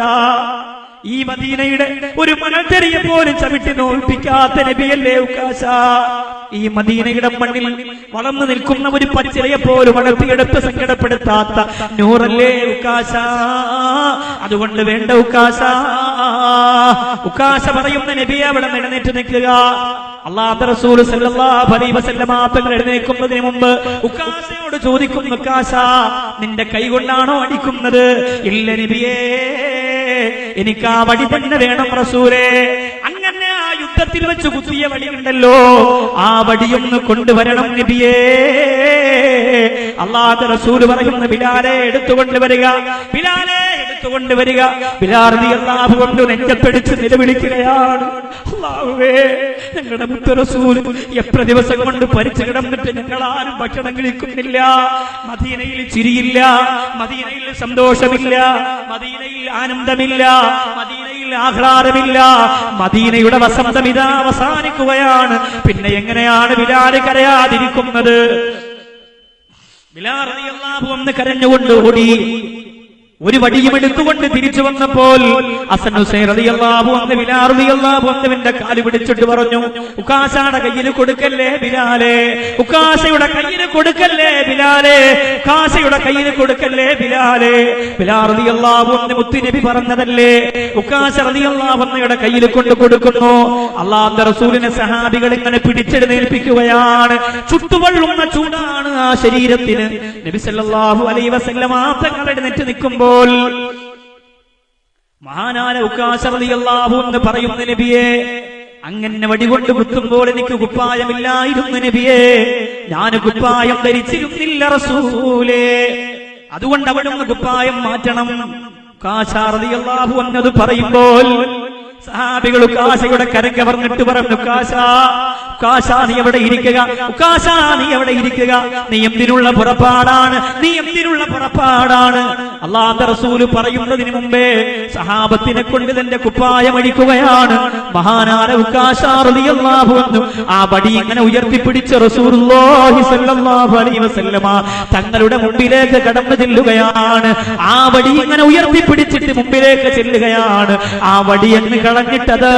ഈ മദീനയുടെ ഒരു മണൽത്തരിയെ പോലും ചവിട്ടി നോൽപ്പിക്കാത്ത നബിയല്ലേ ഉക്കാശ. ഈ മദീനയുടെ മണ്ണിൽ വളർന്നു നിൽക്കുന്ന ഒരു പച്ചിലയെ പോലും വളർത്തിയെടുത്ത് സങ്കടപ്പെടുത്താത്ത നൂറല്ലേ ഉക്കാശ. അതുകൊണ്ട് വേണ്ട ഉക്കാശ. ഉക്കാശ പറയുന്ന നബിയെ അവിടെ എഴുന്നേറ്റ് നിൽക്കുക. അല്ലാഹുവിന്റെ റസൂൽ സല്ലല്ലാഹു അലൈഹി വസല്ലമ തങ്ങൾ എഴുന്നേൽക്കുന്നതിന് മുമ്പ് ഉക്കാശയോട് ചോദിക്കും, ഉക്കാശ നിന്റെ കൈ കൊണ്ടാണോ അടിക്കുന്നത്? ഇല്ല നബിയേ, എനിക്ക് ആ വടി തന്നെ വേണം റസൂലേ. അങ്ങനെ ആ യുദ്ധത്തിൽ വെച്ച് കുത്തിയ വടിയുണ്ടല്ലോ, ആ വടിയൊന്ന് കൊണ്ടുവരണം നബിയേ. അല്ലാഹുവിന്റെ റസൂൽ പറയുന്ന ബിലാലെ എടുത്തുകൊണ്ടുവരിക, ബിലാലെ എടുത്തുകൊണ്ടുവരിക. ബിലാൽ റളിയല്ലാഹു അൻഹു നെഞ്ചത്തടിച്ച് നിലവിളിക്കുകയാണ്, അല്ലാഹുവേ, ഞങ്ങളുടെ മുത്ത് റസൂൽ എത്ര ദിവസം കൊണ്ട് പരിച്ചു കിടന്നിട്ട് ഞങ്ങൾ ആരും ഭക്ഷണം കഴിക്കുന്നില്ല. മദീനയിൽ ചിരിയില്ല, മദീനയിൽ സന്തോഷമില്ല, മദീനയിൽ ആനന്ദമില്ല, മദീനയിൽ ആഹ്ലാദമില്ല. മദീനയുടെ വസന്തം ഇതാ അവസാനിക്കുകയാണ്. പിന്നെ എങ്ങനെയാണ് ബിലാൽ കരയാതിരിക്കുന്നത്? ബിലാൽ റളിയല്ലാഹു അൻഹു കരഞ്ഞുകൊണ്ട് ഓടി. ഒരു വടിയും എടുത്തുകൊണ്ട് തിരിച്ചു വന്നപ്പോൾ ഹസൻ ഹുസൈൻ റളിയല്ലാഹു അൻഹു ബിലാൽ റളിയല്ലാഹു അൻഹുവിന്റെ കാല് പിടിച്ചിട്ട് പറഞ്ഞു, ഉക്കാശയുടെ കയ്യിൽ കൊടുക്കല്ലേ ബിലാലേ, ഉക്കാശയുടെ കയ്യിൽ കൊടുക്കല്ലേ ബിലാലേ, ഉക്കാശയുടെ കയ്യിൽ കൊടുക്കല്ലേ ബിലാലേ. ബിലാൽ റളിയല്ലാഹു അൻഹു മുത്തുനബി പറഞ്ഞതല്ലേ, ഉക്കാശ റളിയല്ലാഹു അൻഹുയുടെ കയ്യിൽ കൊണ്ട് കൊടുക്കുന്നു. അല്ലാഹുവിന്റെ റസൂലിനെ സഹാബികൾ ഇങ്ങനെ പിടിച്ചെഴുന്നേൽപ്പിക്കുകയാണ്. ചുട്ടുപൊള്ളുന്ന ചൂടാണ് ആ ശരീരത്തിന്. നബി സല്ലല്ലാഹു അലൈഹി വസല്ലം തങ്ങൾ എഴുന്നേറ്റ് നിൽക്കുമ്പോൾ മഹാനായ ഉക്കാശ റളിയല്ലാഹു അൻഹു പറയുന്ന, നബിയേ, അങ്ങനെ വടികൊണ്ട് കുത്തുമ്പോൾ എനിക്ക് കുപ്പായമില്ലായിരുന്നു നബിയേ, ഞാൻ കുപ്പായം ധരിച്ചിരുന്നില്ല റസൂലേ, അതുകൊണ്ട് അവിടുന്ന് കുപ്പായം മാറ്റണം. ഉക്കാശ റളിയല്ലാഹു അൻഹു അത് പറയുമ്പോൾ സഹാബികൾ ഉക്കാശയുടെ കരക്ക് പറഞ്ഞിട്ട് പറഞ്ഞു, ഉക്കാശ നീ എവിടെ ഇരിക്കുക, ഉക്കാശ നീ എവിടെ ഇരിക്കുക, നീ എന്തിനുള്ള പുറപ്പാടാണ്, നീ എന്തിനുള്ള പുറപ്പാടാണ്? അല്ലാഹുവിന്റെ റസൂൽ പറയുന്നതിന് മുമ്പേ സഹാബത്തിനെ കൊണ്ട് തന്റെ കുപ്പായം അഴിക്കുകയാണ്. മഹാനായ ഉക്കാശ റളിയല്ലാഹു അൻഹു ആ വടി ഇങ്ങനെ ഉയർത്തിപ്പിടിച്ച് റസൂലുള്ളാഹി സ്വല്ലല്ലാഹു അലൈഹി വസല്ലമ തങ്ങളുടെ മുമ്പിലേക്ക് കടന്നു ചെല്ലുകയാണ്. ആ വടി ഇങ്ങനെ ഉയർത്തിപ്പിടിച്ചിട്ട് മുമ്പിലേക്ക് ചെല്ലുകയാണ്. ആ വടി എന്ന് കളഞ്ഞിട്ടത്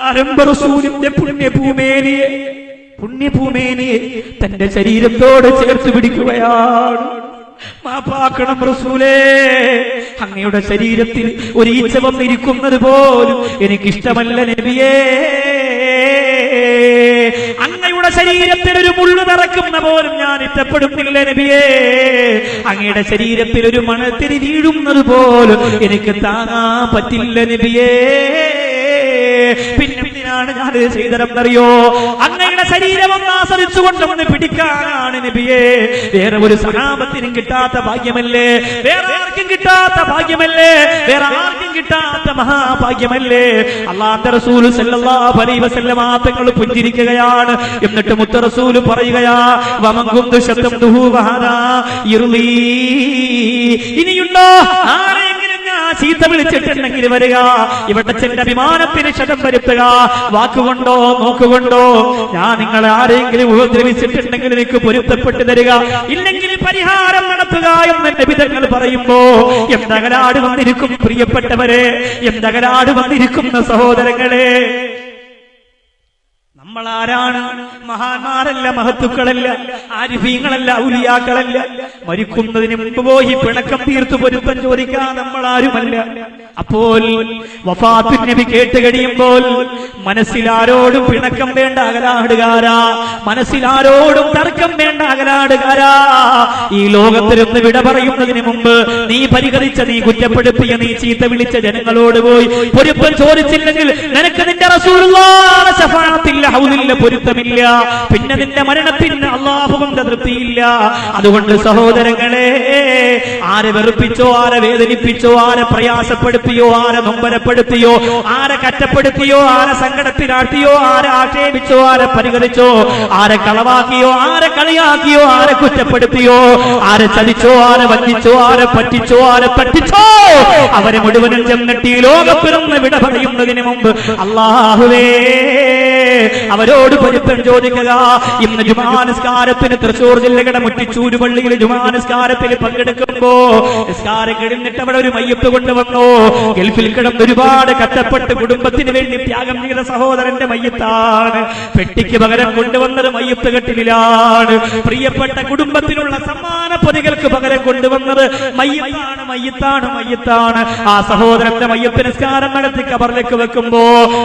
ആരംഭ റസൂലിന്റെ പുണ്യഭൂമേനിയെ തന്റെ ശരീരത്തോട് ചേർത്ത് പിടിക്കുകയാണ്. മാപ്പാക്കണം റസൂലേ, അങ്ങയുടെ ശരീരത്തിൽ ഒരു ഈച്ച വന്നിരിക്കുന്നത് പോലും എനിക്കിഷ്ടമല്ല നബിയേ. അങ്ങയുടെ ശരീരത്തിൽ ഒരു മുള്ളു നിറക്കുന്ന പോലും ഞാൻ ഇഷ്ടപ്പെടുന്നില്ല നബിയേ. അങ്ങയുടെ ശരീരത്തിൽ ഒരു മണത്തിരി വീഴുന്നത് പോലും എനിക്ക് താങ്ങാൻ പറ്റില്ല നബിയേ. പിന്നെന്തിനാണ് ഞാൻ ചെയ്തതെന്നറിയോ? അങ്ങയുടെ ശരീരം ഒന്ന് ആസ്വദിച്ചുകൊണ്ടൊന്ന് പിടിക്കാനാണ് നബിയേ. വേറെ ഒരു സഹാബത്തിനും കിട്ടാത്ത ഭാഗ്യമല്ലേ, വേറെ ആർക്കും കിട്ടാത്ത ഭാഗ്യമല്ലേ, വേറെ ആർക്കും കിട്ടാത്ത മഹാഭാഗ്യമല്ലേ? അല്ലാഹുവിന്റെ റസൂൽ സല്ലല്ലാഹു അലൈഹി വസല്ലം തങ്ങൾ പുഞ്ചിരിക്കുകയാണ്. എന്നിട്ട് മുത്ത് റസൂൽ പറയുകയാ, വമങ്കുന്തു ശബ്ദംഹു വഹദാ യിർലി. ഇനിയുണ്ടോ ആരെങ്കിലും ചീത്ത വിളിച്ചിട്ടുണ്ടെങ്കിൽ വരിക, ഇവിടെ ചെന്റെ അഭിമാനത്തിന് ക്ഷതം വരുത്തുക. വാക്കുകൊണ്ടോ നോക്കുകൊണ്ടോ ഞാൻ നിങ്ങളെ ആരെങ്കിലും ഉപദ്രവിച്ചിട്ടുണ്ടെങ്കിൽ എനിക്ക് പൊരുത്തപ്പെട്ട് തരിക, ഇല്ലെങ്കിൽ പരിഹാരം നടത്തുക എന്ന് നബിതങ്ങൾ പറയുമ്പോ എന്തകരാട് വന്നിരിക്കും പ്രിയപ്പെട്ടവരെ, എന്തകരാട് വന്നിരിക്കുന്ന സഹോദരങ്ങളെ. നമ്മളാരാണ്? മഹാന്മാരല്ല, മഹത്തുക്കളല്ല, ആരിഫീങ്ങളല്ല, ഔലിയാക്കളല്ല. മരിക്കുന്നതിന് മുമ്പ് പോയി പിണക്കം തീർത്തു പൊരുത്തം ചോദിക്കാൻ നമ്മളാരുമല്ല. അപ്പോൾ വഫാത്തു നബി കേട്ട് കഴിയുമ്പോൾ മനസ്സിലാരോടും പിണക്കം വേണ്ട അകലാടുകാരാ, മനസ്സിലാരോടും തർക്കം വേണ്ട അകലാടുകാരാ. ഈ ലോകത്തിലൊന്ന് വിട പറയുന്നതിന് മുമ്പ് നീ പരിഹരിച്ച, നീ കുറ്റപ്പെടുത്തിയ, നീ ചീത്ത വിളിച്ച ജനങ്ങളോട് പോയി പൊരുത്തം ചോദിച്ചില്ലെങ്കിൽ നിനക്ക് നിന്റെ റസൂലുള്ളാഹിയുടെ ശഫാഅത്തില്ല, ഹൗദില്ല, പൊരുത്തമില്ല. പിന്നെ നിന്റെ മരണത്തിന് അല്ലാഹുവിന്റെ തൃപ്തിയില്ല. അതുകൊണ്ട് സഹോദരങ്ങളെ, ആരെ വെറുപ്പിച്ചോ, ആരെ വേദനിപ്പിച്ചോ, ആരെ പ്രയാസപ്പെടുത്തിയോ, ആരെ നൊമ്പരപ്പെടുത്തിയോ, ആരെ കറ്റപ്പെടുത്തിയോ, ആരെ സങ്കടത്തിലാട്ടിയോ, ആരെ ആക്ഷേപിച്ചോ, ആരെ പരിഹരിച്ചോ, ആരെ കളവാക്കിയോ, ആരെ കളിയാക്കിയോ, ആരെ കുറ്റപ്പെടുത്തിയോ, ആരെ ചതിച്ചോ, ആരെ വഞ്ചിച്ചോ, ആരെ പറ്റിച്ചോ, ആരെ തട്ടിച്ചോ, അവരെ മുഴുവനും ചെന്നിട്ട് ഈ ലോകത്തിലൊന്ന് വിട പറയുന്നതിന് മുമ്പ് അല്ലാഹുവേ അവരോട് പൊരുത്തം ചോദിക്കുക. ഇന്ന് ജുമാ നിസ്കാരത്തിന് തൃശൂർ ജില്ലയുടെ മുറ്റിച്ചൂര് പള്ളിയിൽ ജുമാ നിസ്കാരത്തിൽ പങ്കെടുക്കുമ്പോ നിസ്കാരം കിടന്നിട്ട് അവിടെ ഒരു മയ്യത്ത് കൊണ്ടുവന്നു. ഗൾഫിൽ കിടന്ന് ഒരുപാട് കഷ്ടപ്പെട്ട് കുടുംബത്തിന് വേണ്ടി ത്യാഗം ചെയ്ത സഹോദരന്റെ മയ്യത്താണ്. പെട്ടിക്ക് പകരം കൊണ്ടുവന്നത് മയ്യത്ത് കെട്ടിലാണ്. പ്രിയപ്പെട്ട കുടുംബത്തിനുള്ള സമ്മാന പൊതികൾക്ക് പകരം കൊണ്ടുവന്നത് മയ്യത്താണ്, മയ്യത്താണ്, മയ്യത്താണ്. ആ സഹോദരന്റെ മയ്യത്ത് നിസ്കാരം നടത്തി കബറിലേക്ക് വെക്കുമ്പോ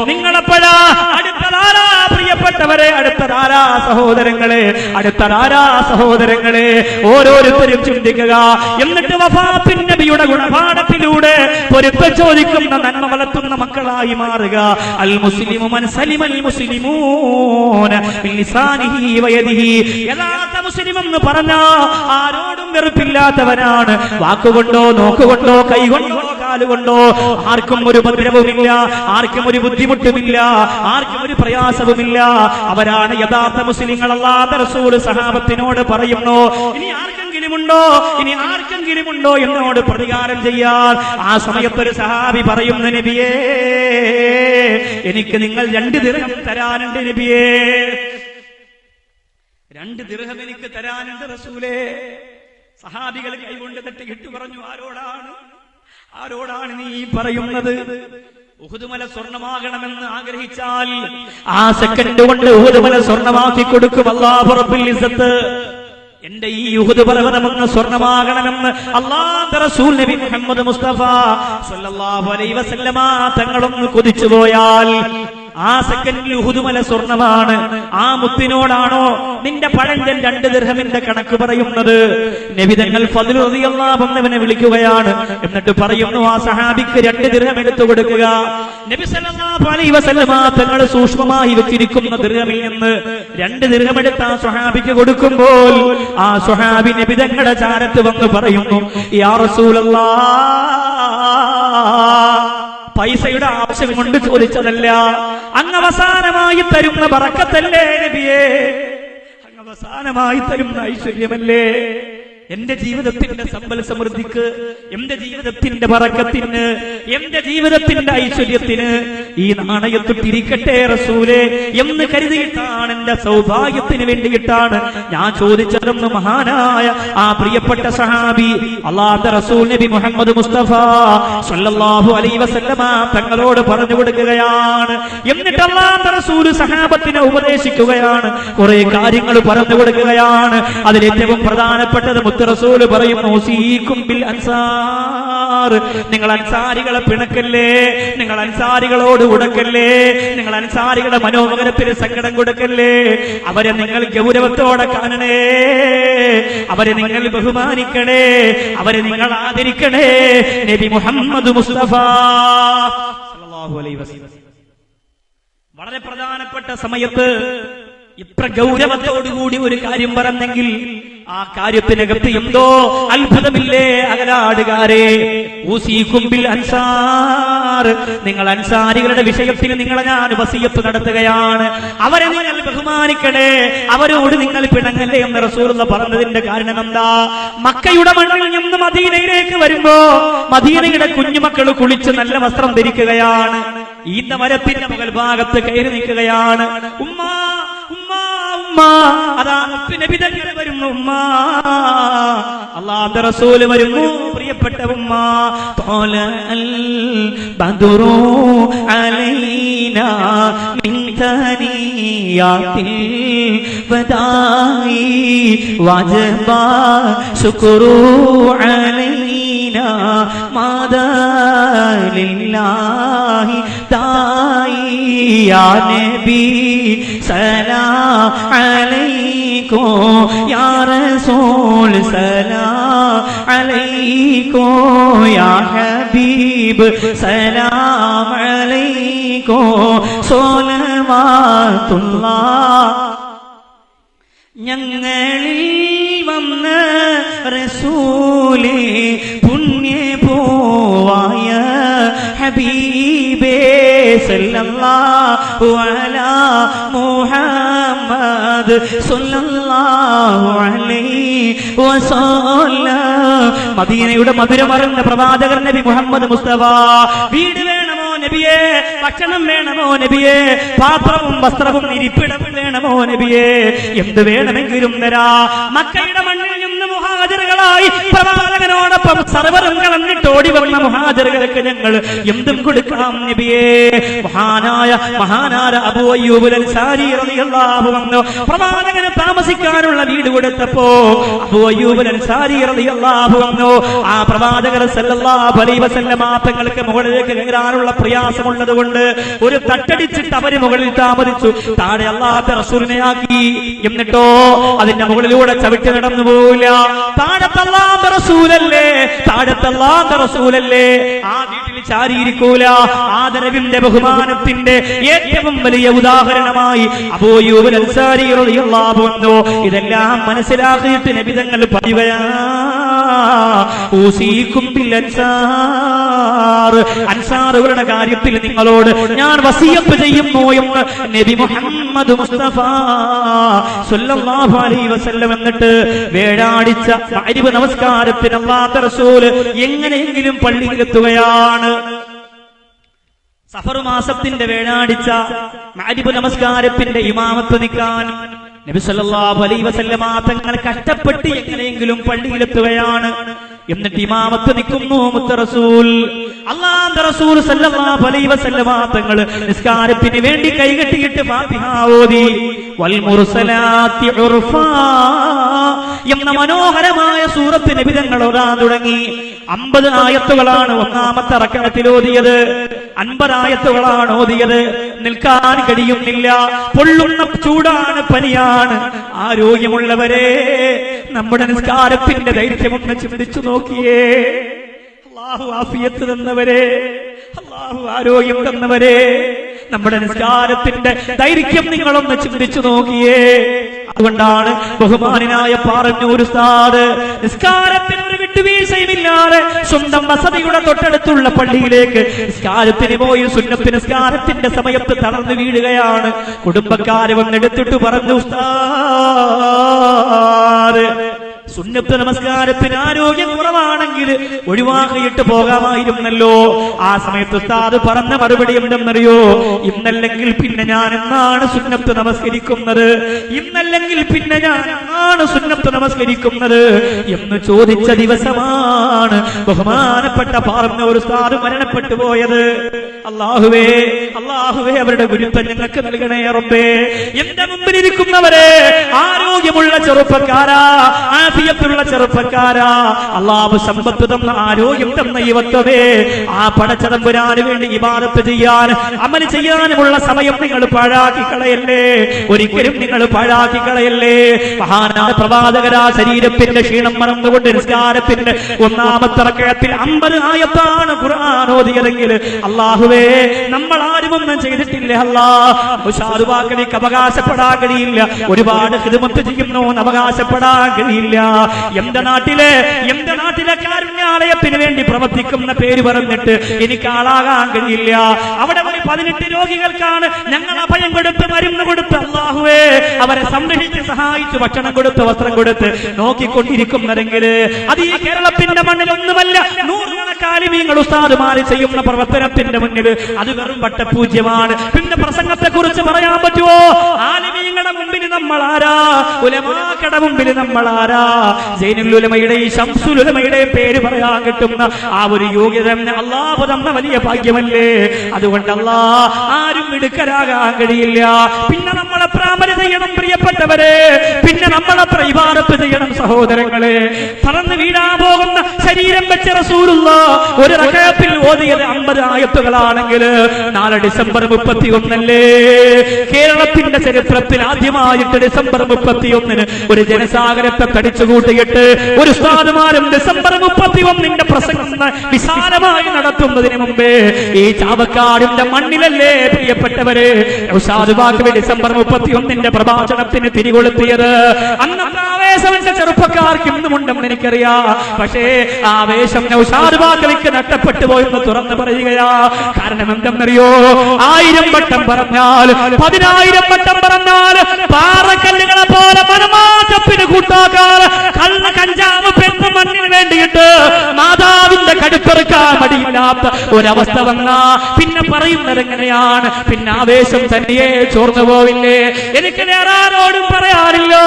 നിങ്ങളെപ്പോഴാ അടുത്തതാരാ പ്രിയപ്പെട്ടവരെ, അടുത്തതാരാ സഹോദരങ്ങളെ, അടുത്തതാരാ സഹോദരങ്ങളെ, ഓരോരുത്തരും ചിന്തിക്കുക. എന്നിട്ട് വഫാത്തിൻ നബിയുടെ ഗുണപാഠത്തിലൂടെ പൊരുത്തം ചോദിക്കുന്ന നന്മ വളർത്തുന്ന മക്കളായി മാറുക. അൽ മുസ്ലിമു മൻ സലിമൽ മുസ്ലിമൂന മിൻ ലിസാനിഹി വയദിഹി. യഥാർത്ഥ മുസ്ലിം എന്ന് പറഞ്ഞാ ആരോടും വെറുപ്പില്ലാത്തവനാണ്. വാക്കുകൊണ്ടോ നോക്കുകൊണ്ടോ കൈകൊണ്ടോ കാലുകൊണ്ടോ ആർക്കും ഒരു ഉപദ്രവവുമില്ല, ആർക്കും ഒരു ബുദ്ധിമുട്ടുമില്ല, ആർക്കും ഒരു പ്രയാസവുമില്ല. അവരാണ് യഥാർത്ഥ മുസ്ലിങ്ങൾ. അല്ലാഹുവിന്റെ റസൂൽ സഹാബത്തിനോട് പറയുന്നു, ഇനി ആർക്കെങ്കിലുമുണ്ടോ, ഇനി ആർക്കെങ്കിലുമുണ്ടോ എന്നോട് പ്രതികാരം ചെയ്യാൻ. ആ സമയത്തൊരു സഹാബി പറയുന്നു, നബിയേ എനിക്ക് നിങ്ങൾ 2 ദിർഹം തരാനുണ്ട് നബിയേ, 2 ദിർഹം എനിക്ക് തരാനുണ്ട് റസൂലേ. സഹാബികൾ കൈകൊണ്ട് തട്ടിയിട്ട് പറഞ്ഞു, ആരോടാണ്, ആരോടാണ് നീ പറയുന്നത്? ഉഹുദ് മല സ്വർണ്ണമാകണമെന്ന് ആഗ്രഹിച്ചാൽ ആ സെക്കൻഡ് കൊണ്ട് ഉഹുദ് മല സ്വർണ്ണമാക്കി കൊടുക്കും അല്ലാഹു റബ്ബുൽ ഇസ്സത്ത്. എന്റെ ഈ ഉഹുദ് പർവ്വതമെന്ന് സ്വർണ്ണമാകണമെന്ന് അല്ലാഹുവിന്റെ റസൂൽ നബി മുഹമ്മദ് മുസ്തഫ സല്ലല്ലാഹു അലൈഹി വസല്ലമ തങ്ങളൊന്ന് കൊതിച്ചു പോയാൽ ആ സെക്കൻഡിൽ ഉഹുദ് മല സ്വർണ്ണമാണ്. ആ മുത്തിനോടാണോ നിന്റെ പഴഞ്ചൻ 2 ദിർഹമിന്റെ കണക്ക് പറയുന്നത്? നബി തങ്ങൾ ഫദ്ൽ റളിയല്ലാഹു അൻഹുവിനെ വിളിക്കുകയാണ്. എന്നിട്ട് പറയുന്നു, ആ സഹാബിക്ക് 2 ദിർഹം എടുത്തു കൊടുക്കുക. നബി സല്ലല്ലാഹു അലൈഹി വസല്ലമ തങ്ങൾ സൂക്ഷ്മമായി വെച്ചിരിക്കുന്ന ദിർഹമിൽ നിന്ന് 2 ദിർഹം എടുത്ത് ആ സ്വഹാബിക്ക് കൊടുക്കുമ്പോൾ ആ സ്വഹാബി നബി തങ്ങളുടെ ചാരത്ത് വന്ന് പറയുന്നു, യാ റസൂലല്ലാഹ്, പൈസയുടെ ആവശ്യം കൊണ്ട് ചോദിച്ചതല്ല, അങ്ങ് അവസാനമായി തരുന്ന ബറക്കത്തല്ലേ നബിയേ, അങ്ങ് അവസാനമായി തരുന്ന ഐശ്വര്യമല്ലേ. എന്റെ ജീവിതത്തിന്റെ സമ്പൽ സമൃദ്ധിക്ക്, എന്റെ ജീവിതത്തിന്റെ ബറക്കത്തിന്, എന്റെ ജീവിതത്തിന്റെ ഐശ്വര്യത്തിന് ഈ നാണയത്തൊട്ടിരിക്കട്ടെ റസൂലേ എന്ന് കരുതിയിട്ടാണ്, എന്റെ സൗഭാഗ്യത്തിന് വേണ്ടിയിട്ടാണ് ഞാൻ ചോദിച്ചതെന്ന് മഹാനായ ആ പ്രിയപ്പെട്ട സഹാബി അല്ലാഹുവിന്റെ റസൂൽ നബി മുഹമ്മദ് മുസ്തഫ സല്ലല്ലാഹു അലൈഹി വസല്ലമ തങ്ങളോട് പറഞ്ഞു കൊടുക്കുകയാണ്. എന്നിട്ട് അല്ലാഹുവിന്റെ റസൂൽ സഹാബത്തിനെ ഉപദേശിക്കുകയാണ്, കുറെ കാര്യങ്ങൾ പറഞ്ഞു കൊടുക്കുകയാണ്. അതിലേറ്റവും പ്രധാനപ്പെട്ടത് റസൂല് പറയുന്നു, ഉസീകും ബിൽ അൻസാർ, നിങ്ങൾ അൻസാരികളെ പിണക്കല്ലേ, നിങ്ങൾ അൻസാരികളോട് ഉടക്കല്ലേ, നിങ്ങൾ അൻസാരികളുടെ മനോമകരത്തിന് സങ്കടം കൊടുക്കല്ലേ. അവരെ നിങ്ങൾ ഗൗരവത്തോടെ കാണണേ, അവരെ നിങ്ങൾ ബഹുമാനിക്കണേ, അവരെ നിങ്ങൾ ആദരിക്കണേ. നബി മുഹമ്മദ് മുസ്തഫ സല്ലല്ലാഹു അലൈഹി വസല്ലം വളരെ പ്രധാനപ്പെട്ട സമയത്ത് ഇത്ര ഗൗരവത്തോടുകൂടി ഒരു കാര്യം പറഞ്ഞെങ്കിൽ ആ കാര്യത്തിനകത്ത് എന്തോ അത്ഭുതമില്ലേ അകലാടുകാരെ. ഊസീകും ബിൽ അൻസാർ, നിങ്ങൾ അൻസാരികളുടെ വിഷയത്തിൽ നിങ്ങളെ ഞാൻ വസിയത്ത് നടത്തുകയാണ്. അവരെ നിങ്ങൾ ബഹുമാനിക്കണേ, അവരോട് നിങ്ങൾ പിണങ്ങല്ലേ എന്ന് റസൂലുള്ളാഹി പറഞ്ഞതിന്റെ കാരണം എന്താ? മക്കയുടെ മണ്ണിൽ നിന്ന് മദീനയിലേക്ക് വരുമ്പോ മദീനയുടെ കുഞ്ഞുമക്കൾ കുളിച്ച് നല്ല വസ്ത്രം ധരിക്കുകയാണ്. ഈന്ത മരത്തിന്റെ മുകൾ ഭാഗത്ത് കയറി നിൽക്കുകയാണ്. ഉമ്മ ഉമ്മ ഉമ്മ, അതാ നബി തങ്ങൾ വരുന്നു. ഉമ്മ, അല്ലാഹുവിന്റെ റസൂൽ വരുന്നു. പ്രിയപ്പെട്ട ഉമ്മ, ത്വലഅൽ ബദ്റു അലൈനാ മിൻ തനിയാത്തിൽ വദാഇ വജബാ ശുക്രു അലൈനാ മാദാ ലില്ലാഹി ദാഇ യാ നബി സലാം അലൈക്കും യാ റസൂൽ സലാം അലൈക്കും യാ ഹബീബ് സലാം അലൈക്കും സ്വലവാത്തുല്ലാഹ്. ഞങ്ങളിൽ വന്ന റസൂലേ, പുണ്യപൂവായ ഹബീബേ സല്ലല്ലാഹു അലാ മുഹമ്മദ് മുഹമ്മദ് സ്വല്ലല്ലാഹു അലൈഹി വസല്ലം. മദീനയുടെ മധുരമറിഞ്ഞ പ്രവാചകർ നബി മുഹമ്മദ് മുസ്തഫ. വീട് വേണമോ നബിയേ? ഭക്ഷണം വേണമോ നബിയേ? പാത്രവും വസ്ത്രവും ഇരിപ്പിടവും വേണമോ നബിയേ? എന്ത് വേണമെങ്കിലും തരാ. മക്കയുടെ മണ്ണിൽ നിന്ന് മുഹാജിറുകളായി പ്രവാചകനോടൊപ്പം സർവ്വതും കളഞ്ഞിട്ട് ഓടി വന്ന മുഹാജിറുകൾക്ക് ഞങ്ങൾ എന്തും കൊടുക്കാം നബിയേ. മഹാനായ അബൂ അയ്യൂബ് അൻസാരി റളിയല്ലാഹു അൻഹു പ്രവാചകന് താമസിക്കാനുള്ള വീട് കൊടുത്തപ്പോ അബൂ അയ്യൂബ് അൻസാരി റളിയല്ലാഹു അൻഹു ആ പ്രവാചകർ സല്ലല്ലാഹു അലൈഹി വസല്ലം തങ്ങൾക്ക് മുകളിലേക്ക് കയറാനുള്ള പ്രയാസമുള്ളത് കൊണ്ട് ഒരു തട്ടടിച്ചിട്ട് അവര് മുകളിൽ താമസിച്ചു. താഴെ അല്ലാഹുവിന്റെ റസൂലിനെ ആക്കി. എന്നിട്ടോ അതിന്റെ മുകളിലൂടെ ചവിട്ടി നടന്നു പോവില്ല. താഴത്തെ അല്ലാഹുവിന്റെ റസൂലല്ലേ ആ വീട്ടിൽ ചാരിയിരിക്കൂല. ആദരവിന്റെ ബഹുമാനത്തിന്റെ ഏറ്റവും വലിയ ഉദാഹരണമായി അബൂ അയ്യൂബ് അൻസാരി റളിയല്ലാഹു അൻഹു ഇതെല്ലാം മനസ്സിലാക്കിയിട്ട് നബി തങ്ങൾ പറയുകയാണ്, ഊസീകും ബിൽ അൻസാർ, അൻസാറുകളുടെ കാര്യത്തിൽ നിങ്ങളോട് ഞാൻ വസിയത്ത് ചെയ്യുന്നു എന്ന് നബി മുഹമ്മദ് മുസ്തഫ സ്വല്ലല്ലാഹു അലൈഹി വസല്ലം. എന്നിട്ട് വേഴാടിച്ച മഗ്‌രിബ് നമസ്കാരത്തിന് അല്ലാഹുവിന്റെ റസൂൽ എങ്ങനെയെങ്കിലും പള്ളിയിലെത്തുകയാണ്. സഫർ മാസത്തിന്റെ വേഴാടിച്ച മഗ്‌രിബ് നമസ്കാരത്തിന്റെ ഇമാമത്ത് നിൽക്കാൻ നബി സല്ലല്ലാഹു അലൈഹി വസല്ലം തങ്ങൾ കഷ്ടപ്പെട്ട് എങ്ങനെയെങ്കിലും പള്ളിയിലെത്തുകയാണ്. എന്നിട്ട് ഇമാമത്ത് നിൽക്കുന്നു മുത്ത റസൂൽ. അല്ലാഹുവിന്റെ റസൂൽ സല്ലല്ലാഹു അലൈഹി വസല്ലം തങ്ങൾ നിസ്കാരത്തിന് വേണ്ടി കൈകെട്ടിയിട്ട് ഫാത്തിഹ ഓതി. വൽ മുർസലാത്തി ഉർഫാ എന്ന മനോഹരമായ സൂറത്ത് നബി തങ്ങൾ ഓതാൻ തുടങ്ങി. 50 ആയത്തുകളാണ് ഒന്നാമത്തെ റക്അത്തിൽ ഓതിയത്. 50 ആയത്തുകളാണ് ഓതിയത്. നിൽക്കാൻ കഴിയുന്നില്ല. പൊള്ളുന്ന ചൂടാണ്, പനിയാണ്. ആരോഗ്യമുള്ളവരെ, നമ്മുടെ നിസ്കാരത്തിന്റെ ദൈർഘ്യം ഒന്ന് ചിന്തിച്ചു നോക്കിയേ. അല്ലാഹു ആഫിയത്ത് തന്നവരെ, അല്ലാഹു ആരോഗ്യം തന്നവരെ, നമ്മുടെ നിസ്കാരത്തിന്റെ ദൈർഘ്യം നിങ്ങളൊന്ന് ചിന്തിച്ചു നോക്കിയേ. അതുകൊണ്ടാണ് ബഹുമാനായ പാറന്നൂർ ഉസ്താദ് നിസ്കാരത്തിന് ഒരു വിട്ടുവീഴ്ചയുമില്ലാതെ സ്വന്തം വസതിയുടെ തൊട്ടടുത്തുള്ള പള്ളിയിലേക്ക് നിസ്കാരത്തിന് പോയി സുന്നത്ത് നിസ്കാരത്തിന്റെ സമയത്ത് തളർന്നു വീഴുകയാണ്. കുടുംബക്കാര് വന്നെടുത്തിട്ട് പറഞ്ഞു, ഉസ്താദ് സുന്നത്ത് നമസ്കാരത്തിന് ആരോഗ്യം കുറവാണെങ്കിൽ ഒഴിവാക്കിയിട്ട് പോകാമായിരുന്നല്ലോ. ആ സമയത്ത് ഉസ്താദ് പറഞ്ഞ മറുപടി എന്തെന്നറിയോ? ഇന്നല്ലെങ്കിൽ പിന്നെ ഞാൻ എന്നാണ് സുന്നത്ത് നമസ്കരിക്കുന്നത്, ഇന്നല്ലെങ്കിൽ പിന്നെ ഞാൻ എന്നാണ് സുന്നത്ത് നമസ്കരിക്കുന്നത് എന്ന് ചോദിച്ച ദിവസമാണ് ബഹുമാനപ്പെട്ട പറഞ്ഞ ഒരു ഉസ്താദ് മരണപ്പെട്ടു പോയത്. അല്ലാഹുവേ, അല്ലാഹുവേ, അവരുടെ ഗുരുത്വം ഞങ്ങൾക്ക് നൽകണേ റബ്ബേ. എന്റെ മുമ്പിലിരിക്കുന്നവരെ, ആരോഗ്യമുള്ള ചെറുപ്പക്കാരാ, ആഫിയത്തുള്ള ചെറുപ്പക്കാരാ, അല്ലാഹു സമ്പത്ത് തന്ന ആരോഗ്യം തന്ന യുവത്വമേ, ആ പടച്ചതമ്പുരാന് വേണ്ടി ഇബാദത്ത് ചെയ്യാൻ അമൽ ചെയ്യാനുമുള്ള സമയം നിങ്ങൾ പാഴാക്കി കളയല്ലേ, ഒരിക്കലും നിങ്ങൾ പാഴാക്കി കളയല്ലേ. മഹാനായ പ്രവാചകരാ ശരീരത്തിന്റെ ക്ഷീണം മറന്നുകൊണ്ട് നിസ്കാരത്തിന്റെ ഒന്നാമത്തെ റക്അത്തിൽ 50 ആയത്താണ് ഖുർആൻ ഓതിയതെങ്കിൽ അല്ലാഹുവേ, നമ്മൾ ആരുമൊന്നും ചെയ്തിട്ടില്ല. അല്ലാഹ് ഷാദുവാക്കലേക്ക് അവകാശപ്പെടാൻ കഴിയില്ല. ഒരുപാട് ഖിദ്മത്ത് ചെയ്യുന്നു എന്ന് അവകാശപ്പെടാൻ കഴിയില്ല. എന്റെ നാട്ടിലെ കാരുണ്യാലയത്തിന് വേണ്ടി പ്രവർത്തിക്കുന്ന പേര് പറഞ്ഞിട്ട് എനിക്ക് ആളാകാൻ കഴിയില്ല. അവിടെ ഒരു 18 രോഗികൾക്കാണ് ഞങ്ങൾ അഭയം കൊടുത്ത് മരുന്ന് കൊടുത്ത് അല്ലാഹുവേ അവരെ സംരക്ഷിച്ച് സഹായിച്ച് ഭക്ഷണം കൊടുത്ത് വസ്ത്രം കൊടുത്ത് നോക്കിക്കൊണ്ടിരിക്കുന്നതെങ്കിൽ അത് ഈ കേരളത്തിന്റെ മണ്ണിൽ ഒന്നുമല്ല. നൂറുകണക്കാലിമീങ്ങൾ ഉസ്താദുമാര് ചെയ്യുന്ന പ്രവർത്തനത്തിന്റെ മുന്നിൽ അത് വെറും വട്ടപൂജ്യമാണ്. പിന്നെ പ്രസംഗത്തെ കുറിച്ച് പറയാൻ പറ്റുമോ? ആലിമീങ്ങളുടെ മുമ്പിൽ നമ്മൾ ആരാ? ഉലമാക്കളുടെ മുമ്പിൽ നമ്മൾ ആരാ? സൈനുൽ ഉലമയുടെയും ശംസുൽ ഉലമയുടെയും പേര് പറയാൻ കിട്ടുന്ന ആ ഒരു യോഗ്യത അല്ലാഹു തന്ന വലിയ ഭാഗ്യമല്ലേ. അതുകൊണ്ട് അല്ലാഹ് ആരും മിടുക്കരാകാൻ കഴിയില്ല. പിന്നെ നമ്മളെ പ്രാമര ചെയ്യണം പ്രിയപ്പെട്ടവരെ, പിന്നെ നമ്മളെ ഇബാദത്ത് ചെയ്യണം സഹോദരങ്ങളെ. പറന്ന് വീഴാൻ പോകുന്ന ശരീരം വെച്ച റസൂലുള്ളാഹ് ഒരു റക്അത്തിൽ ഓതിയത് 50 ആയത്തുകളാണെങ്കിൽ 4 ഡിസംബർ 31 കേരളത്തിന്റെ ചരിത്രത്തിൽ ആദ്യമായിട്ട് ഡിസംബർ 31 ഒരു ജനസാഗരത്തെ തടിച്ചുകൂട്ടിയിട്ട് ഒരു ഉസ്താദുമാരും ഡിസംബർ 31 പ്രസംഗം വിശാലമായി നടത്തുന്നതിന് മുമ്പേ ഈ ചാവക്കാടിന്റെ മണ്ണിലല്ലേ പ്രിയപ്പെട്ടവരെ ഉസ്താദുമാർക്ക് ഡിസംബർ 31 പ്രഭാഷണത്തിന് തിരികൊളുത്തിയത്. അന്ന് ആവേശം എന്റെ ചെറുപ്പക്കാർക്ക് ഇന്നുമുണ്ടെന്ന് എനിക്കറിയാം. പക്ഷേ ആവേശം നൗഷാദ് ബാക്കവിക്ക് നഷ്ടപ്പെട്ടു പോയെന്ന് തുറന്നു പറയുകയാ. കാരണം എന്തെന്നറിയോ? 1000 വട്ടം പറഞ്ഞാൽ 10,000 വട്ടം പറഞ്ഞാൽ പാറക്കല്ലുകളെ പോലെ മനമാറ്റത്തിന് കൂട്ടാക്കാൻ കള്ള കഞ്ചാവ് പെണ്ണ് മണ്ണിന് വേണ്ടിയിട്ട് മാതാവിന്റെ കടുപ്പെറുക്കാൻ മടിയില്ലാത്ത ഒരവസ്ഥ വന്നാ പിന്നെ പറയുന്നത് എങ്ങനെയാണ്? പിന്നെ ആവേശം തന്നെയേ ചോർന്നു പോവില്ലേ? എനിക്ക് വേറാരോടും പറയാറില്ലോ.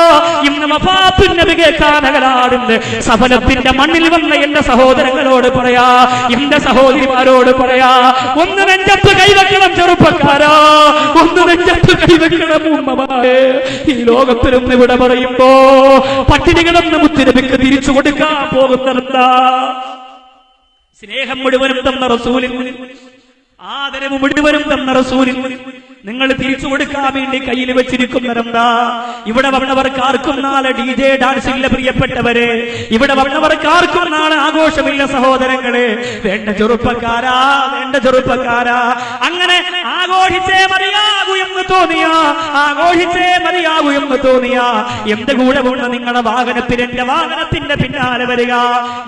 ഇന്ന് വഫാത്തുൻ നബി കേൾക്കാനകലാടുണ്ട്. സഫലത്തിന്റെ മണ്ണിൽ വന്ന എന്റെ സഹോദരങ്ങളോട് പറയാ, എന്റെ സഹോദരിമാരോട് പറയാ, ഒന്ന് നെഞ്ചത്ത് കൈവെക്കണം ചെറുപ്പക്കാരാ, ഒന്ന് നെഞ്ചത്ത് കൈവെക്കണം ഉമ്മമാരെ. ഈ ലോകത്തിലൊന്ന് ഇവിടെ പറയുമ്പോ പട്ടിണികളൊന്ന് മുത്തുനബിക്ക് തിരിച്ചു കൊടുക്കാൻ പോകുന്നതെന്താ? സ്നേഹം മുഴുവനും തന്ന റസൂലിന്, ആദരവ് മുഴുവനും തന്ന റസൂലിന് നിങ്ങൾ തിരിച്ചു കൊടുക്കാൻ വേണ്ടി കയ്യിൽ വെച്ചിരിക്കുന്നവരെന്താ? ഇവിടെ വന്നവർക്ക് ആർക്കും നാളെ DJ ഡാൻസ് ഇല്ല പ്രിയപ്പെട്ടവരെ. ഇവിടെ വന്നവർക്ക് ആർക്കും നാളെ ആഘോഷമില്ല സഹോദരങ്ങളെ. വേണ്ട ചെറുപ്പക്കാരാ, വേണ്ട ചെറുപ്പക്കാരാ, അങ്ങനെ ആഘോഷിച്ചേ മതിയാകൂ എന്ന് തോന്നിയാ, ആഘോഷിച്ചേ മതിയാകൂ എന്ന് തോന്നിയാ എന്റെ കൂടെ കൊണ്ട് നിങ്ങളുടെ വാഹനത്തിൽ എന്റെ വാഹനത്തിന്റെ പിന്നാലെ വരിക.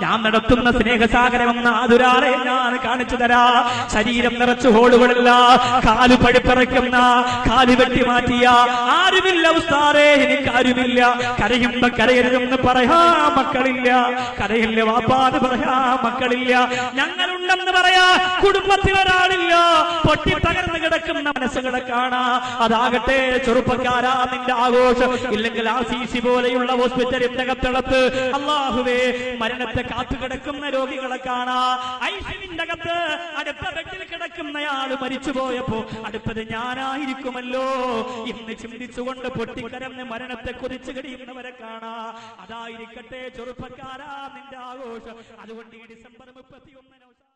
ഞാൻ നടത്തുന്ന സ്നേഹസാഗരമെന്ന ആതുരാലെ ഞാൻ കാണിച്ചു തരാ. ശരീരം നിറച്ചു ഹോളുകളില്ല, കാലു പഴുപ്പിറക്കുന്ന, കാലു വെട്ടി മാറ്റിയ ആരുമില്ല ഉസ്താദേ, എനിക്കാരുമില്ല. കരയുമ്പോ കരയരുതെന്ന് പറയാ മക്കളില്ല, കരയില്ല വാപ്പാന്ന് പറയാ മക്കളില്ല. ഞങ്ങളുണ്ടെന്ന് പറയാ കുടുംബത്തിൽ ഒരാളില്ല. പൊട്ടി തകർന്ന് കിടക്കുന്ന മനസ്സുകളെ കാണാ. അതാകട്ടെ ചെറുപ്പക്കാരാ നിന്റെ ആഘോഷം. ഇല്ലെങ്കിൽ RCC പോലെയുള്ള ഹോസ്പിറ്റലിന്റെ അകത്തളത്ത് അല്ലാഹുവേ മരണത്തെ കാത്തുകിടക്കുന്ന രോഗികളെ കാണാ. ഐസിന്റെ അകത്ത് അടുത്ത ബെഡിൽ കിടക്കുന്നയാള് മരിച്ചുപോയപ്പോ അടുത്തത് ഞാനായിരിക്കുമല്ലോ എന്ന് ചിന്തിച്ചുകൊണ്ട് പൊട്ടിക്കരന്ന് മരണത്തെ കുറിച്ച് കഴിയുന്നവരെ കാണാ. അതായിരിക്കട്ടെ ചെറുപ്പക്കാരാ നിന്റെ ആഘോഷം. അതുകൊണ്ട് ഈ ഡിസംബർ 31